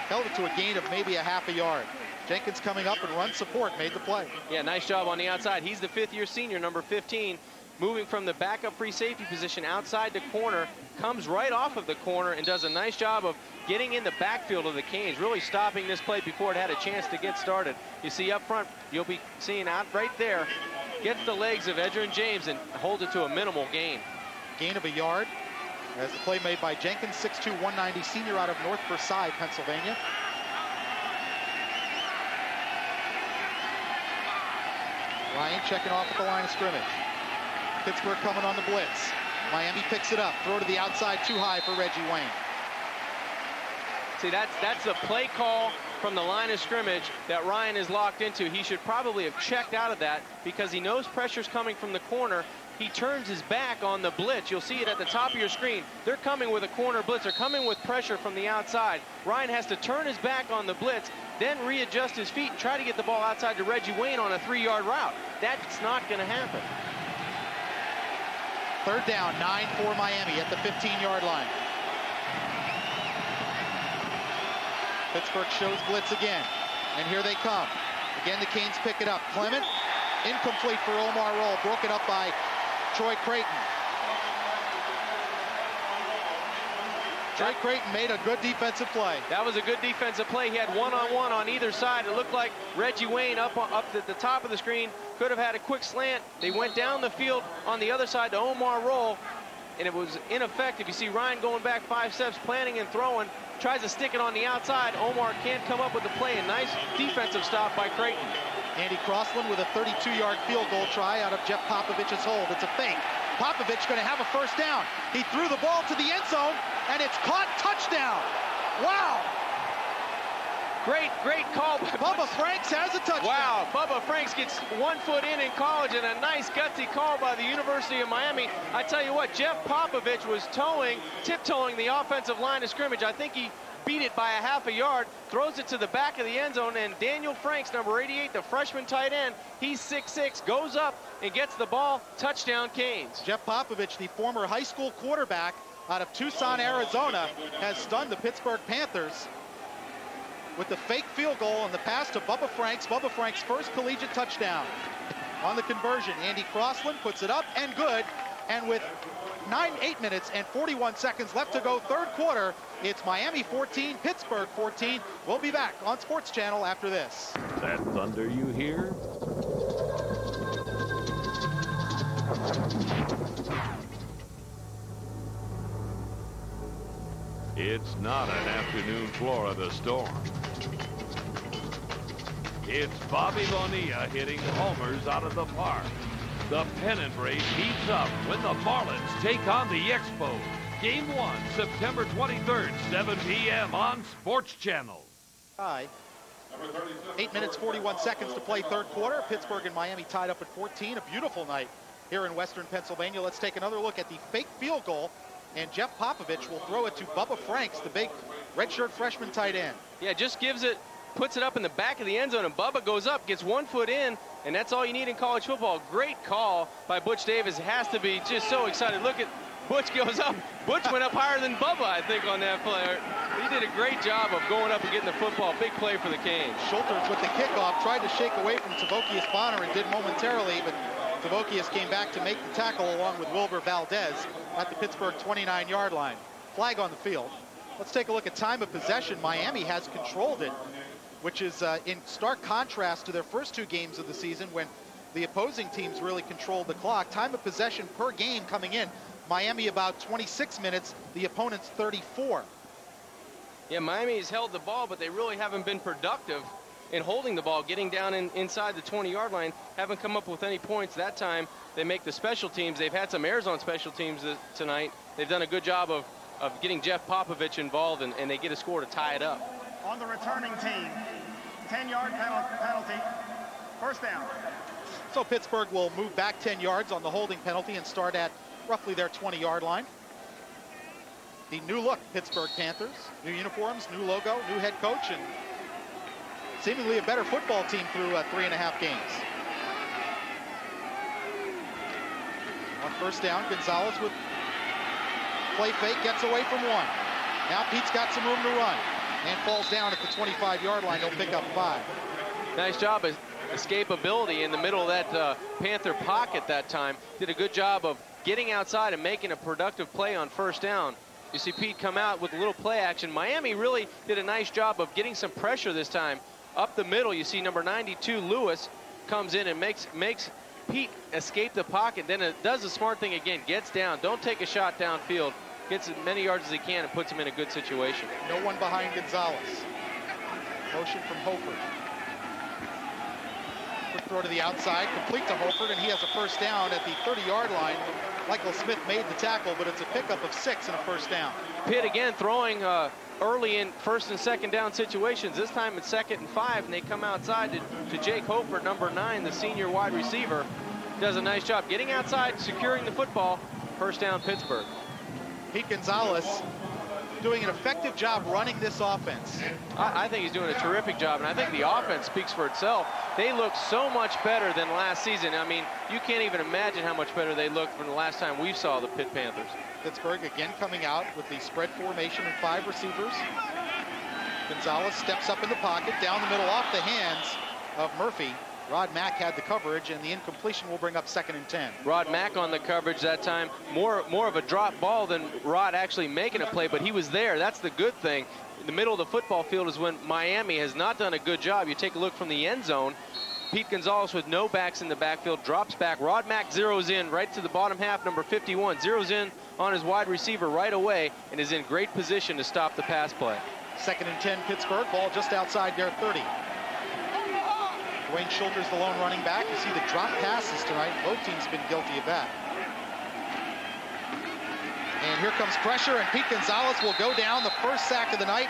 Held it to a gain of maybe a half a yard. Jenkins coming up and run support made the play. Yeah, nice job on the outside. He's the 5th-year senior, number 15, moving from the backup free safety position outside the corner, comes right off of the corner and does a nice job of getting in the backfield of the Canes, really stopping this play before it had a chance to get started. You see up front, you'll be seeing out right there, gets the legs of Edgerrin James and holds it to a minimal gain. Gain of a yard. As the play made by Jenkins, 6'2", 190 senior out of North Versailles, Pennsylvania. Ryan checking off at the line of scrimmage. Pittsburgh coming on the blitz. Miami picks it up. Throw to the outside, too high for Reggie Wayne. See, that's the play call from the line of scrimmage that Ryan is locked into. He should probably have checked out of that because he knows pressure's coming from the corner. He turns his back on the blitz. You'll see it at the top of your screen. They're coming with a corner blitz. They're coming with pressure from the outside. Ryan has to turn his back on the blitz, then readjust his feet and try to get the ball outside to Reggie Wayne on a 3-yard route. That's not going to happen. 3rd down, 9 for Miami at the 15-yard line. Pittsburgh shows blitz again, and here they come. Again, the Canes pick it up. Clement, incomplete for Omar Roll, broken up by Troy Creighton. Troy Creighton made a good defensive play. That was a good defensive play. He had one-on-one on either side. It looked like Reggie Wayne up at the top of the screen could have had a quick slant. They went down the field on the other side to Omar Roll, and it was ineffective. You see Ryan going back 5 steps, planning and throwing, tries to stick it on the outside. Omar can't come up with the play. A nice defensive stop by Creighton. Andy Crossland with a 32-yard field goal try out of Jeff Popovich's hold. It's a fake. Popovich going to have a first down. He threw the ball to the end zone, and it's caught. Touchdown. Wow. Great call by Bubba Franks has a touchdown. Wow, Bubba Franks gets 1 foot in college, and a nice gutsy call by the University of Miami. I tell you what, Jeff Popovich was tiptoeing the offensive line of scrimmage. I think he beat it by a half a yard, throws it to the back of the end zone, and Daniel Franks, number 88, the freshman tight end, he's 6'6", goes up and gets the ball. Touchdown, Canes. Jeff Popovich, the former high school quarterback out of Tucson, Arizona, has stunned the Pittsburgh Panthers with the fake field goal and the pass to Bubba Franks. Bubba Franks' first collegiate touchdown. On the conversion, Andy Crossland puts it up and good. And with 8 minutes and 41 seconds left to go, third quarter, it's Miami 14, Pittsburgh 14. We'll be back on Sports Channel after this. That thunder you hear? It's not an afternoon Florida storm. It's Bobby Bonilla hitting homers out of the park. The pennant race heats up when the Marlins take on the Expos. Game 1, September 23rd, 7 p.m. on Sports Channel. Hi. 8 minutes, 41 seconds to play third quarter. Pittsburgh and Miami tied up at 14. A beautiful night here in Western Pennsylvania. Let's take another look at the fake field goal. And Jeff Popovich will throw it to Bubba Franks, the big redshirt freshman tight end. Yeah, just gives it, puts it up in the back of the end zone, and Bubba goes up, gets 1 foot in, and that's all you need in college football. Great call by Butch Davis. Has to be just so excited. Look at Butch goes up. Butch went up higher than Bubba, I think, on that play. He did a great job of going up and getting the football. Big play for the Canes. Schulters with the kickoff tried to shake away from Tavokius Bonner and did momentarily, but Tavokius came back to make the tackle along with Wilbur Valdez at the Pittsburgh 29-yard line. Flag on the field. Let's take a look at time of possession. Miami has controlled it, which is in stark contrast to their first 2 games of the season when the opposing teams really controlled the clock. Time of possession per game coming in, Miami about 26 minutes, the opponent's 34. Yeah, Miami has held the ball, but they really haven't been productive in holding the ball, getting down inside the 20-yard line, haven't come up with any points. That time they make the special teams. They've had some errors on special teams tonight. They've done a good job of getting Jeff Popovich involved, and they get a score to tie it up. On the returning team, 10-yard penalty, first down. So Pittsburgh will move back 10 yards on the holding penalty and start at roughly their 20-yard line. The new look Pittsburgh Panthers, new uniforms, new logo, new head coach, and seemingly a better football team through 3.5 games. On first down, Gonzalez with play fake, gets away from 1. Now Pete's got some room to run and falls down at the 25-yard line. He'll pick up 5. Nice job of escapability in the middle of that Panther pocket that time. Did a good job of getting outside and making a productive play on first down. You see Pete come out with a little play action. Miami really did a nice job of getting some pressure this time. Up the middle, you see number 92, Lewis, comes in and makes Pete escape the pocket. Then it does a smart thing again, gets down. Don't take a shot downfield. Gets as many yards as he can and puts him in a good situation. No one behind Gonzalez. Motion from Hofer. Quick throw to the outside, complete to Hofer, and he has a first down at the 30-yard line. Michael Smith made the tackle, but it's a pickup of 6 and a first down. Pitt again throwing early in first and second down situations. This time it's 2nd and 5, and they come outside to Jake Hofer, number 9, the senior wide receiver. Does a nice job getting outside, securing the football. First down, Pittsburgh. Pete Gonzalez doing an effective job running this offense. I think he's doing a terrific job, and I think the offense speaks for itself. They look so much better than last season. I mean, you can't even imagine how much better they looked from the last time we saw the Pitt Panthers. Pittsburgh again coming out with the spread formation and 5 receivers. Gonzalez steps up in the pocket, down the middle, off the hands of Murphy. Rod Mack had the coverage, and the incompletion will bring up 2nd and 10. Rod Mack on the coverage that time. More of a drop ball than Rod actually making a play, but he was there. That's the good thing. In the middle of the football field is when Miami has not done a good job. You take a look from the end zone. Pete Gonzalez with no backs in the backfield, drops back. Rod Mack zeroes in right to the bottom half, number 51. Zeroes in on his wide receiver right away and is in great position to stop the pass play. 2nd and 10, Pittsburgh. Ball just outside their 30. Dwayne Schulters, the lone running back. You see the drop passes tonight. Both teams been guilty of that. And here comes pressure, and Pete Gonzalez will go down, the first sack of the night.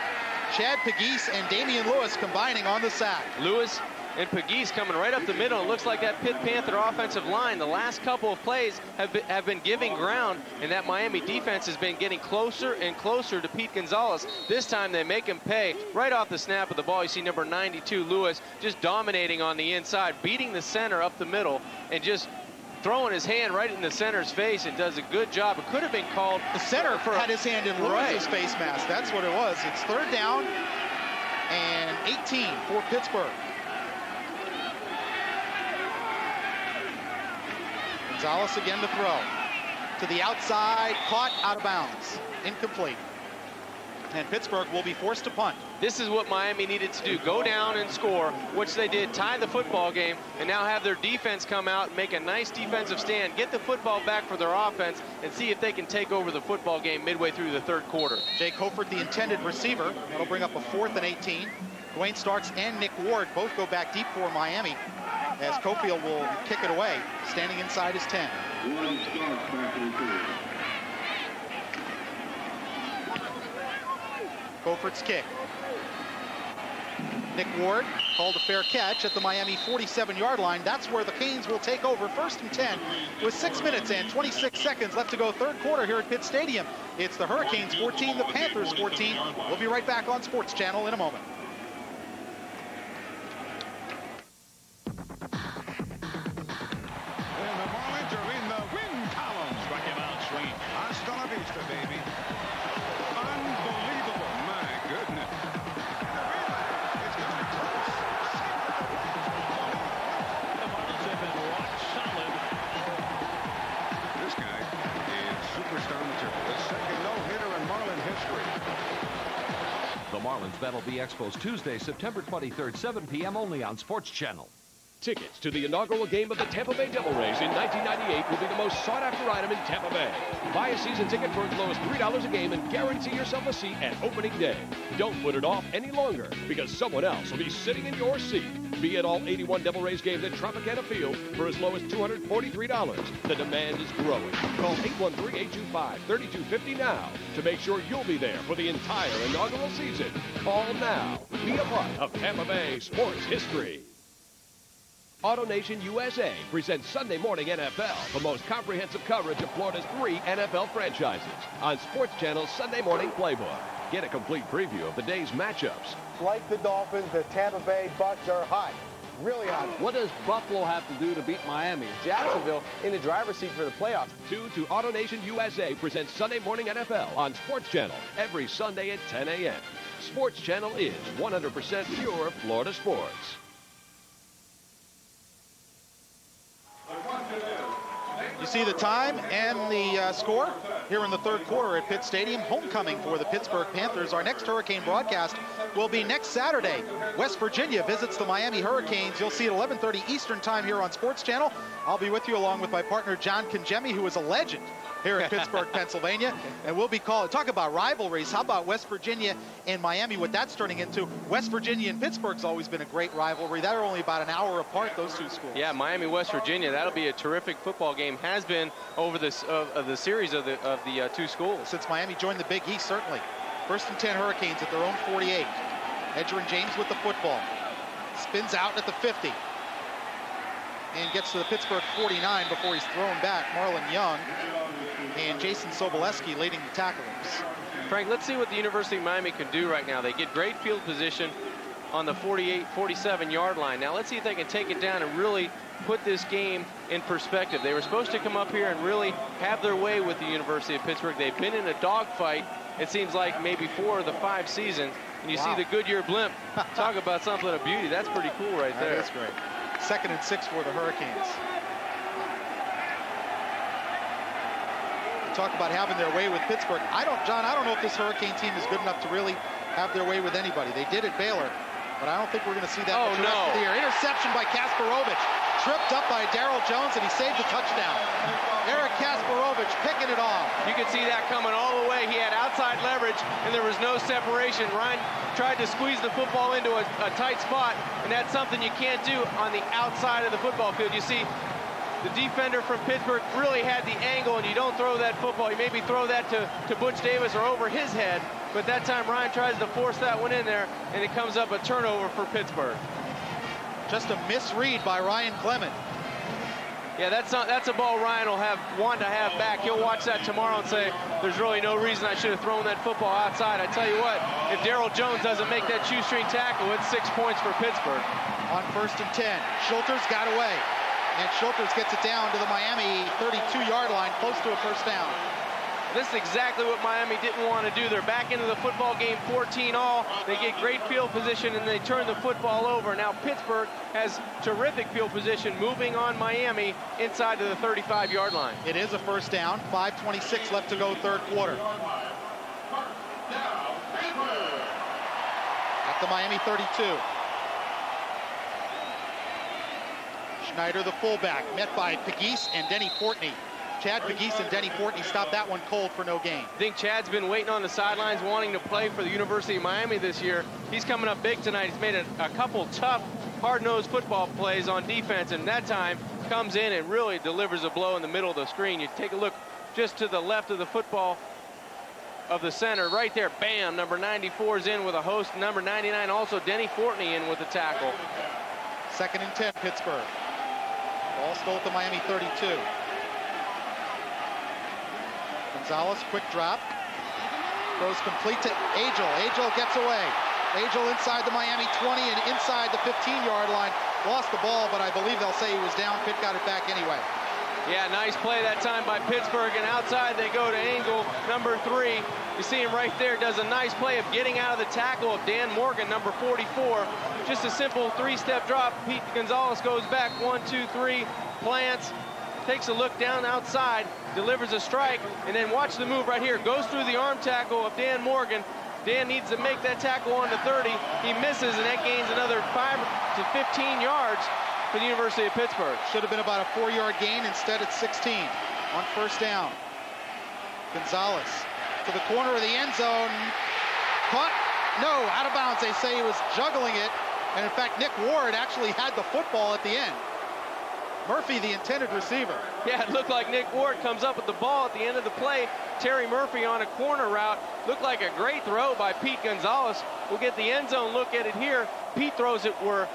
Chad Pegues and Damian Lewis combining on the sack. Lewis and Pegues coming right up the middle. It looks like that Pitt Panther offensive line, the last couple of plays have been giving ground, and that Miami defense has been getting closer and closer to Pete Gonzalez. This time they make him pay right off the snap of the ball. You see number 92, Lewis, just dominating on the inside, beating the center up the middle, and just throwing his hand right in the center's face, and does a good job. It could have been called. The center had his hand in Lewis's face mask. That's what it was. It's 3rd down and 18 for Pittsburgh. Gonzalez again to throw. To the outside, caught out of bounds. Incomplete. And Pittsburgh will be forced to punt. This is what Miami needed to do. Go down and score, which they did, tie the football game, and now have their defense come out and make a nice defensive stand, get the football back for their offense, and see if they can take over the football game midway through the 3rd quarter. Jake Hofert, the intended receiver. That'll bring up a 4th and 18. Dwayne Starks and Nick Ward both go back deep for Miami, as Cofield will kick it away, standing inside his 10. Hofert's kick. Nick Ward called a fair catch at the Miami 47-yard line. That's where the Canes will take over, 1st and 10, with 6 minutes and 26 seconds left to go, 3rd quarter here at Pitt Stadium. It's the Hurricanes 14, the Panthers 14. We'll be right back on Sports Channel in a moment. And the Marlins are in the win column. Strike him out, swing. Hasta la vista, baby. Unbelievable, my goodness. It's coming close. The Marlins have been rock solid. This guy is superstar material. The 2nd no-hitter in Marlin history. The Marlins battle the Expos Tuesday, September 23rd, 7 p.m. only on Sports Channel. Tickets to the inaugural game of the Tampa Bay Devil Rays in 1998 will be the most sought-after item in Tampa Bay. Buy a season ticket for as low as $3 a game and guarantee yourself a seat at opening day. Don't put it off any longer, because someone else will be sitting in your seat. Be at all 81 Devil Rays games at Tropicana Field for as low as $243. The demand is growing. Call 813-825-3250 now to make sure you'll be there for the entire inaugural season. Call now. Be a part of Tampa Bay sports history. AutoNation USA presents Sunday Morning NFL, the most comprehensive coverage of Florida's 3 NFL franchises on Sports Channel's Sunday Morning Playbook. Get a complete preview of the day's matchups. Like the Dolphins, the Tampa Bay Bucs are hot. Really hot. What does Buffalo have to do to beat Miami? Jacksonville in the driver's seat for the playoffs. To AutoNation USA presents Sunday Morning NFL on Sports Channel every Sunday at 10 a.m. Sports Channel is 100% pure Florida sports. You see the time and the score here in the 3rd quarter at Pitt Stadium. Homecoming for the Pittsburgh Panthers. Our next Hurricane broadcast will be next Saturday. West Virginia visits the Miami Hurricanes. You'll see it 11:30 Eastern time here on Sports Channel. I'll be with you along with my partner John Congemi, who is a legend here in Pittsburgh, Pennsylvania. And we'll be calling, talk about rivalries. How about West Virginia and Miami, what that's turning into? West Virginia and Pittsburgh's always been a great rivalry. They're only about an hour apart, those two schools. Yeah, Miami, West Virginia, that'll be a terrific football game. Has been over this of the series of the two schools. Since Miami joined the Big East, certainly. 1st and 10 Hurricanes at their own 48. Edgerrin James with the football. Spins out at the 50. And gets to the Pittsburgh 49 before he's thrown back. Marlon Young and Jason Sobolewski leading the tacklers. Frank, let's see what the University of Miami can do right now. They get great field position on the 48, 47-yard line. Now let's see if they can take it down and really put this game in perspective. They were supposed to come up here and really have their way with the University of Pittsburgh. They've been in a dogfight, it seems like, maybe 4 of the 5 seasons. And you see the Goodyear blimp. Talk about something of beauty. That's pretty cool right there. That's great. 2nd and 6 for the Hurricanes. Talk about having their way with Pittsburgh. John, I don't know if this Hurricane team is good enough to really have their way with anybody. They did at Baylor, but I don't think we're going to see that for the rest of the year. Interception by Kasparovich. Tripped up by Darryl Jones, and he saved the touchdown. Eric Kasparovich picking it off. You could see that coming all the way. He had outside leverage, and there was no separation. Ryan tried to squeeze the football into a tight spot, and that's something you can't do on the outside of the football field. You see, the defender from Pittsburgh really had the angle, and you don't throw that football. You maybe throw that to Butch Davis or over his head, but that time Ryan tries to force that one in there, and it comes up a turnover for Pittsburgh. Just a misread by Ryan Clement. Yeah, that's a ball Ryan will want to have back. He'll watch that tomorrow and say, there's really no reason I should have thrown that football outside. I tell you what, if Darryl Jones doesn't make that shoestring tackle, it's 6 points for Pittsburgh. On 1st and 10, Schulters got away. And Schulters gets it down to the Miami 32-yard line, close to a first down. This is exactly what Miami didn't want to do. They're back into the football game 14-all. They get great field position, and they turn the football over. Now Pittsburgh has terrific field position, moving on Miami inside to the 35-yard line. It is a first down. 5:26 left to go, third quarter. At the Miami 32. Schneider, the fullback, met by Pegues and Denny Fortney. Chad Pegues and Denny Fortney stopped that one cold for no gain. I think Chad's been waiting on the sidelines, wanting to play for the University of Miami this year. He's coming up big tonight. He's made a couple tough, hard-nosed football plays on defense, and that time comes in and really delivers a blow in the middle of the screen. You take a look just to the left of the football of the center. Right there, bam, number 94 is in with a host. Number 99 also, Denny Fortney, in with the tackle. 2nd and 10, Pittsburgh. Ball still at the Miami 32. Gonzalez, quick drop. Throws complete to Agel. Agel gets away. Agel inside the Miami 20 and inside the 15-yard line. Lost the ball, but I believe they'll say he was down. Pitt got it back anyway. Yeah, nice play that time by Pittsburgh, and outside they go to angle number 3. You see him right there, does a nice play of getting out of the tackle of Dan Morgan, number 44. Just a simple 3-step drop. Pete Gonzalez goes back, 1, 2, 3, plants, takes a look down outside, delivers a strike, and then watch the move right here. Goes through the arm tackle of Dan Morgan. Dan needs to make that tackle on to 30. He misses, and that gains another 5 to 15 yards for the University of Pittsburgh. Should have been about a 4-yard gain. Instead, it's 16 on first down. Gonzalez to the corner of the end zone. Caught. No, out of bounds. They say he was juggling it. And in fact, Nick Ward actually had the football at the end. Murphy, the intended receiver. Yeah, it looked like Nick Ward comes up with the ball at the end of the play. Terry Murphy on a corner route. Looked like a great throw by Pete Gonzalez. We'll get the end zone look at it here. Pete throws it where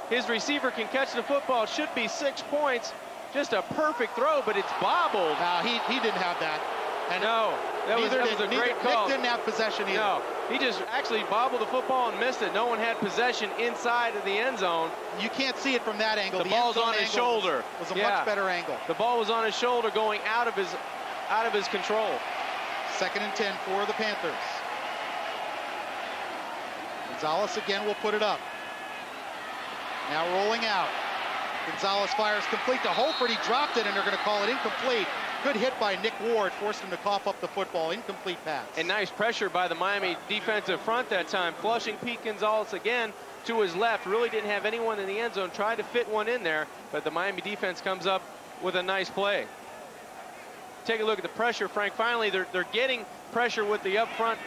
his receiver can catch the football. Should be 6 points. Just a perfect throw, but it's bobbled. He didn't have that. And no, that was a great call. Nick didn't have possession either. No, he just actually bobbled the football and missed it. No one had possession inside of the end zone. You can't see it from that angle. The ball's on his shoulder. Was a much better angle. The ball was on his shoulder, going out of his control. 2nd and 10 for the Panthers. Gonzalez again will put it up. Now rolling out. Gonzalez fires complete to Holford. He dropped it, and they're going to call it incomplete. Good hit by Nick Ward, forced him to cough up the football. Incomplete pass. And nice pressure by the Miami defensive front that time, flushing Pete Gonzalez again to his left. Really didn't have anyone in the end zone. Tried to fit one in there, but the Miami defense comes up with a nice play. Take a look at the pressure, Frank. Finally, they're getting pressure with the up front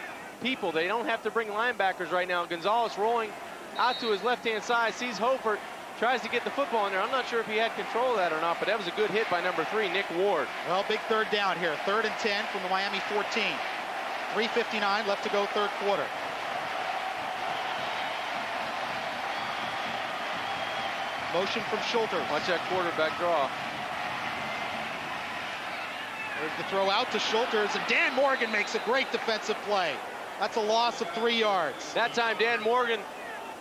people. They don't have to bring linebackers right now. Gonzalez rolling out to his left-hand side, sees Holford, tries to get the football in there. I'm not sure if he had control of that or not, but that was a good hit by number 3, Nick Ward. Well, big third down here. 3rd and 10 from the Miami 14. 3:59 left to go, third quarter. Motion from Schulter. Watch that quarterback draw. There's the throw out to Schulters, and Dan Morgan makes a great defensive play. That's a loss of 3 yards. That time, Dan Morgan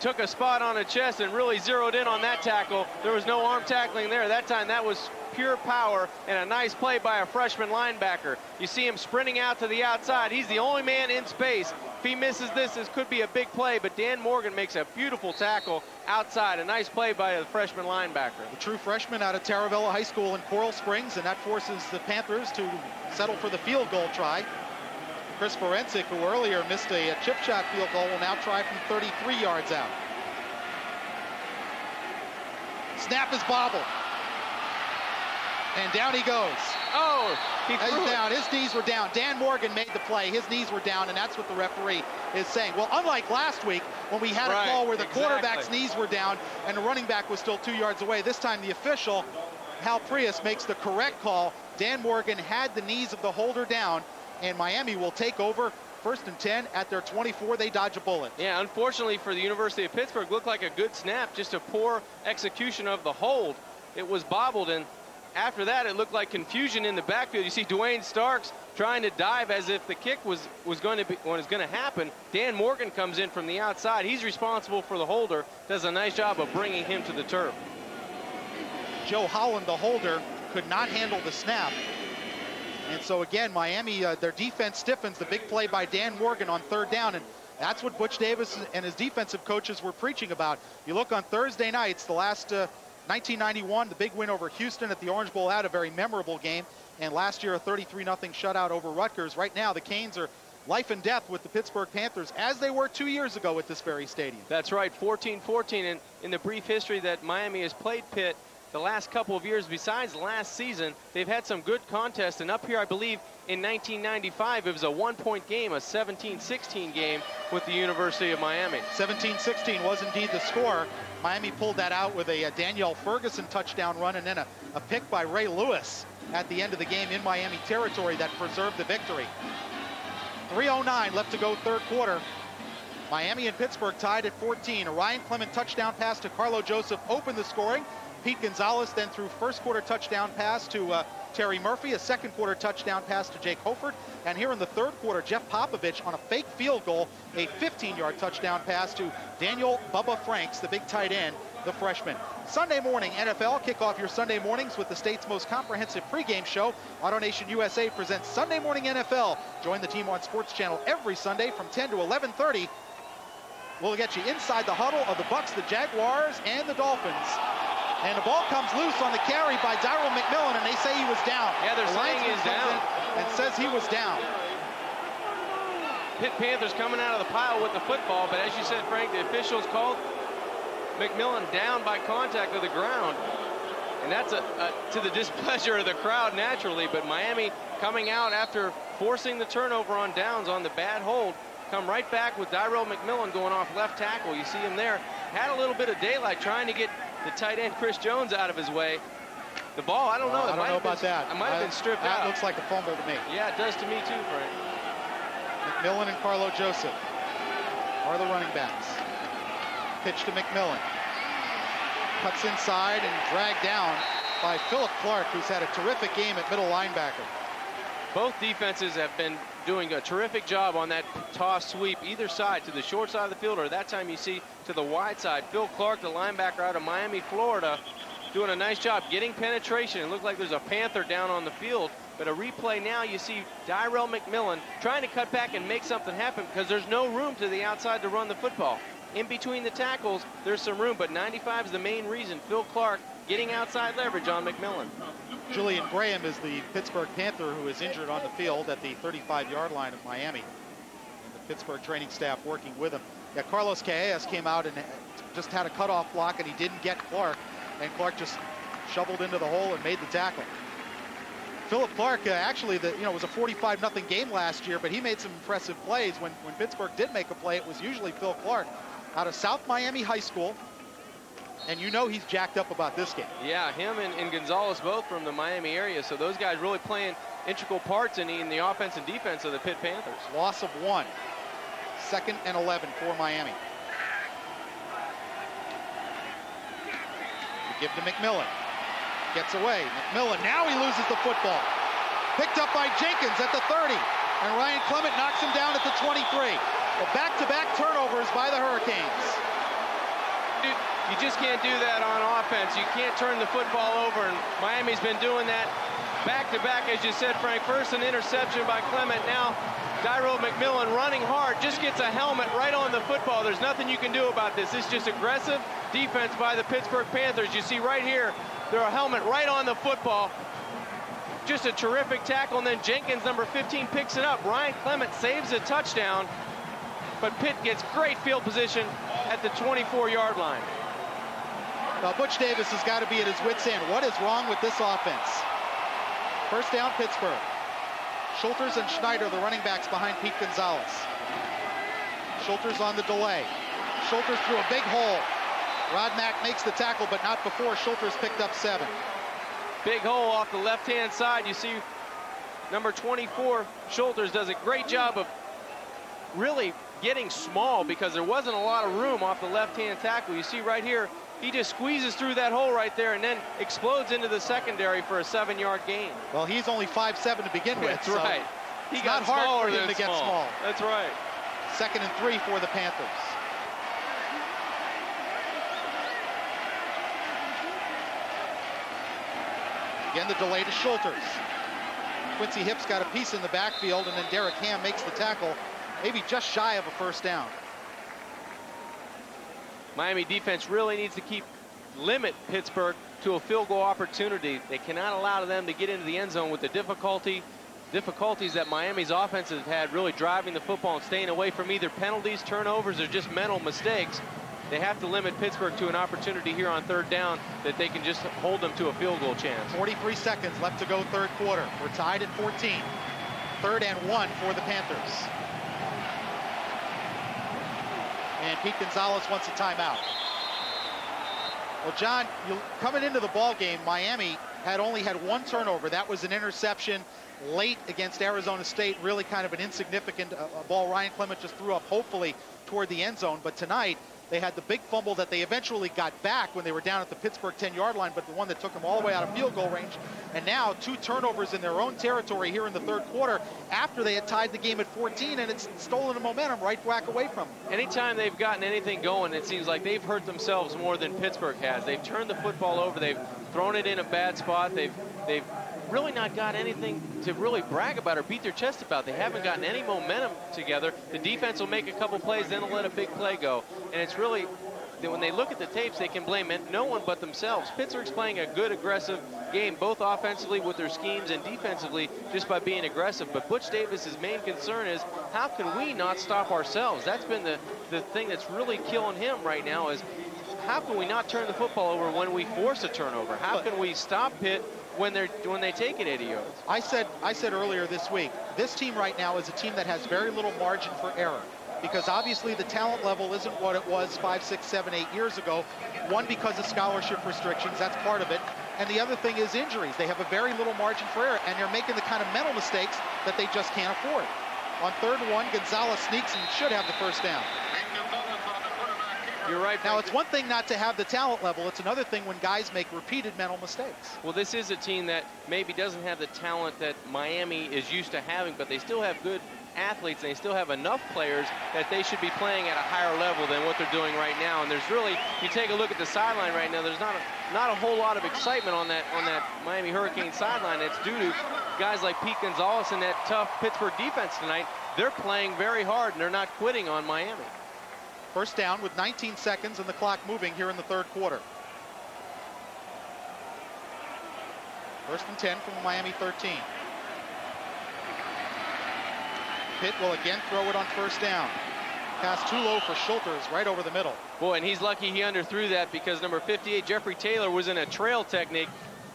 took a spot on the chest and really zeroed in on that tackle. There was no arm tackling there. That time, that was pure power and a nice play by a freshman linebacker. You see him sprinting out to the outside. He's the only man in space. If he misses this could be a big play, but Dan Morgan makes a beautiful tackle outside. A nice play by the freshman linebacker. The true freshman out of Taravella High School in Coral Springs, and that forces the Panthers to settle for the field goal try. Chris Forensic, who earlier missed a chip shot field goal, will now try from 33 yards out. Snap is bobbled. And down he goes. Oh, he's down. His knees were down. Dan Morgan made the play. His knees were down, and that's what the referee is saying. Well, unlike last week when we had a call where the quarterback's knees were down and the running back was still 2 yards away, this time the official, Hal Prius, makes the correct call. Dan Morgan had the knees of the holder down, and Miami will take over 1st and 10 at their 24. They dodge a bullet. Yeah, unfortunately for the University of Pittsburgh, looked like a good snap, just a poor execution of the hold. It was bobbled, and after that, it looked like confusion in the backfield. You see Dwayne Starks trying to dive as if the kick was going to happen. Dan Morgan comes in from the outside. He's responsible for the holder. Does a nice job of bringing him to the turf. Joe Holland, the holder, could not handle the snap. And so again, Miami, their defense stiffens. The big play by Dan Morgan on 3rd down, and that's what Butch Davis and his defensive coaches were preaching about. You look on Thursday nights, the last 1991, the big win over Houston at the Orange Bowl, had a very memorable game. And last year, a 33-0 shutout over Rutgers. Right now, the Canes are life and death with the Pittsburgh Panthers, as they were 2 years ago at this very stadium. That's right, 14-14. And in the brief history that Miami has played Pitt, the last couple of years, besides last season, they've had some good contests. And up here, I believe, in 1995, it was a 1-point game, a 17-16 game with the University of Miami. 17-16 was indeed the score. Miami pulled that out with a Danielle Ferguson touchdown run, and then a pick by Ray Lewis at the end of the game in Miami territory that preserved the victory. 3:09 left to go, 3rd quarter. Miami and Pittsburgh tied at 14. A Ryan Clement touchdown pass to Carlo Joseph opened the scoring. Pete Gonzalez then threw 1st quarter touchdown pass to Terry Murphy, a 2nd quarter touchdown pass to Jake Hofert, and here in the 3rd quarter, Jeff Popovich on a fake field goal, a 15-yard touchdown pass to Daniel Bubba Franks, the big tight end, the freshman. Sunday morning NFL. Kick off your Sunday mornings with the state's most comprehensive pregame show. AutoNation USA presents Sunday Morning NFL. Join the team on Sports Channel every Sunday from 10 to 11:30. We'll get you inside the huddle of the Bucks, the Jaguars, and the Dolphins. And the ball comes loose on the carry by Daryl McMillan, and they say he was down. Yeah, they're saying he's down. And says he was down. Pitt Panthers coming out of the pile with the football, but as you said, Frank, the officials called McMillan down by contact with the ground. And that's to the displeasure of the crowd, naturally. But Miami coming out after forcing the turnover on downs on the bad hold. Come right back with Daryl McMillan going off left tackle. You see him there. Had a little bit of daylight trying to get the tight end Chris Jones out of his way. The ball, I don't know. I don't know about that. It might have been stripped out. That looks like a fumble to me. Yeah, it does to me too, Frank. McMillan and Carlo Joseph are the running backs. Pitch to McMillan. Cuts inside and dragged down by Philip Clark, who's had a terrific game at middle linebacker. Both defenses have been doing a terrific job on that toss sweep, either side, to the short side of the field, or that time you see to the wide side. Phil Clark, the linebacker out of Miami, Florida, doing a nice job getting penetration. It looked like there's a Panther down on the field, but a replay now, you see Daryl McMillan trying to cut back and make something happen because there's no room to the outside to run the football. In between the tackles, there's some room, but 95 is the main reason. Phil Clark getting outside leverage on McMillan. Julian Graham is the Pittsburgh Panther who is injured on the field at the 35-yard line of Miami. And the Pittsburgh training staff working with him. Yeah, Carlos Calles came out and just had a cutoff block, and he didn't get Clark. And Clark just shoveled into the hole and made the tackle. Philip Clark, actually, it was a 45-0 game last year, but he made some impressive plays. When Pittsburgh did make a play, it was usually Phil Clark out of South Miami High School. And you know he's jacked up about this game. Yeah, him and Gonzalez both from the Miami area. So those guys really playing integral parts in the offense and defense of the Pitt Panthers. Loss of 1. 2nd and 11 for Miami. We give to McMillan. Gets away. McMillan, now he loses the football. Picked up by Jenkins at the 30. And Ryan Clement knocks him down at the 23. The back-to-back turnovers by the Hurricanes. Dude, you just can't do that on offense. You can't turn the football over, and Miami's been doing that back-to-back, as you said, Frank. First an interception by Clement. Now Daryl McMillan running hard, just gets a helmet right on the football. There's nothing you can do about this. It's just aggressive defense by the Pittsburgh Panthers. You see right here, they're a helmet right on the football. Just a terrific tackle, and then Jenkins, number 15, picks it up. Ryan Clement saves a touchdown, but Pitt gets great field position at the 24-yard line. Now, Butch Davis has got to be at his wit's end. What is wrong with this offense? First down, Pittsburgh. Schulters and Schneider, the running backs behind Pete Gonzalez. Schulters on the delay. Schulters through a big hole. Rod Mack makes the tackle, but not before Schulters picked up 7. Big hole off the left-hand side. You see number 24, Schulters, does a great job of really getting small because there wasn't a lot of room off the left-hand tackle. You see right here, he just squeezes through that hole right there and then explodes into the secondary for a 7-yard gain. Well, he's only 5'7" to begin with. That's right. He got hard for him to get small. That's right. 2nd and 3 for the Panthers. Again, the delay to Schulters. Quincy Hips got a piece in the backfield, and then Derek Ham makes the tackle, maybe just shy of a first down. Miami defense really needs to limit Pittsburgh to a field goal opportunity. They cannot allow them to get into the end zone with the difficulties that Miami's offense has had really driving the football and staying away from either penalties, turnovers, or just mental mistakes. They have to limit Pittsburgh to an opportunity here on 3rd down that they can just hold them to a field goal chance. 43 seconds left to go 3rd quarter. We're tied at 14. 3rd and 1 for the Panthers. And Pete Gonzalez wants a timeout. Well, John, coming into the ball game, Miami had only had 1 turnover. That was an interception late against Arizona State, really kind of an insignificant ball Ryan Clement just threw up, hopefully, toward the end zone. But tonight, they had the big fumble that they eventually got back when they were down at the Pittsburgh 10-yard line, but the one that took them all the way out of field goal range. And now 2 turnovers in their own territory here in the 3rd quarter after they had tied the game at 14, and it's stolen the momentum right back away from them. Anytime they've gotten anything going, it seems like they've hurt themselves more than Pittsburgh has. They've turned the football over. They've thrown it in a bad spot. They've really not got anything to really brag about or beat their chest about. They haven't gotten any momentum together. The defense will make a couple plays, then they'll let a big play go. And it's really, when they look at the tapes, they can blame no one but themselves. Pittsburgh's playing a good, aggressive game, both offensively with their schemes and defensively just by being aggressive. But Butch Davis's main concern is, how can we not stop ourselves? That's been the thing that's really killing him right now, is how can we not turn the football over when we force a turnover? How can we stop Pitt when they take it 80 yards? I said earlier this week, this team right now is a team that has very little margin for error, because obviously the talent level isn't what it was 5, 6, 7, 8 years ago. One, because of scholarship restrictions, that's part of it. And the other thing is injuries. They have a very little margin for error, and they're making the kind of mental mistakes that they just can't afford. On 3rd and 1, Gonzalez sneaks and should have the first down. You're right. Now, it's one thing not to have the talent level. It's another thing when guys make repeated mental mistakes. Well, this is a team that maybe doesn't have the talent that Miami is used to having, but they still have good athletes, and they still have enough players that they should be playing at a higher level than what they're doing right now. And there's really, you take a look at the sideline right now, there's not a whole lot of excitement on that Miami Hurricane sideline. It's due to guys like Pete Gonzalez and that tough Pittsburgh defense tonight. They're playing very hard, and they're not quitting on Miami. First down with 19 seconds and the clock moving here in the 3rd quarter. 1st and 10 from the Miami 13. Pitt will again throw it on 1st down. Pass too low for Schulters, right over the middle. Boy, and he's lucky he underthrew that, because number 58, Jeffrey Taylor, was in a trail technique.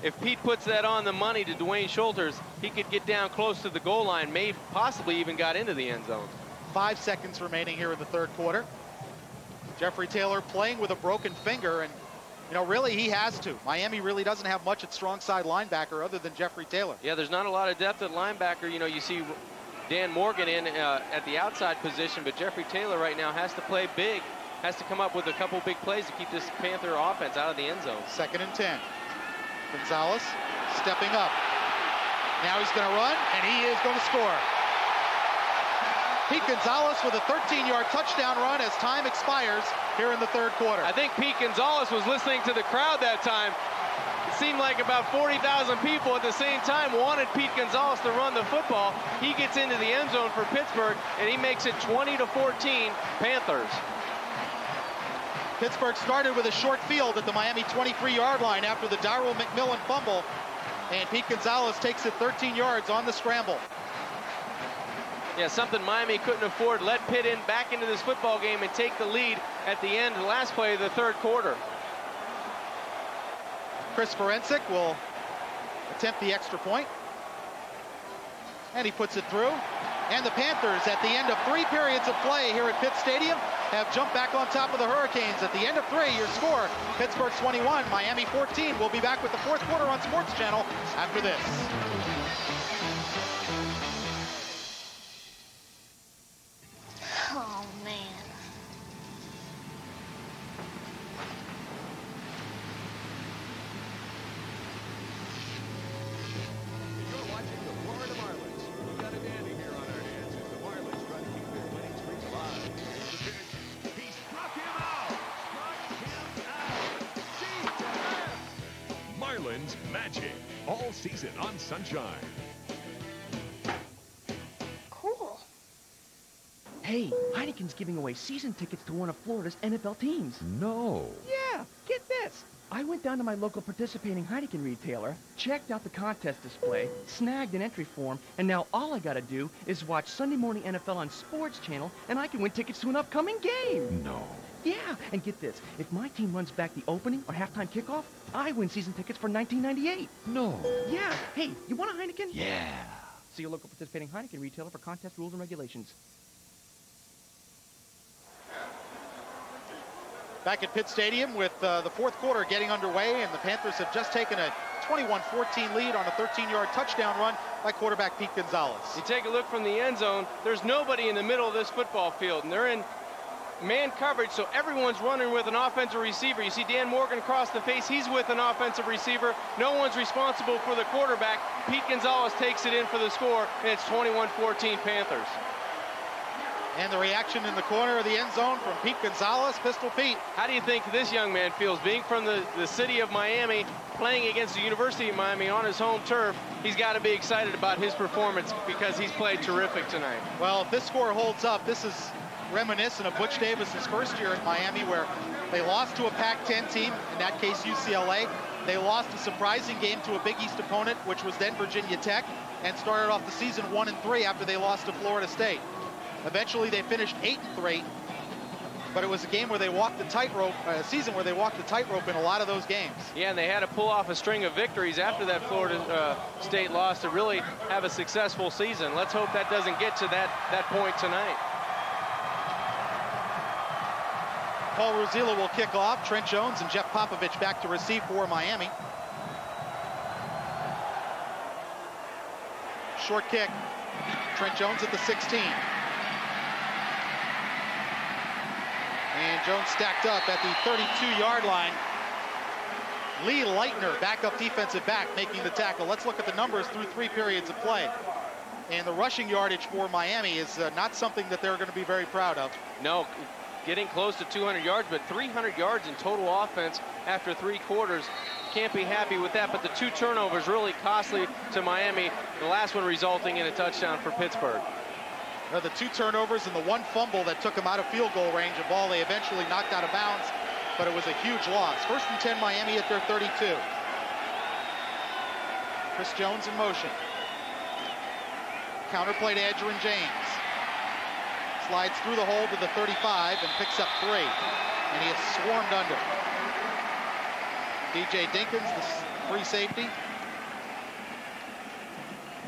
If Pete puts that on the money to Dwayne Schulters, he could get down close to the goal line, may possibly even got into the end zone. 5 seconds remaining here in the 3rd quarter. Jeffrey Taylor playing with a broken finger, and really he has to. Miami really doesn't have much at strong side linebacker other than Jeffrey Taylor. Yeah, there's not a lot of depth at linebacker. You see Dan Morgan in at the outside position, but Jeffrey Taylor right now has to play big, has to come up with a couple big plays to keep this Panther offense out of the end zone. 2nd and 10. Gonzalez stepping up. Now he's going to run, and he is going to score. Pete Gonzalez with a 13-yard touchdown run as time expires here in the 3rd quarter. I think Pete Gonzalez was listening to the crowd that time. It seemed like about 40,000 people at the same time wanted Pete Gonzalez to run the football. He gets into the end zone for Pittsburgh, and he makes it 20-14 Panthers. Pittsburgh started with a short field at the Miami 23-yard line after the Darrell McMillan fumble, and Pete Gonzalez takes it 13 yards on the scramble. Yeah, something Miami couldn't afford. Let Pitt in back into this football game and take the lead at the end, the last play of the 3rd quarter. Chris Forensic will attempt the extra point, and he puts it through. And the Panthers, at the end of 3 periods of play here at Pitt Stadium, have jumped back on top of the Hurricanes. At the end of 3, your score, Pittsburgh 21, Miami 14. We'll be back with the 4th quarter on Sports Channel after this. means magic all season on Sunshine. Cool. Hey, Heineken's giving away season tickets to one of Florida's NFL teams. No. Yeah, get this. I went down to my local participating Heineken retailer, checked out the contest display, snagged an entry form, and now all I gotta do is watch Sunday Morning NFL on Sports Channel, and I can win tickets to an upcoming game. No. Yeah, and get this. If my team runs back the opening or halftime kickoff, I win season tickets for 1998. No. Yeah. Hey, you want a Heineken? Yeah. See your local participating Heineken retailer for contest rules and regulations. Back at Pitt Stadium with the fourth quarter getting underway, and the Panthers have just taken a 21-14 lead on a 13-yard touchdown run by quarterback Pete Gonzalez. You take a look from the end zone, there's nobody in the middle of this football field, and they're in man coverage, so everyone's running with an offensive receiver. You see Dan Morgan across the face, he's with an offensive receiver. No one's responsible for the quarterback. Pete Gonzalez takes it in for the score, and it's 21-14 Panthers. And the reaction in the corner of the end zone from Pete Gonzalez, Pistol Pete. How do you think this young man feels being from the city of Miami, playing against the University of Miami on his home turf? He's got to be excited about his performance because he's played terrific tonight. Well, if this score holds up, this is reminiscent of Butch Davis's first year at Miami, where they lost to a Pac-10 team, in that case UCLA. They lost a surprising game to a Big East opponent, which was then Virginia Tech, and started off the season 1-3 after they lost to Florida State. Eventually they finished 8-3, but it was a game where they walked the tightrope, a season where they walked the tightrope in a lot of those games. Yeah, and they had to pull off a string of victories after that Florida State loss to really have a successful season. Let's hope that doesn't get to that point tonight. Paul Ruzila will kick off. Trent Jones and Jeff Popovich back to receive for Miami. Short kick. Trent Jones at the 16. And Jones stacked up at the 32-yard line. Lee Leitner, backup defensive back, making the tackle. Let's look at the numbers through 3 periods of play. And the rushing yardage for Miami is not something that they're going to be very proud of. No, getting close to 200 yards, but 300 yards in total offense after 3 quarters. Can't be happy with that, but the 2 turnovers really costly to Miami. The last one resulting in a touchdown for Pittsburgh. The 2 turnovers and the 1 fumble that took them out of field goal range, a ball they eventually knocked out of bounds, but it was a huge loss. 1st and 10 Miami at their 32. Chris Jones in motion. Counterplay to Edgerrin James. Slides through the hole to the 35 and picks up 3. And he is swarmed under. DJ Dinkins, the free safety.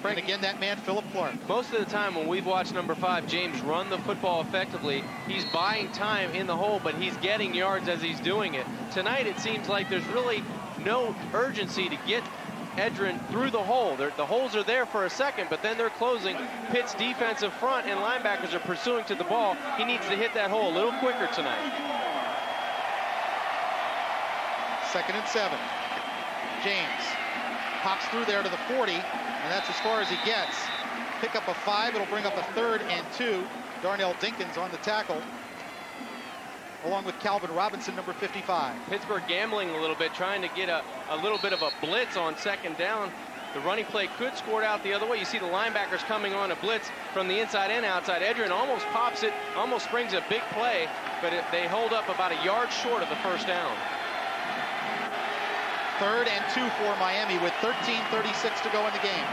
And again, that man, Philip Clark. Most of the time when we've watched number 5, James, run the football effectively, he's buying time in the hole, but he's getting yards as he's doing it. Tonight, it seems like there's really no urgency to get Edgerrin through the hole. The holes are there for a second, but then they're closing. Pitt's defensive front and linebackers are pursuing to the ball. He needs to hit that hole a little quicker tonight. 2nd and 7. James pops through there to the 40, and that's as far as he gets. Pick up a 5, it'll bring up a 3rd and 2. Darnell Dinkins on the tackle, along with Calvin Robinson, number 55. Pittsburgh gambling a little bit, trying to get a little bit of a blitz on 2nd down. The running play could score it out the other way. You see the linebackers coming on a blitz from the inside and outside. Edgerrin almost pops it, almost springs a big play, but they hold up about a yard short of the 1st down. 3rd and 2 for Miami with 13:36 to go in the game.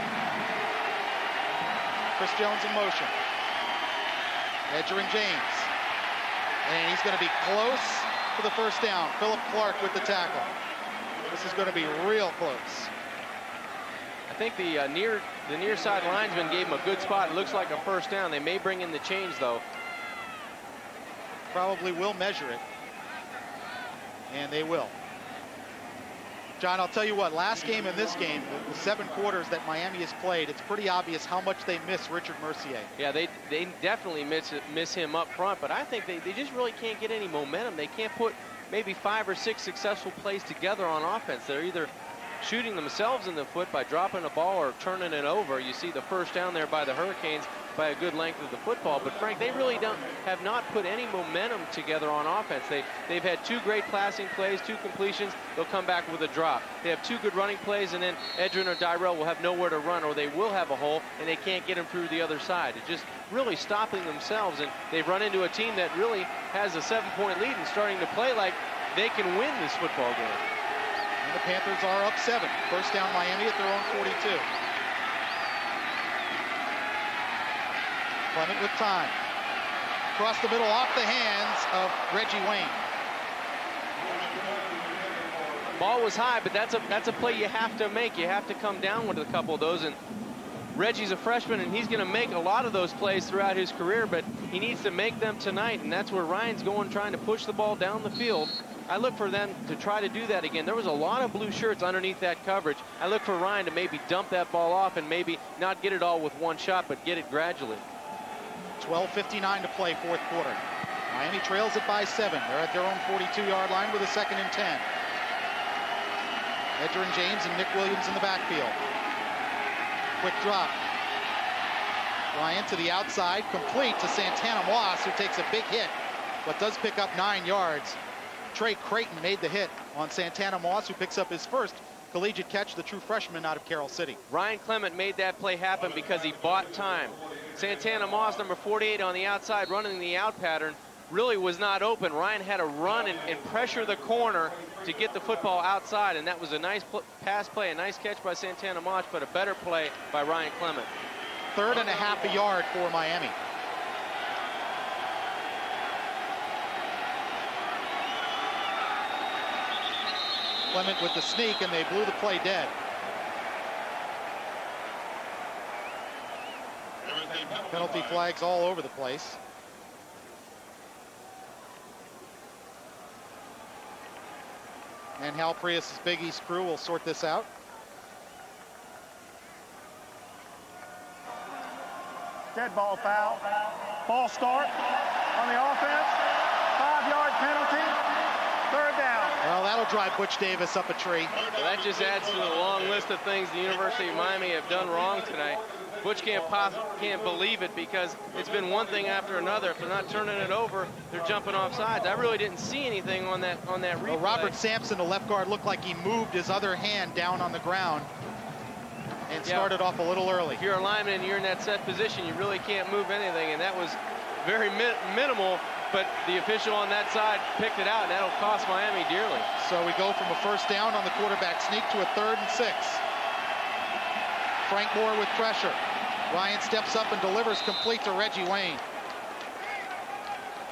Chris Jones in motion. Edgerrin James. And he's going to be close to the 1st down. Philip Clark with the tackle. This is going to be real close. I think the near side linesman gave him a good spot. It looks like a 1st down. They may bring in the change, though. Probably will measure it. And they will. John, I'll tell you what, last game and this game, the 7 quarters that Miami has played, it's pretty obvious how much they miss Richard Mercier. Yeah, they definitely miss him up front, but I think they just really can't get any momentum. They can't put maybe 5 or 6 successful plays together on offense. They're either shooting themselves in the foot by dropping a ball or turning it over. You see the first down there by the Hurricanes by a good length of the football. But Frank, they really have not put any momentum together on offense. They've had 2 great passing plays, 2 completions. They'll come back with a drop. They have 2 good running plays, and then Edgerrin or Dyrell will have nowhere to run, or they will have a hole, and they can't get them through the other side. It's just really stopping themselves, and they've run into a team that really has a 7-point lead and starting to play like they can win this football game. And the Panthers are up 7. First down Miami at their own 42. Clement with time. Across the middle, off the hands of Reggie Wayne. Ball was high, but that's a play you have to make. You have to come down with a couple of those, and Reggie's a freshman, and he's going to make a lot of those plays throughout his career, but he needs to make them tonight, and that's where Ryan's going, trying to push the ball down the field. I look for them to try to do that again. There was a lot of blue shirts underneath that coverage. I look for Ryan to maybe dump that ball off and maybe not get it all with one shot, but get it gradually. 12:59 to play, fourth quarter. Miami trails it by 7. They're at their own 42-yard line with a 2nd and 10. Edgerrin James and Nick Williams in the backfield. Quick drop. Ryan to the outside, complete to Santana Moss, who takes a big hit, but does pick up 9 yards. Trey Creighton made the hit on Santana Moss, who picks up his first collegiate catch, the true freshman out of Carroll City. Ryan Clement made that play happen because he bought time. Santana Moss, number 48 on the outside, running the out pattern, really was not open. Ryan had to run and pressure the corner to get the football outside, and that was a nice pass play, a nice catch by Santana Moss, but a better play by Ryan Clement. 3rd and a half a yard for Miami. Clement with the sneak, and they blew the play dead. Penalty flags all over the place. And Hal Prius' Big East crew will sort this out. Dead ball foul. Ball start on the offense. 5-yard penalty. 3rd down. Well, that'll drive Butch Davis up a tree. Well, that just adds to the long list of things the University of Miami have done wrong tonight. Butch can't believe it, because it's been one thing after another. If they're not turning it over, they're jumping off sides. I really didn't see anything on that replay. Well, Robert Sampson, the left guard, looked like he moved his other hand down on the ground and started off a little early. If you're a lineman and you're in that set position, you really can't move anything, and that was very minimal, but the official on that side picked it out, and that'll cost Miami dearly. So we go from a first down on the quarterback sneak to a 3rd and 6. Frank Moore with pressure. Ryan steps up and delivers complete to Reggie Wayne.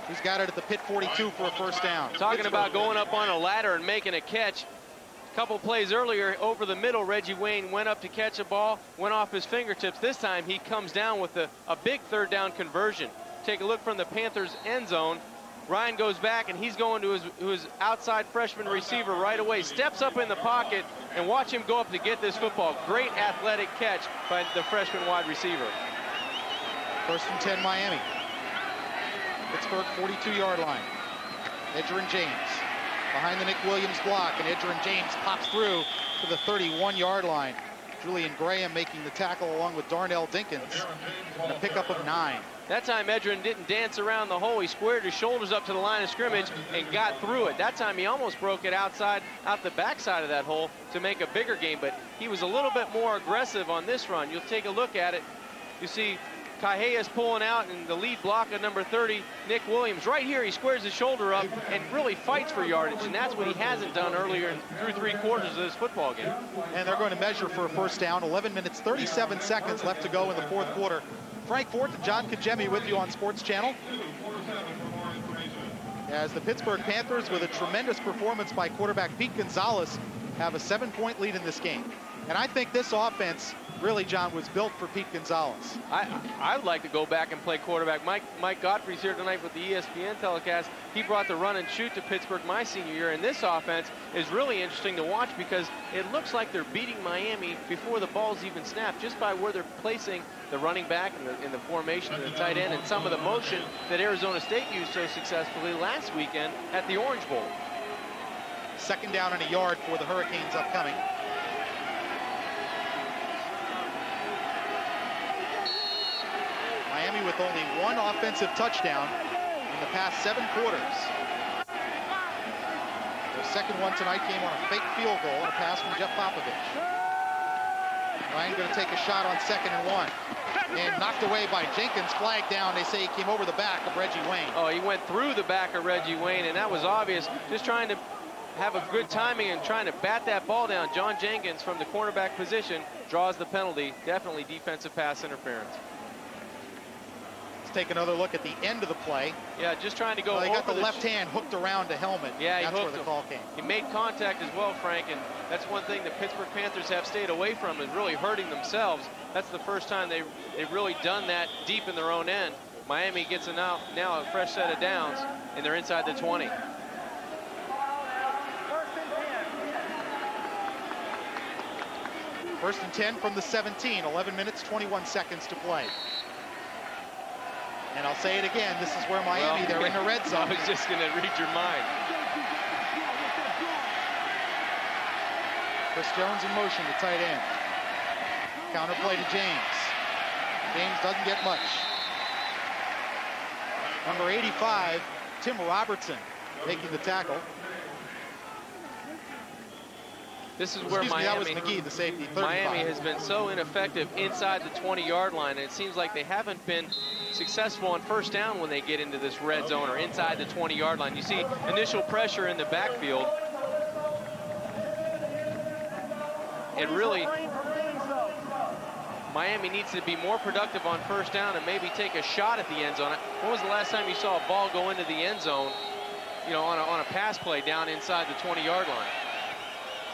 He's got it at the pit 42 for a first down. Talking about going up on a ladder and making a catch. A couple plays earlier, over the middle, Reggie Wayne went up to catch a ball, went off his fingertips. This time he comes down with a big 3rd down conversion. Take a look from the Panthers end zone. Ryan goes back, and he's going to his outside freshman receiver right away. Steps up in the pocket, and watch him go up to get this football. Great athletic catch by the freshman wide receiver. 1st and 10 Miami. Pittsburgh 42-yard line. Edgerrin James behind the Nick Williams block, and Edgerrin James pops through to the 31-yard line. Julian Graham making the tackle along with Darnell Dinkins, and a pickup of 9. That time Edgerrin didn't dance around the hole. He squared his shoulders up to the line of scrimmage and got through it. That time he almost broke it out the backside of that hole to make a bigger gain, but he was a little bit more aggressive on this run. You'll take a look at it. You see Cajeas pulling out, and the lead block of number 30, Nick Williams. Right here, he squares his shoulder up and really fights for yardage, and that's what he hasn't done earlier through 3 quarters of this football game. And they're going to measure for a first down. 11 minutes, 37 seconds left to go in the 4th quarter. Frank Fort and John Kajemi with you on Sports Channel. As the Pittsburgh Panthers, with a tremendous performance by quarterback Pete Gonzalez, have a 7-point lead in this game. And I think this offense really, John, was built for Pete Gonzalez. I'd like to go back and play quarterback. Mike Godfrey's here tonight with the ESPN telecast. He brought the run and shoot to Pittsburgh my senior year, and this offense is really interesting to watch because it looks like they're beating Miami before the ball's even snapped, just by where they're placing the running back in the formation of the tight end and some of the motion that Arizona State used so successfully last weekend at the Orange Bowl. 2nd down and a yard for the Hurricanes upcoming. with only one offensive touchdown in the past 7 quarters. Their second one tonight came on a fake field goal and a pass from Jeff Popovich. Ryan going to take a shot on 2nd and 1. And knocked away by Jenkins, flagged down. They say he came over the back of Reggie Wayne. Oh, he went through the back of Reggie Wayne, and that was obvious. Just trying to have a good timing and trying to bat that ball down. John Jenkins from the cornerback position draws the penalty. Definitely defensive pass interference. Let's take another look at the end of the play. Yeah, just trying to go well, he got over the left hand hooked around the helmet. Yeah, that's where the call came. He made contact as well, Frank, and that's one thing the Pittsburgh Panthers have stayed away from, is really hurting themselves. That's the first time they've really done that deep in their own end. Miami gets now a fresh set of downs, and they're inside the 20. First and 10 from the 17, 11 minutes, 21 seconds to play. And I'll say it again, this is where Miami, they're in the red zone. I was just going to read your mind. Chris Jones in motion to tight end. Counter play to James. James doesn't get much. Number 85, Tim Robertson, making the tackle. This is where Miami, that was McGee, the safety, 35. Miami has been so ineffective inside the 20-yard line, and it seems like they haven't been successful on first down when they get into this red zone or inside the 20-yard line. You see initial pressure in the backfield. And really, Miami needs to be more productive on first down and maybe take a shot at the end zone. When was the last time you saw a ball go into the end zone, you know, on a pass play down inside the 20-yard line?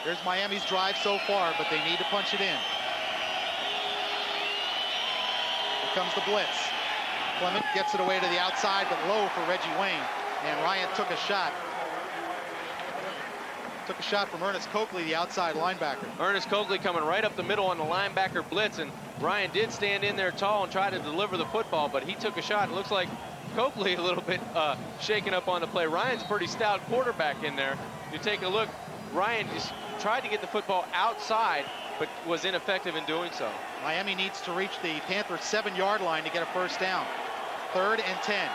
Here's Miami's drive so far, but they need to punch it in. Here comes the blitz. Clement gets it away to the outside, but low for Reggie Wayne. And Ryan took a shot. Took a shot from Ernest Coakley, the outside linebacker. Ernest Coakley coming right up the middle on the linebacker blitz, and Ryan did stand in there tall and try to deliver the football, but he took a shot. It looks like Coakley a little bit shaken up on the play. Ryan's a pretty stout quarterback in there. You take a look, Ryan just tried to get the football outside, but was ineffective in doing so. Miami needs to reach the Panthers' 7-yard line to get a first down. 3rd and 10.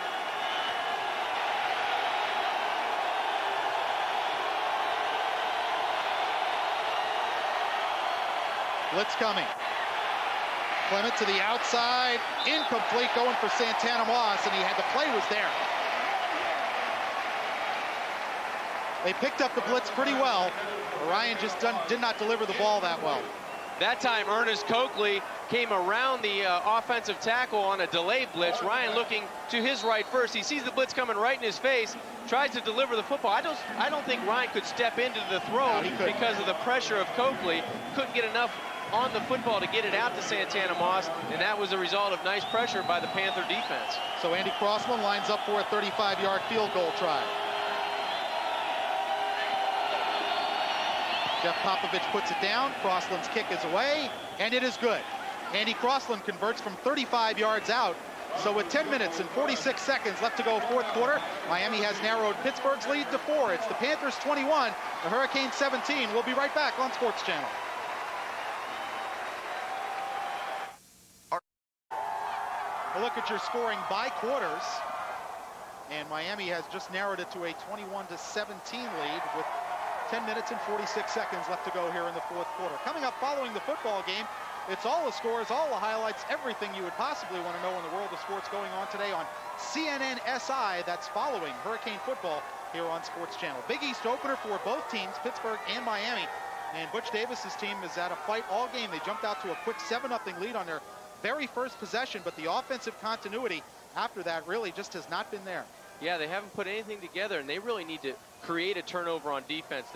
Blitz coming. Clement to the outside, incomplete, going for Santana Moss, and the play was there. They picked up the blitz pretty well. Ryan just did not deliver the ball that well. That time, Ernest Coakley came around the offensive tackle on a delayed blitz. Ryan looking to his right first. He sees the blitz coming right in his face, tries to deliver the football. I don't think Ryan could step into the throw because of the pressure of Coakley. Couldn't get enough on the football to get it out to Santana Moss, and that was a result of nice pressure by the Panther defense. So Andy Crossland lines up for a 35-yard field goal try. Jeff Popovich puts it down. Crossland's kick is away, and it is good. Andy Crossland converts from 35 yards out. So with 10 minutes and 46 seconds left to go, fourth quarter, Miami has narrowed Pittsburgh's lead to 4. It's the Panthers 21, the Hurricanes 17. We'll be right back on Sports Channel. A look at your scoring by quarters, and Miami has just narrowed it to a 21-17 lead with 10 minutes and 46 seconds left to go here in the fourth quarter. Coming up following the football game, it's all the scores, all the highlights, everything you would possibly want to know in the world of sports going on today on CNN SI. That's following Hurricane football here on Sports Channel. Big East opener for both teams, Pittsburgh and Miami. And Butch Davis's team is at a fight all game. They jumped out to a quick 7-0 lead on their very first possession, but the offensive continuity after that really just has not been there. Yeah, they haven't put anything together, and they really need to create a turnover on defense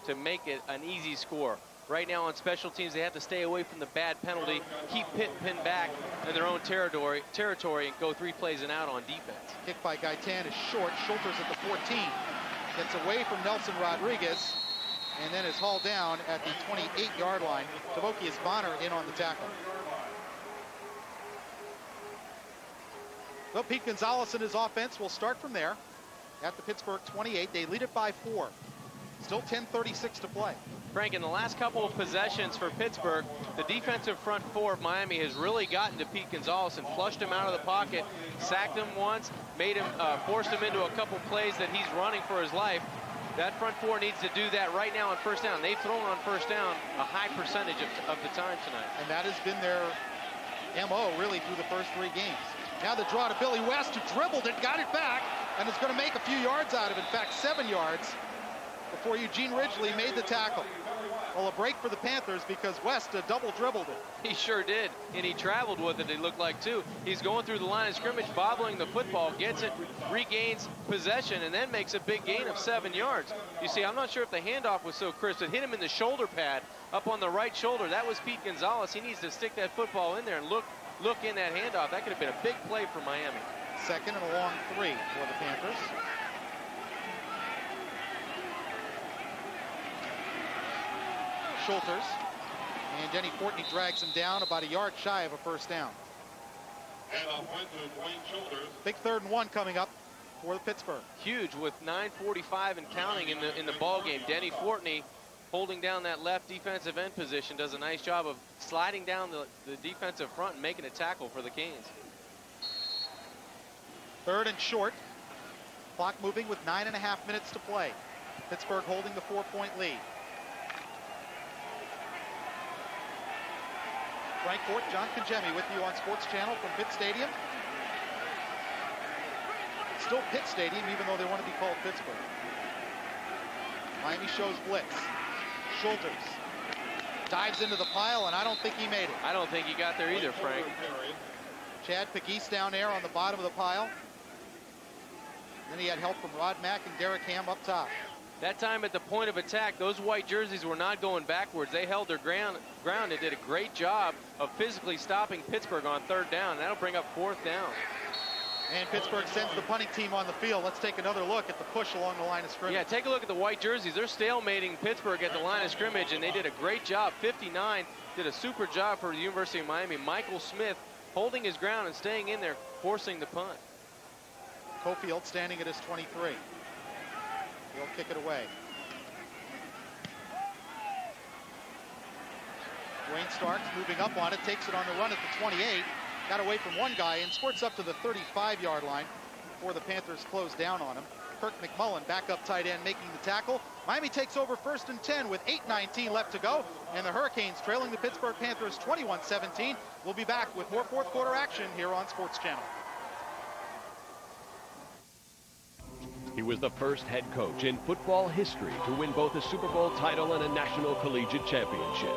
to make it an easy score. Right now on special teams, they have to stay away from the bad penalty, keep pinned back in their own territory, and go 3 plays and out on defense. Kick by Gaitan is short. Schulter's at the 14. Gets away from Nelson Rodriguez, and then is hauled down at the 28-yard line. Tavokius Bonner in on the tackle. Well, Pete Gonzalez and his offense will start from there at the Pittsburgh 28. They lead it by 4. Still 10:36 to play. Frank, in the last couple of possessions for Pittsburgh, the defensive front four of Miami has really gotten to Pete Gonzalez and flushed him out of the pocket, sacked him once, made him, forced him into a couple plays that he's running for his life. That front four needs to do that right now on first down. They've thrown on first down a high percentage of the time tonight. And that has been their MO really through the first 3 games. Now the draw to Billy West, who dribbled it, got it back, and is going to make a few yards out of it. In fact, 7 yards before Eugene Ridgely made the tackle. Well, a break for the Panthers because West double dribbled it. He sure did, and he traveled with it, it looked like, too. He's going through the line of scrimmage, bobbling the football, gets it, regains possession, and then makes a big gain of 7 yards. You see, I'm not sure if the handoff was so crisp. It hit him in the shoulder pad, up on the right shoulder. That was Pete Gonzalez. He needs to stick that football in there and look in that handoff. That could have been a big play for Miami. Second and a long 3 for the Panthers. Schulters, and Denny Fortney drags him down about a yard shy of a first down. Big 3rd and 1 coming up for the Pittsburgh. Huge with 9:45 and counting in the ball game. Denny Fortney holding down that left defensive end position does a nice job of sliding down the defensive front and making a tackle for the Canes. 3rd and short. Clock moving with 9.5 minutes to play. Pittsburgh holding the 4-point lead. Frank Fort, John Congemi with you on Sports Channel from Pitt Stadium. Still Pitt Stadium, even though they want to be called Pittsburgh. Miami shows blitz. Schulters dives into the pile, and I don't think he made it. I don't think he got there either, Frank. Chad Pegues down there on the bottom of the pile. Then he had help from Rod Mack and Derek Ham up top. That time at the point of attack, those white jerseys were not going backwards. They held their ground. They did a great job of physically stopping Pittsburgh on 3rd down. That'll bring up 4th down. And Pittsburgh sends the punting team on the field. Let's take another look at the push along the line of scrimmage. Yeah, take a look at the white jerseys. They're stalemating Pittsburgh at the line of scrimmage, and they did a great job. 59 did a super job for the University of Miami. Michael Smith holding his ground and staying in there, forcing the punt. Cofield standing at his 23. He'll kick it away. Wayne Starks moving up on it, takes it on the run at the 28. Got away from one guy and squirts up to the 35-yard line before the Panthers close down on him. Kirk McMullen, backup tight end, making the tackle. Miami takes over 1st and 10 with 8:19 left to go, and the Hurricanes trailing the Pittsburgh Panthers 21-17. We'll be back with more 4th quarter action here on Sports Channel. He was the first head coach in football history to win both a Super Bowl title and a National Collegiate Championship.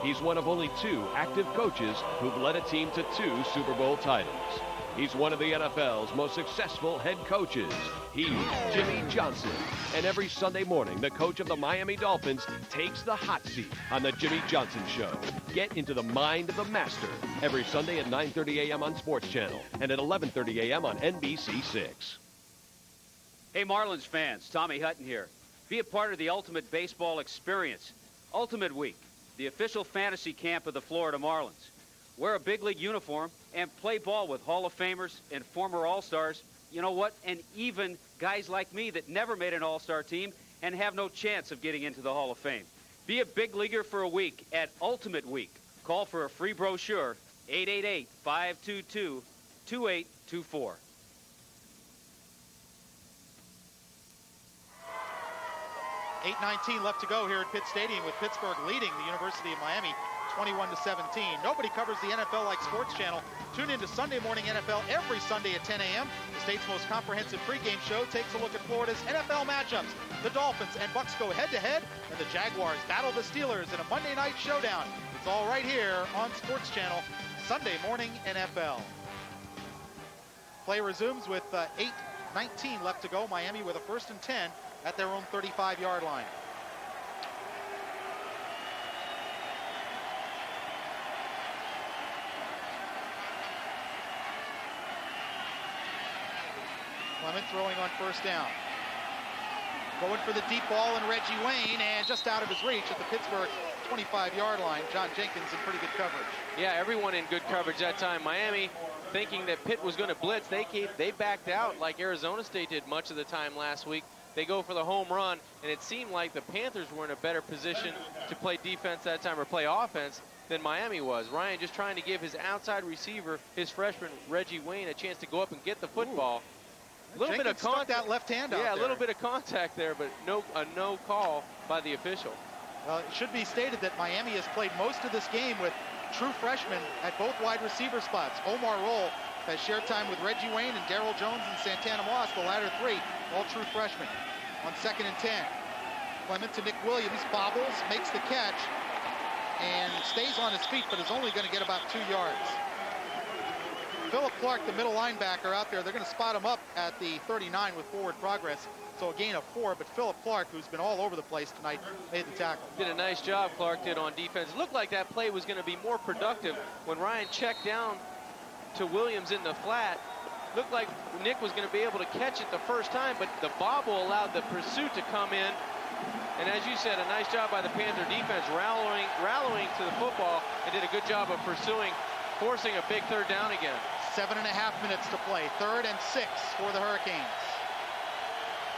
He's one of only 2 active coaches who've led a team to 2 Super Bowl titles. He's one of the NFL's most successful head coaches. He's Jimmy Johnson. And every Sunday morning, the coach of the Miami Dolphins takes the hot seat on the Jimmy Johnson Show. Get into the mind of the master every Sunday at 9:30 a.m. on Sports Channel and at 11:30 a.m. on NBC6. Hey, Marlins fans, Tommy Hutton here. Be a part of the ultimate baseball experience. Ultimate Week, the official fantasy camp of the Florida Marlins. Wear a big league uniform and play ball with Hall of Famers and former All-Stars. You know what? And even guys like me that never made an All-Star team and have no chance of getting into the Hall of Fame. Be a big leaguer for a week at Ultimate Week. Call for a free brochure, 888-522-2824. .19 left to go here at Pitt Stadium with Pittsburgh leading the University of Miami 21-17. Nobody covers the NFL like Sports Channel. Tune in to Sunday Morning NFL every Sunday at 10 a.m. The state's most comprehensive pregame show takes a look at Florida's NFL matchups. The Dolphins and Bucks go head-to-head, and the Jaguars battle the Steelers in a Monday night showdown. It's all right here on Sports Channel, Sunday Morning NFL. Play resumes with 8:19 left to go. Miami with a 1st and 10 at their own 35-yard line. Clement throwing on 1st down. Going for the deep ball, and Reggie Wayne, and just out of his reach at the Pittsburgh 25-yard line. John Jenkins in pretty good coverage. Yeah, everyone in good coverage that time. Miami thinking that Pitt was going to blitz. They backed out like Arizona State did much of the time last week. They go for the home run, and it seemed like the Panthers were in a better position to play defense that time or play offense than Miami was. Ryan just trying to give his outside receiver, his freshman Reggie Wayne, a chance to go up and get the football. A little bit of contact. That left hand out there. Yeah, a little bit of contact there, but a no call by the official. It should be stated that Miami has played most of this game with true freshmen at both wide receiver spots. Omar Roll has shared time with Reggie Wayne and Darryl Jones and Santana Moss, the latter three, all true freshmen. On 2nd and 10, Clement to Nick Williams, bobbles, makes the catch, and stays on his feet, but is only going to get about 2 yards. Philip Clark, the middle linebacker out there, they're going to spot him up at the 39 with forward progress. So a gain of 4, but Philip Clark, who's been all over the place tonight, made the tackle. Did a nice job, Clark did, on defense. It looked like that play was going to be more productive when Ryan checked down to Williams in the flat. Looked like Nick was going to be able to catch it the first time, but the bobble allowed the pursuit to come in. And as you said, a nice job by the Panther defense rallying to the football and did a good job of pursuing, forcing a big third down again. 7.5 minutes to play. 3rd and 6 for the Hurricanes.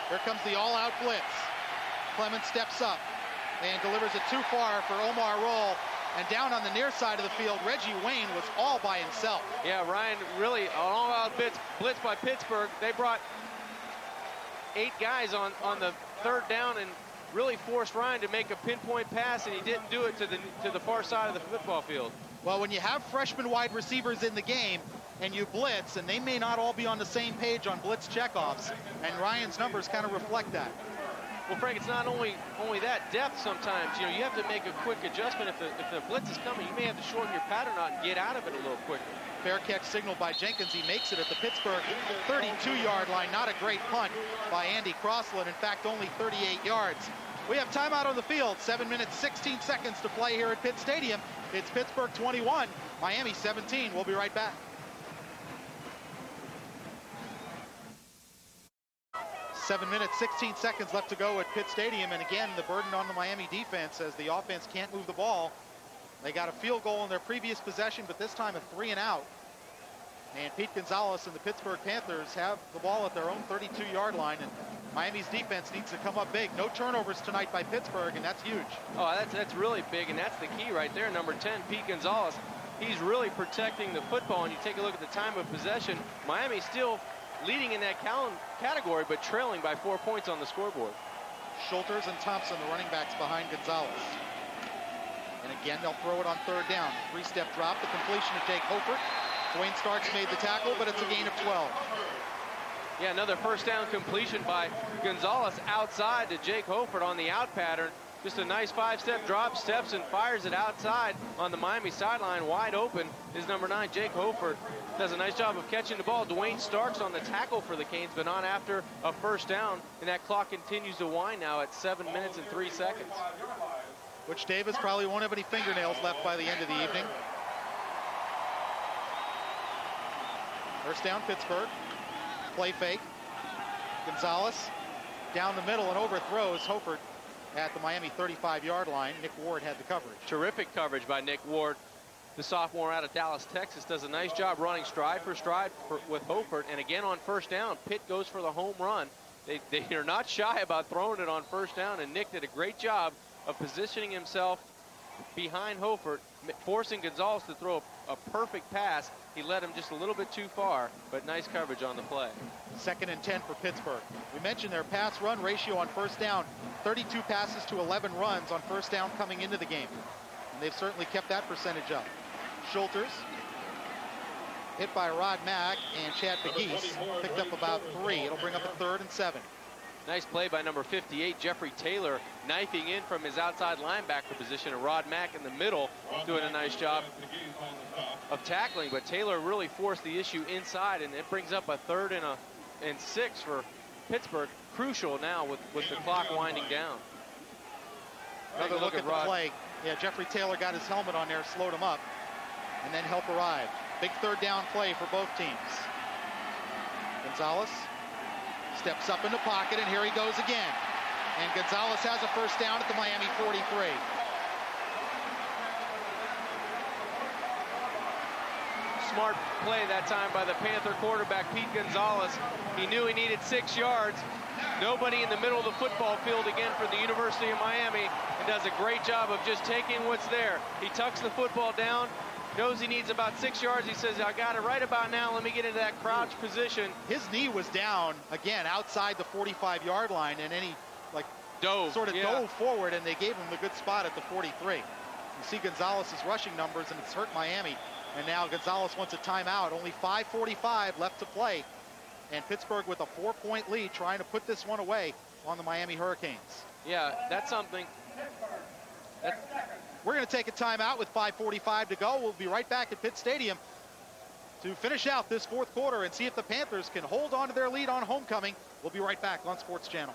Here comes the all-out blitz. Clement steps up and delivers it too far for Omar Roll. And down on the near side of the field, Reggie Wayne was all by himself. Yeah, Ryan really all-out blitz by Pittsburgh. They brought 8 guys on the third down and really forced Ryan to make a pinpoint pass, and he didn't do it to the far side of the football field. Well, when you have freshman wide receivers in the game and you blitz, and they may not all be on the same page on blitz checkoffs, and Ryan's numbers kind of reflect that. Well, Frank, it's not only that depth sometimes. You know, you have to make a quick adjustment. If the blitz is coming, you may have to shorten your pattern out and get out of it a little quicker. Fair catch signaled by Jenkins. He makes it at the Pittsburgh 32-yard line. Not a great punt by Andy Crossland. In fact, only 38 yards. We have timeout on the field. 7 minutes, 16 seconds to play here at Pitt Stadium. It's Pittsburgh 21, Miami 17. We'll be right back. 7 minutes, 16 seconds left to go at Pitt Stadium. And again, the burden on the Miami defense as the offense can't move the ball. They got a field goal in their previous possession, but this time a 3 and out. And Pete Gonzalez and the Pittsburgh Panthers have the ball at their own 32-yard line. And Miami's defense needs to come up big. No turnovers tonight by Pittsburgh, and that's huge. Oh, that's really big, and that's the key right there. Number 10, Pete Gonzalez. He's really protecting the football, and you take a look at the time of possession. Miami still leading in that category, but trailing by 4 points on the scoreboard. Schulters and Thompson, the running backs behind Gonzalez. And again, they'll throw it on 3rd down. 3-step drop, the completion to Jake Hofert. Dwayne Starks made the tackle, but it's a gain of 12. Yeah, another first down completion by Gonzalez outside to Jake Hofert on the out pattern. Just a nice 5-step drop, steps and fires it outside on the Miami sideline. Wide open is number 9, Jake Hofert. Does a nice job of catching the ball. Dwayne Starks on the tackle for the Canes, but not after a first down. And that clock continues to wind now at 7 minutes and 3 seconds. Butch Davis probably won't have any fingernails left by the end of the evening. First down, Pittsburgh. Play fake. Gonzalez down the middle and overthrows Hofert at the Miami 35-yard line. Nick Ward had the coverage. Terrific coverage by Nick Ward. The sophomore out of Dallas, Texas, does a nice job running stride for stride with Hofert. And again on first down, Pitt goes for the home run. They are not shy about throwing it on first down, and Nick did a great job of positioning himself behind Hofert, forcing Gonzalez to throw a perfect pass. He led him just a little bit too far, but nice coverage on the play. 2nd and 10 for Pittsburgh. We mentioned their pass-run ratio on first down, 32 passes to 11 runs on first down coming into the game. And they've certainly kept that percentage up. Schulters, hit by Rod Mack, and Chad McGeese picked up about 3. It'll bring up a 3rd and 7. Nice play by number 58, Jeffrey Taylor, knifing in from his outside linebacker position, and Rod Mack in the middle doing a nice job of tackling. But Taylor really forced the issue inside, and it brings up a 3rd and 6 for Pittsburgh. Crucial now with the clock winding down. Another look at the play. Yeah, Jeffrey Taylor got his helmet on there, slowed him up, and then help arrived. Big 3rd down play for both teams. Gonzalez steps up in the pocket, and here he goes again. And Gonzalez has a first down at the Miami 43. smart play that time by the Panther quarterback, Pete Gonzalez. He knew he needed 6 yards. Nobody in the middle of the football field again for the University of Miami, and does a great job of just taking what's there. He tucks the football down, knows he needs about 6 yards. He says, I got it right about now. Let me get into that crouch position. His knee was down, again, outside the 45-yard line, and then he, like, dove forward, and they gave him the good spot at the 43. You see Gonzalez's rushing numbers, and it's hurt Miami. And now Gonzalez wants a timeout. Only 5:45 left to play. And Pittsburgh with a 4-point lead, trying to put this one away on the Miami Hurricanes. Yeah, that's something. We're going to take a timeout with 5:45 to go. We'll be right back at Pitt Stadium to finish out this fourth quarter and see if the Panthers can hold on to their lead on homecoming. We'll be right back on Sports Channel.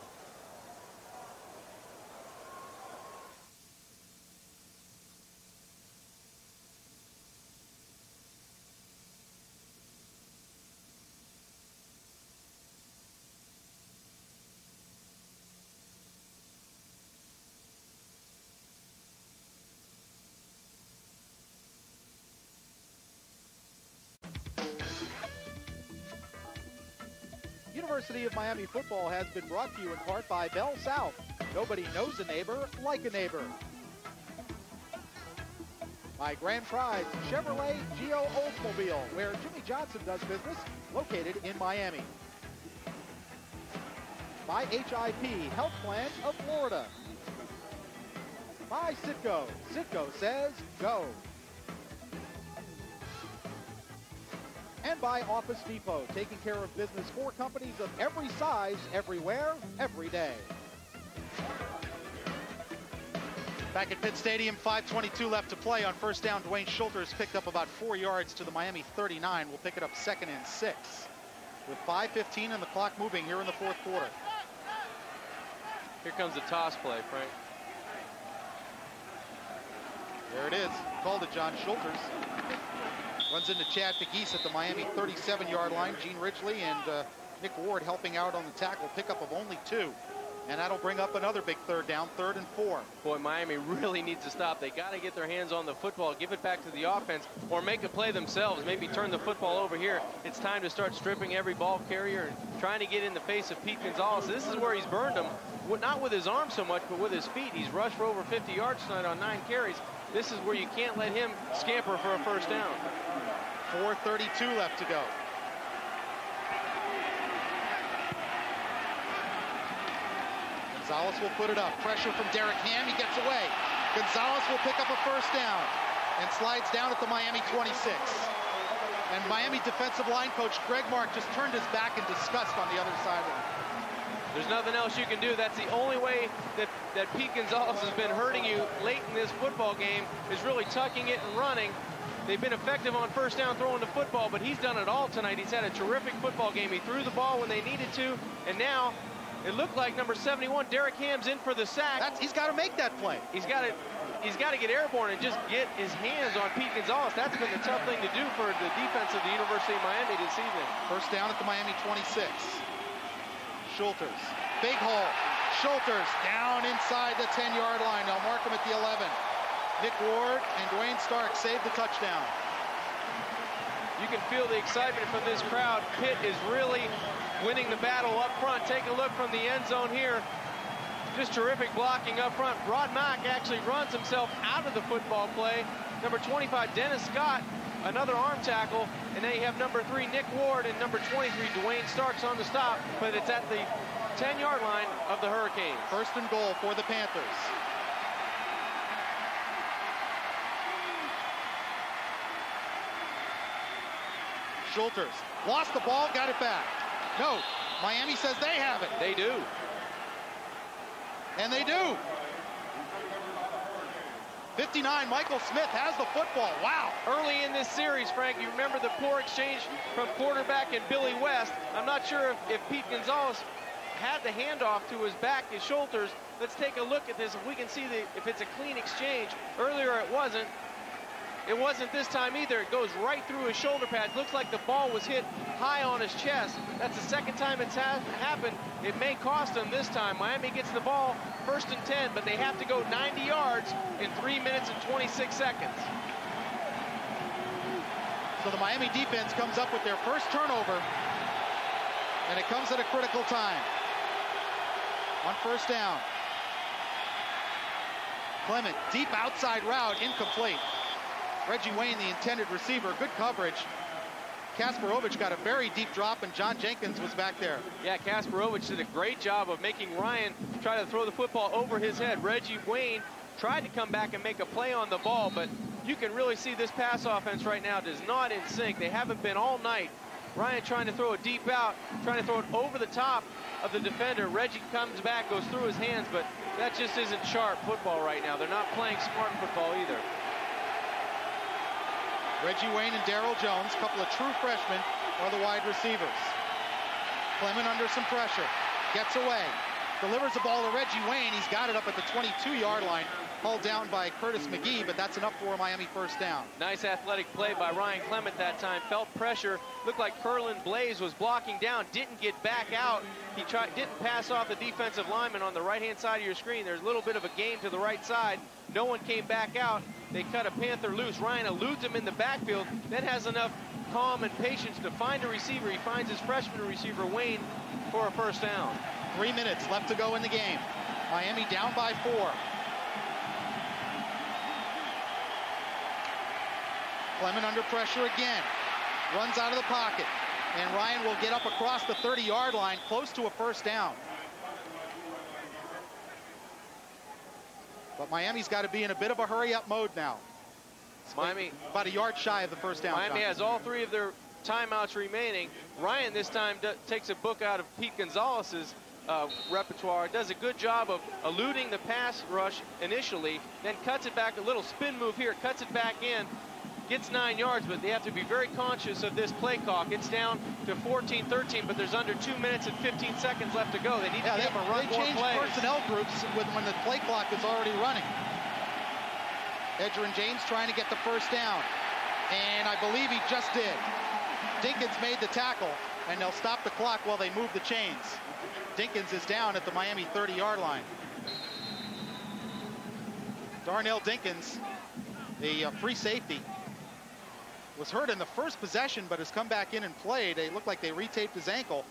University of Miami football has been brought to you in part by Bell South. Nobody knows a neighbor like a neighbor. By Grand Prize Chevrolet Geo Oldsmobile, where Jimmy Johnson does business, located in Miami. By HIP Health Plan of Florida. By Citgo. Citgo says go. And by Office Depot, taking care of business for companies of every size, everywhere, every day. Back at Pitt Stadium, 5:22 left to play. On first down, Dwayne Schulters picked up about 4 yards to the Miami 39. We'll pick it up 2nd and 6. With 5:15 and the clock moving here in the fourth quarter. Here comes the toss play, Frank. There it is. Called it John Schulters. Runs into Chad McGeese at the Miami 37-yard line. Gene Ridgely and Nick Ward helping out on the tackle. Pickup of only 2. And that'll bring up another big third down, 3rd and 4. Boy, Miami really needs to stop. They got to get their hands on the football, give it back to the offense, or make a play themselves. Maybe turn the football over here. It's time to start stripping every ball carrier and trying to get in the face of Pete Gonzalez. This is where he's burned them, not with his arm so much, but with his feet. He's rushed for over 50 yards tonight on 9 carries. This is where you can't let him scamper for a first down. 4:32 left to go. Gonzalez will put it up. Pressure from Derek Ham. He gets away. Gonzalez will pick up a first down and slides down at the Miami 26. And Miami defensive line coach Greg Mark just turned his back in disgust on the other sideline. There's nothing else you can do. That's the only way that Pete Gonzalez has been hurting you late in this football game, is really tucking it and running. They've been effective on first down throwing the football, but he's done it all tonight. He's had a terrific football game. He threw the ball when they needed to, and now it looked like number 71, Derek Ham's in for the sack. He's got to make that play. He's got to get airborne and just get his hands on Pete Gonzalez. That's been the tough thing to do for the defense of the University of Miami this evening. First down at the Miami 26. Schulters, big hole. Schulters down inside the 10-yard line. They'll mark him at the 11. Nick Ward and Dwayne Stark saved the touchdown. You can feel the excitement from this crowd. Pitt is really winning the battle up front. Take a look from the end zone here. Just terrific blocking up front. Rod Mack actually runs himself out of the football play. Number 25, Dennis Scott, another arm tackle. And then you have number 3, Nick Ward, and number 23, Dwayne Starks on the stop. But it's at the 10-yard line of the Hurricanes. First and goal for the Panthers. Schulters lost the ball, got it back. No, Miami says they have it. They do. And they do. 59, Michael Smith has the football. Wow. Early in this series, Frank, you remember the poor exchange from quarterback and Billy West. I'm not sure if Pete Gonzalez had the handoff to his back, his shoulders. Let's take a look at this. If we can see if it's a clean exchange. Earlier it wasn't. It wasn't this time either. It goes right through his shoulder pads. Looks like the ball was hit high on his chest. That's the second time it's happened. It may cost them this time. Miami gets the ball, 1st and 10, but they have to go 90 yards in 3 minutes and 26 seconds. So the Miami defense comes up with their first turnover, and it comes at a critical time. On first down. Clement, deep outside route, incomplete. Reggie Wayne, the intended receiver, good coverage. Kasparovich got a very deep drop, and John Jenkins was back there. Yeah, Kasparovich did a great job of making Ryan try to throw the football over his head. Reggie Wayne tried to come back and make a play on the ball, but you can really see this pass offense right now is not in sync. They haven't been all night. Ryan trying to throw it deep out, trying to throw it over the top of the defender. Reggie comes back, goes through his hands, but that just isn't sharp football right now. They're not playing smart football either. Reggie Wayne and Darryl Jones, a couple of true freshmen, are the wide receivers. Clement under some pressure, gets away, delivers the ball to Reggie Wayne. He's got it up at the 22-yard line, hauled down by Curtis McGee, but that's enough for a Miami first down. Nice athletic play by Ryan Clement that time. Felt pressure, looked like Curlin Blaze was blocking down, didn't get back out. He didn't pass off the defensive lineman on the right-hand side of your screen. There's a little bit of a game to the right side. No one came back out. They cut a Panther loose. Ryan eludes him in the backfield, then has enough calm and patience to find a receiver. He finds his freshman receiver, Wayne, for a first down. 3 minutes left to go in the game. Miami down by 4. Clement under pressure again. Runs out of the pocket. And Ryan will get up across the 30-yard line, close to a first down. But Miami's got to be in a bit of a hurry-up mode now. Miami about a yard shy of the first down. Miami has all 3 of their timeouts remaining. Ryan this time takes a book out of Pete Gonzalez's repertoire. Does a good job of eluding the pass rush initially, then cuts it back, a little spin move here, cuts it back in, gets 9 yards, but they have to be very conscious of this play clock. It's down to 14-13, but there's under 2 minutes and 15 seconds left to go. They need to get up and run more plays. They change personnel groups when the play clock is already running. Edgerrin James trying to get the first down, and I believe he just did. Dinkins made the tackle, and they'll stop the clock while they move the chains. Dinkins is down at the Miami 30-yard line. Darnell Dinkins, the free safety, was hurt in the first possession, but has come back in and played. They look like they retaped his ankle,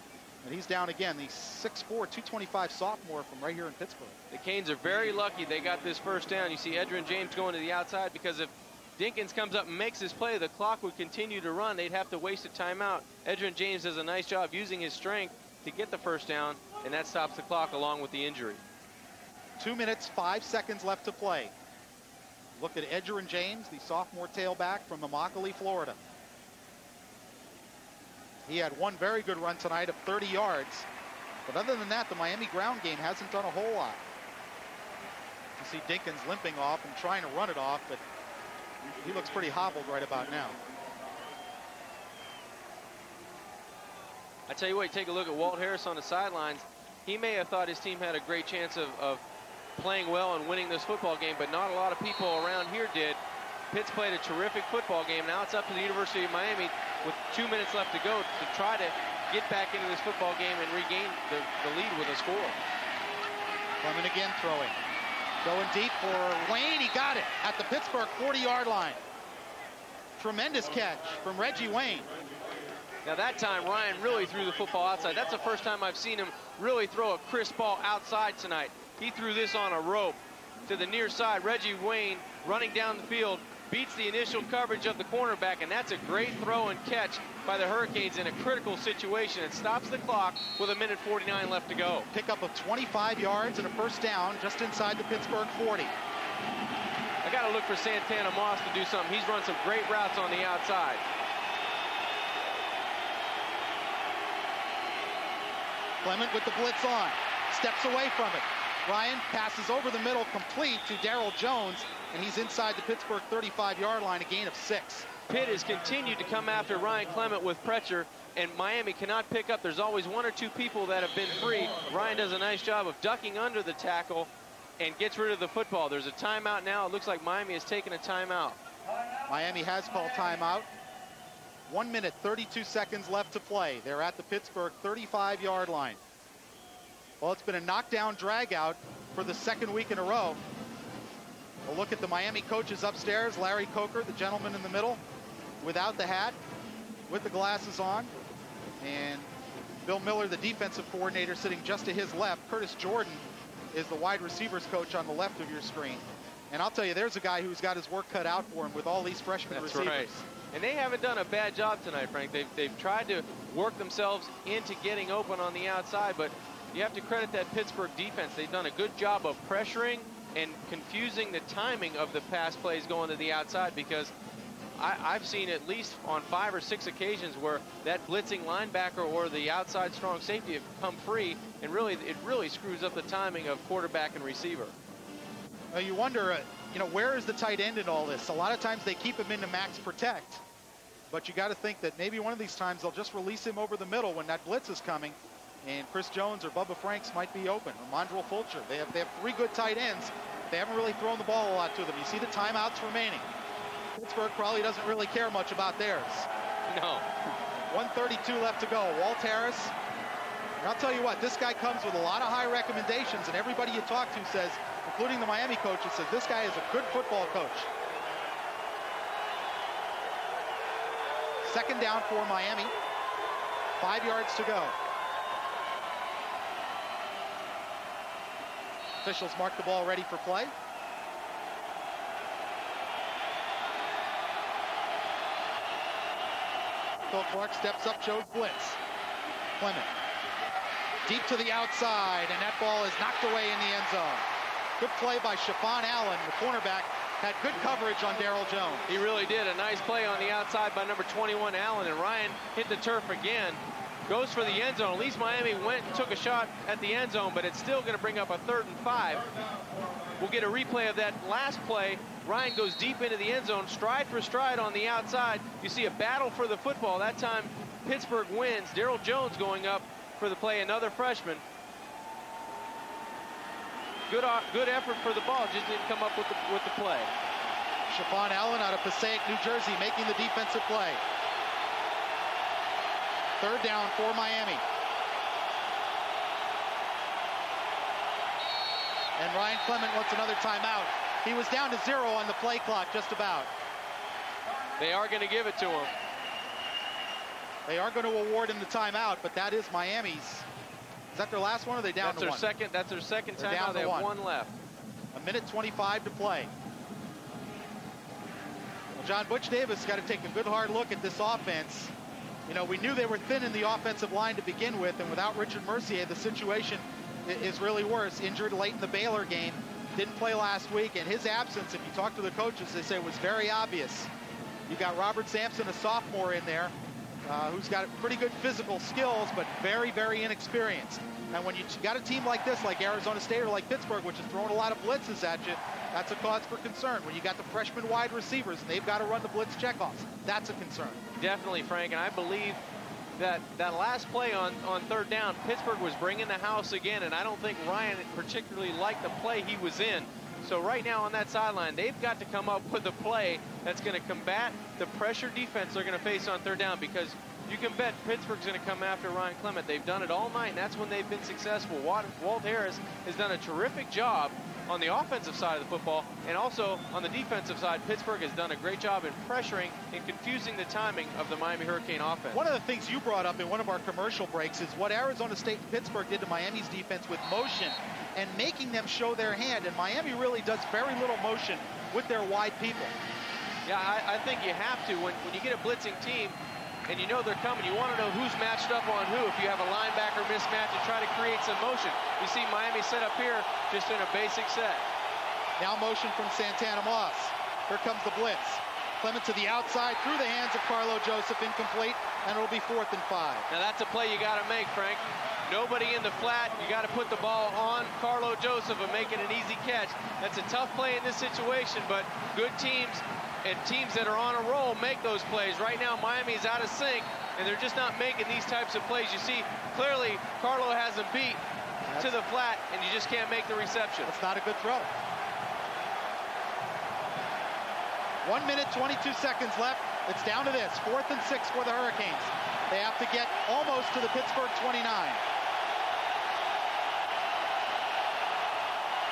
and he's down again. The 6'4", 225 sophomore from right here in Pittsburgh. The Canes are very lucky they got this first down. You see Edgerrin James going to the outside, because if Dinkins comes up and makes his play, the clock would continue to run. They'd have to waste a timeout. Edgerrin James does a nice job using his strength to get the first down, and that stops the clock along with the injury. 2 minutes, 5 seconds left to play. Look at Edgerrin James, the sophomore tailback from Immokalee, Florida. He had one very good run tonight of 30 yards. But other than that, the Miami ground game hasn't done a whole lot. You see Dinkins limping off and trying to run it off, but he looks pretty hobbled right about now. I tell you what, you take a look at Walt Harris on the sidelines. He may have thought his team had a great chance of playing well and winning this football game, but not a lot of people around here did. Pitt's played a terrific football game. Now it's up to the University of Miami with 2 minutes left to go to try to get back into this football game and regain the lead with a score. Clement again throwing. Going deep for Wayne. He got it at the Pittsburgh 40-yard line. Tremendous catch from Reggie Wayne. Now that time Ryan really threw the football outside. That's the first time I've seen him really throw a crisp ball outside tonight. He threw this on a rope to the near side. Reggie Wayne running down the field, beats the initial coverage of the cornerback, and that's a great throw and catch by the Hurricanes in a critical situation. It stops the clock with 1:49 left to go. Pickup of 25 yards and a first down just inside the Pittsburgh 40. I got to look for Santana Moss to do something. He's run some great routes on the outside. Clement with the blitz on, steps away from it. Ryan passes over the middle, complete to Darryl Jones, and he's inside the Pittsburgh 35-yard line, a gain of 6. Pitt has continued to come after Ryan Clement with pressure, and Miami cannot pick up. There's always 1 or 2 people that have been free. Ryan does a nice job of ducking under the tackle and gets rid of the football. There's a timeout now. It looks like Miami has taken a timeout. Miami has called timeout. 1 minute, 32 seconds left to play. They're at the Pittsburgh 35-yard line. Well, it's been a knockdown drag-out for the second week in a row. We'll look at the Miami coaches upstairs. Larry Coker, the gentleman in the middle, without the hat, with the glasses on. And Bill Miller, the defensive coordinator, sitting just to his left. Curtis Jordan is the wide receivers coach on the left of your screen. And I'll tell you, there's a guy who's got his work cut out for him with all these freshman receivers. Right. And they haven't done a bad job tonight, Frank. They've tried to work themselves into getting open on the outside, but you have to credit that Pittsburgh defense. They've done a good job of pressuring and confusing the timing of the pass plays going to the outside, because I've seen at least on 5 or 6 occasions where that blitzing linebacker or the outside strong safety have come free, and it really screws up the timing of quarterback and receiver. You wonder, where is the tight end in all this? A lot of times they keep him into max protect, but you got to think that maybe one of these times they'll just release him over the middle when that blitz is coming, and Chris Jones or Bubba Franks might be open, or Mondrell Fulcher. They have 3 good tight ends. They haven't really thrown the ball a lot to them. You see the timeouts remaining. Pittsburgh probably doesn't really care much about theirs. No. 1:32 left to go. Walt Harris. And I'll tell you what, this guy comes with a lot of high recommendations, and everybody you talk to says, including the Miami coaches, says this guy is a good football coach. Second down for Miami. 5 yards to go. Officials mark the ball ready for play. Phil Clark steps up, shows blitz. Clement. Deep to the outside, and that ball is knocked away in the end zone. Good play by Shafon Allen. The cornerback had good coverage on Darryl Jones. He really did. A nice play on the outside by number 21, Allen, and Ryan hit the turf again. Goes for the end zone. At least Miami went and took a shot at the end zone, but it's still going to bring up a 3rd and 5. We'll get a replay of that last play. Ryan goes deep into the end zone, stride for stride on the outside. You see a battle for the football. That time, Pittsburgh wins. Darryl Jones going up for the play, another freshman. Good effort for the ball, just didn't come up with the play. Shafon Allen out of Passaic, New Jersey, making the defensive play. 3rd down for Miami. And Ryan Clement wants another timeout. He was down to 0 on the play clock, just about. They are going to give it to him. They are going to award him the timeout, but that is Miami's. Is that their last one, or are they down to 1? That's their second timeout. They have 1 left. 1:25 to play. Well, John, Butch Davis got to take a good hard look at this offense. We knew they were thin in the offensive line to begin with, and without Richard Mercier, the situation is really worse. Injured late in the Baylor game, didn't play last week, and his absence, if you talk to the coaches, they say was very obvious. You got Robert Sampson, a sophomore, in there, who's got pretty good physical skills, but very, very inexperienced. And when you got a team like this, like Arizona State or like Pittsburgh, which is throwing a lot of blitzes at you, that's a cause for concern. When you got the freshman wide receivers and they've got to run the blitz checkoffs, that's a concern. Definitely, Frank, and I believe that last play on 3rd down, Pittsburgh was bringing the house again, and I don't think Ryan particularly liked the play he was in. So right now on that sideline, they've got to come up with a play that's going to combat the pressure defense they're going to face on 3rd down, because you can bet Pittsburgh's going to come after Ryan Clement. They've done it all night, and that's when they've been successful. Walt Harris has done a terrific job on the offensive side of the football, and also on the defensive side, Pittsburgh has done a great job in pressuring and confusing the timing of the Miami Hurricane offense. One of the things you brought up in one of our commercial breaks is what Arizona State and Pittsburgh did to Miami's defense with motion and making them show their hand, and Miami really does very little motion with their wide people. Yeah, I think you have to. When you get a blitzing team, and you know they're coming, you want to know who's matched up on who if you have a linebacker mismatch and try to create some motion. You see Miami set up here just in a basic set. Now motion from Santana Moss. Here comes the blitz. Clement to the outside through the hands of Carlo Joseph, incomplete, and it'll be 4th and 5. Now that's a play you got to make, Frank. Nobody in the flat. You got to put the ball on Carlo Joseph and make it an easy catch. That's a tough play in this situation, but good teams and teams that are on a roll make those plays. Right now, Miami's out of sync, and they're just not making these types of plays. You see, clearly, Carlo has them beat to the flat, and you just can't make the reception. That's not a good throw. 1 minute, 22 seconds left. It's down to this, 4th and 6 for the Hurricanes. They have to get almost to the Pittsburgh 29.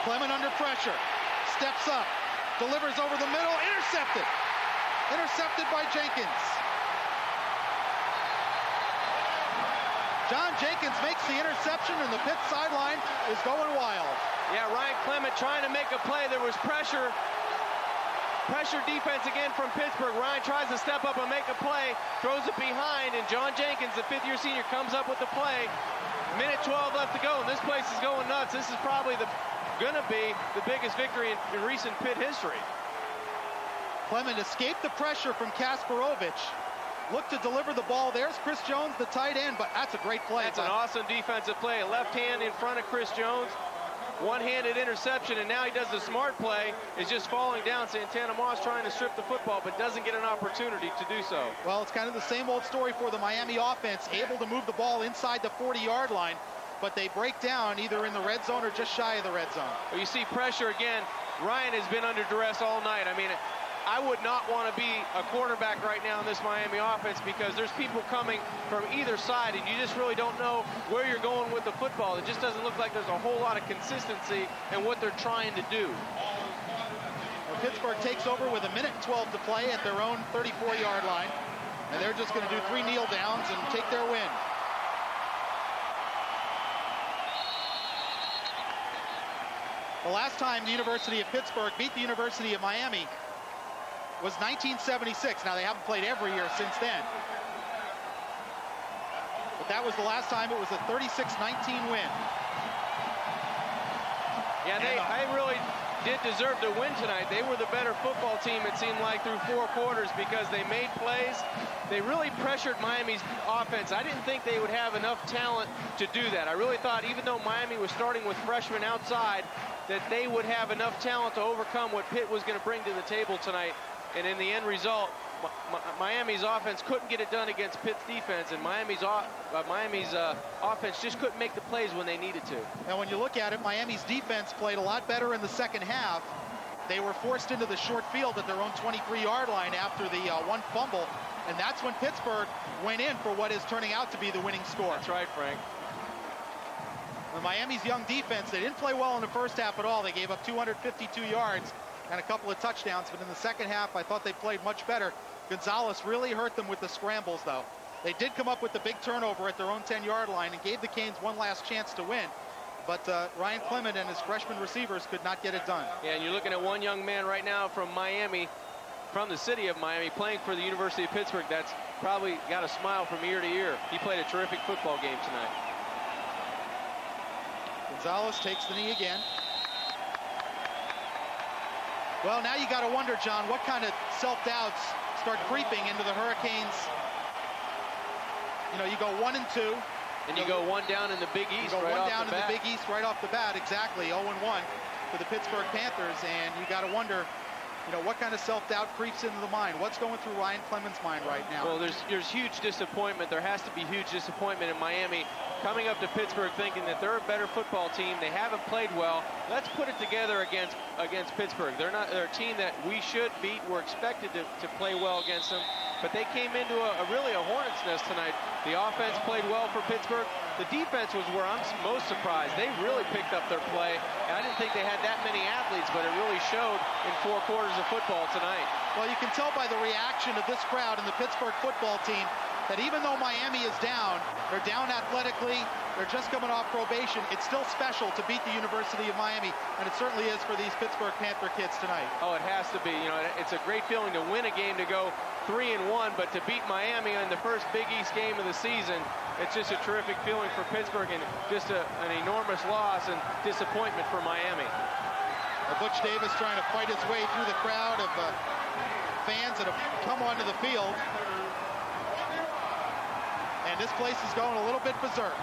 Clement under pressure, steps up, delivers over the middle, intercepted. intercepted by Jenkins. John Jenkins makes the interception, and the Pitt sideline is going wild. Yeah, Ryan Clement trying to make a play. There was pressure. Pressure defense again from Pittsburgh. Ryan tries to step up and make a play, throws it behind, and John Jenkins, the fifth-year senior, comes up with the play. Minute 12 left to go, and this place is going nuts. This is probably gonna be the biggest victory in recent Pitt history. Clement escaped the pressure from Kasparovich. Looked to deliver the ball. There's Chris Jones, the tight end, but that's a great play. That's an awesome defensive play. A left hand in front of Chris Jones. One-handed interception, and now he does the smart play, is just falling down. Santana Moss trying to strip the football, but doesn't get an opportunity to do so. Well, it's kind of the same old story for the Miami offense, able to move the ball inside the 40-yard line, but they break down either in the red zone or just shy of the red zone. Well, you see pressure again. Ryan has been under duress all night. I mean, I would not want to be a quarterback right now in this Miami offense because there's people coming from either side, and you just really don't know where you're going with the football. It just doesn't look like there's a whole lot of consistency in what they're trying to do. Well, Pittsburgh takes over with 1:12 to play at their own 34-yard line, and they're just going to do 3 kneel downs and take their win. The last time the University of Pittsburgh beat the University of Miami was 1976. Now, they haven't played every year since then. But that was the last time. It was a 36-19 win. Yeah, they really did deserve to win tonight. They were the better football team, it seemed like, through 4 quarters because they made plays. They really pressured Miami's offense. I didn't think they would have enough talent to do that. I really thought, even though Miami was starting with freshmen outside, that they would have enough talent to overcome what Pitt was going to bring to the table tonight. And in the end result, Miami's offense couldn't get it done against Pitt's defense, and Miami's offense just couldn't make the plays when they needed to. Now, when you look at it, Miami's defense played a lot better in the second half. They were forced into the short field at their own 23-yard line after the one fumble, and that's when Pittsburgh went in for what is turning out to be the winning score. That's right, Frank. The Miami's young defense, they didn't play well in the first half at all. They gave up 252 yards and a couple of touchdowns, but in the second half, I thought they played much better. Gonzalez really hurt them with the scrambles, though. They did come up with the big turnover at their own 10-yard line and gave the Canes one last chance to win. But Ryan Clement and his freshman receivers could not get it done. Yeah, and you're looking at one young man right now from Miami, from the city of Miami, playing for the University of Pittsburgh. That's probably got a smile from ear to ear. He played a terrific football game tonight. Gonzalez takes the knee again. Well, now you got to wonder, John, what kind of self-doubts start creeping into the Hurricanes. You know, you go 1-2. And you go one down in the Big East right off the bat. You go one down in the Big East right off the bat, exactly, 0-1 for the Pittsburgh Panthers. And you got to wonder, you know, what kind of self-doubt creeps into the mind? What's going through Ryan Clement's mind right now? Well, there's huge disappointment. There has to be huge disappointment in Miami coming up to Pittsburgh thinking that they're a better football team. They haven't played well. Let's put it together against Pittsburgh. They're a team that we should beat. We're expected to play well against them. But they came into really a hornet's nest tonight. The offense played well for Pittsburgh. The defense was where I'm most surprised. They really picked up their play. And I didn't think they had that many athletes, but it really showed in 4 quarters of football tonight. Well, you can tell by the reaction of this crowd and the Pittsburgh football team that even though Miami is down, they're down athletically, they're just coming off probation, it's still special to beat the University of Miami, and it certainly is for these Pittsburgh Panther kids tonight. Oh, it has to be. You know, it's a great feeling to win a game, to go 3-1, but to beat Miami in the first Big East game of the season, it's just a terrific feeling for Pittsburgh, and just an enormous loss and disappointment for Miami. Butch Davis trying to fight his way through the crowd of fans that have come onto the field. And this place is going a little bit berserk.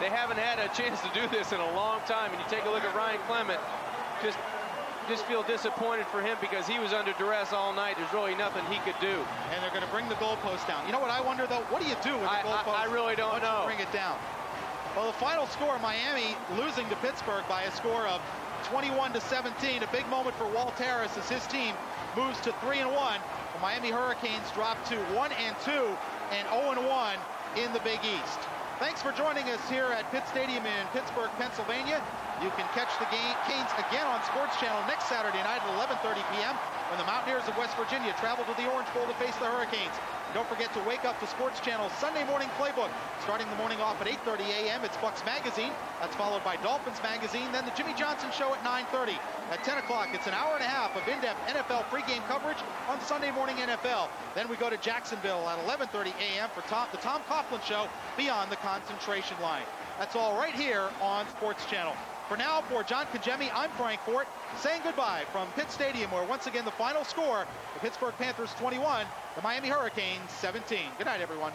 They haven't had a chance to do this in a long time. And you take a look at Ryan Clement, just feel disappointed for him because he was under duress all night. There's really nothing he could do. And they're going to bring the goalpost down. You know what I wonder, though? What do you do with the goalpost? I really don't know. Bring it down. Well, the final score, Miami losing to Pittsburgh by a score of 21-17. A big moment for Walt Harris as his team moves to 3-1. The Miami Hurricanes drop to 1-2 and 0-1 in the Big East. Thanks for joining us here at Pitt Stadium in Pittsburgh, Pennsylvania. You can catch the Canes again on Sports Channel next Saturday night at 11:30 p.m. when the Mountaineers of West Virginia travel to the Orange Bowl to face the Hurricanes. Don't forget to wake up to Sports Channel's Sunday morning playbook. Starting the morning off at 8:30 a.m., it's Bucks Magazine. That's followed by Dolphins Magazine, then the Jimmy Johnson Show at 9:30. At 10 o'clock, it's an hour and a half of in-depth NFL pregame coverage on Sunday Morning NFL. Then we go to Jacksonville at 11:30 a.m. for the Tom Coughlin Show, Beyond the Concentration Line. That's all right here on Sports Channel. For now, for John Kajemi, I'm Frank Fort, saying goodbye from Pitt Stadium, where once again the final score, the Pittsburgh Panthers 21, the Miami Hurricanes 17. Good night, everyone.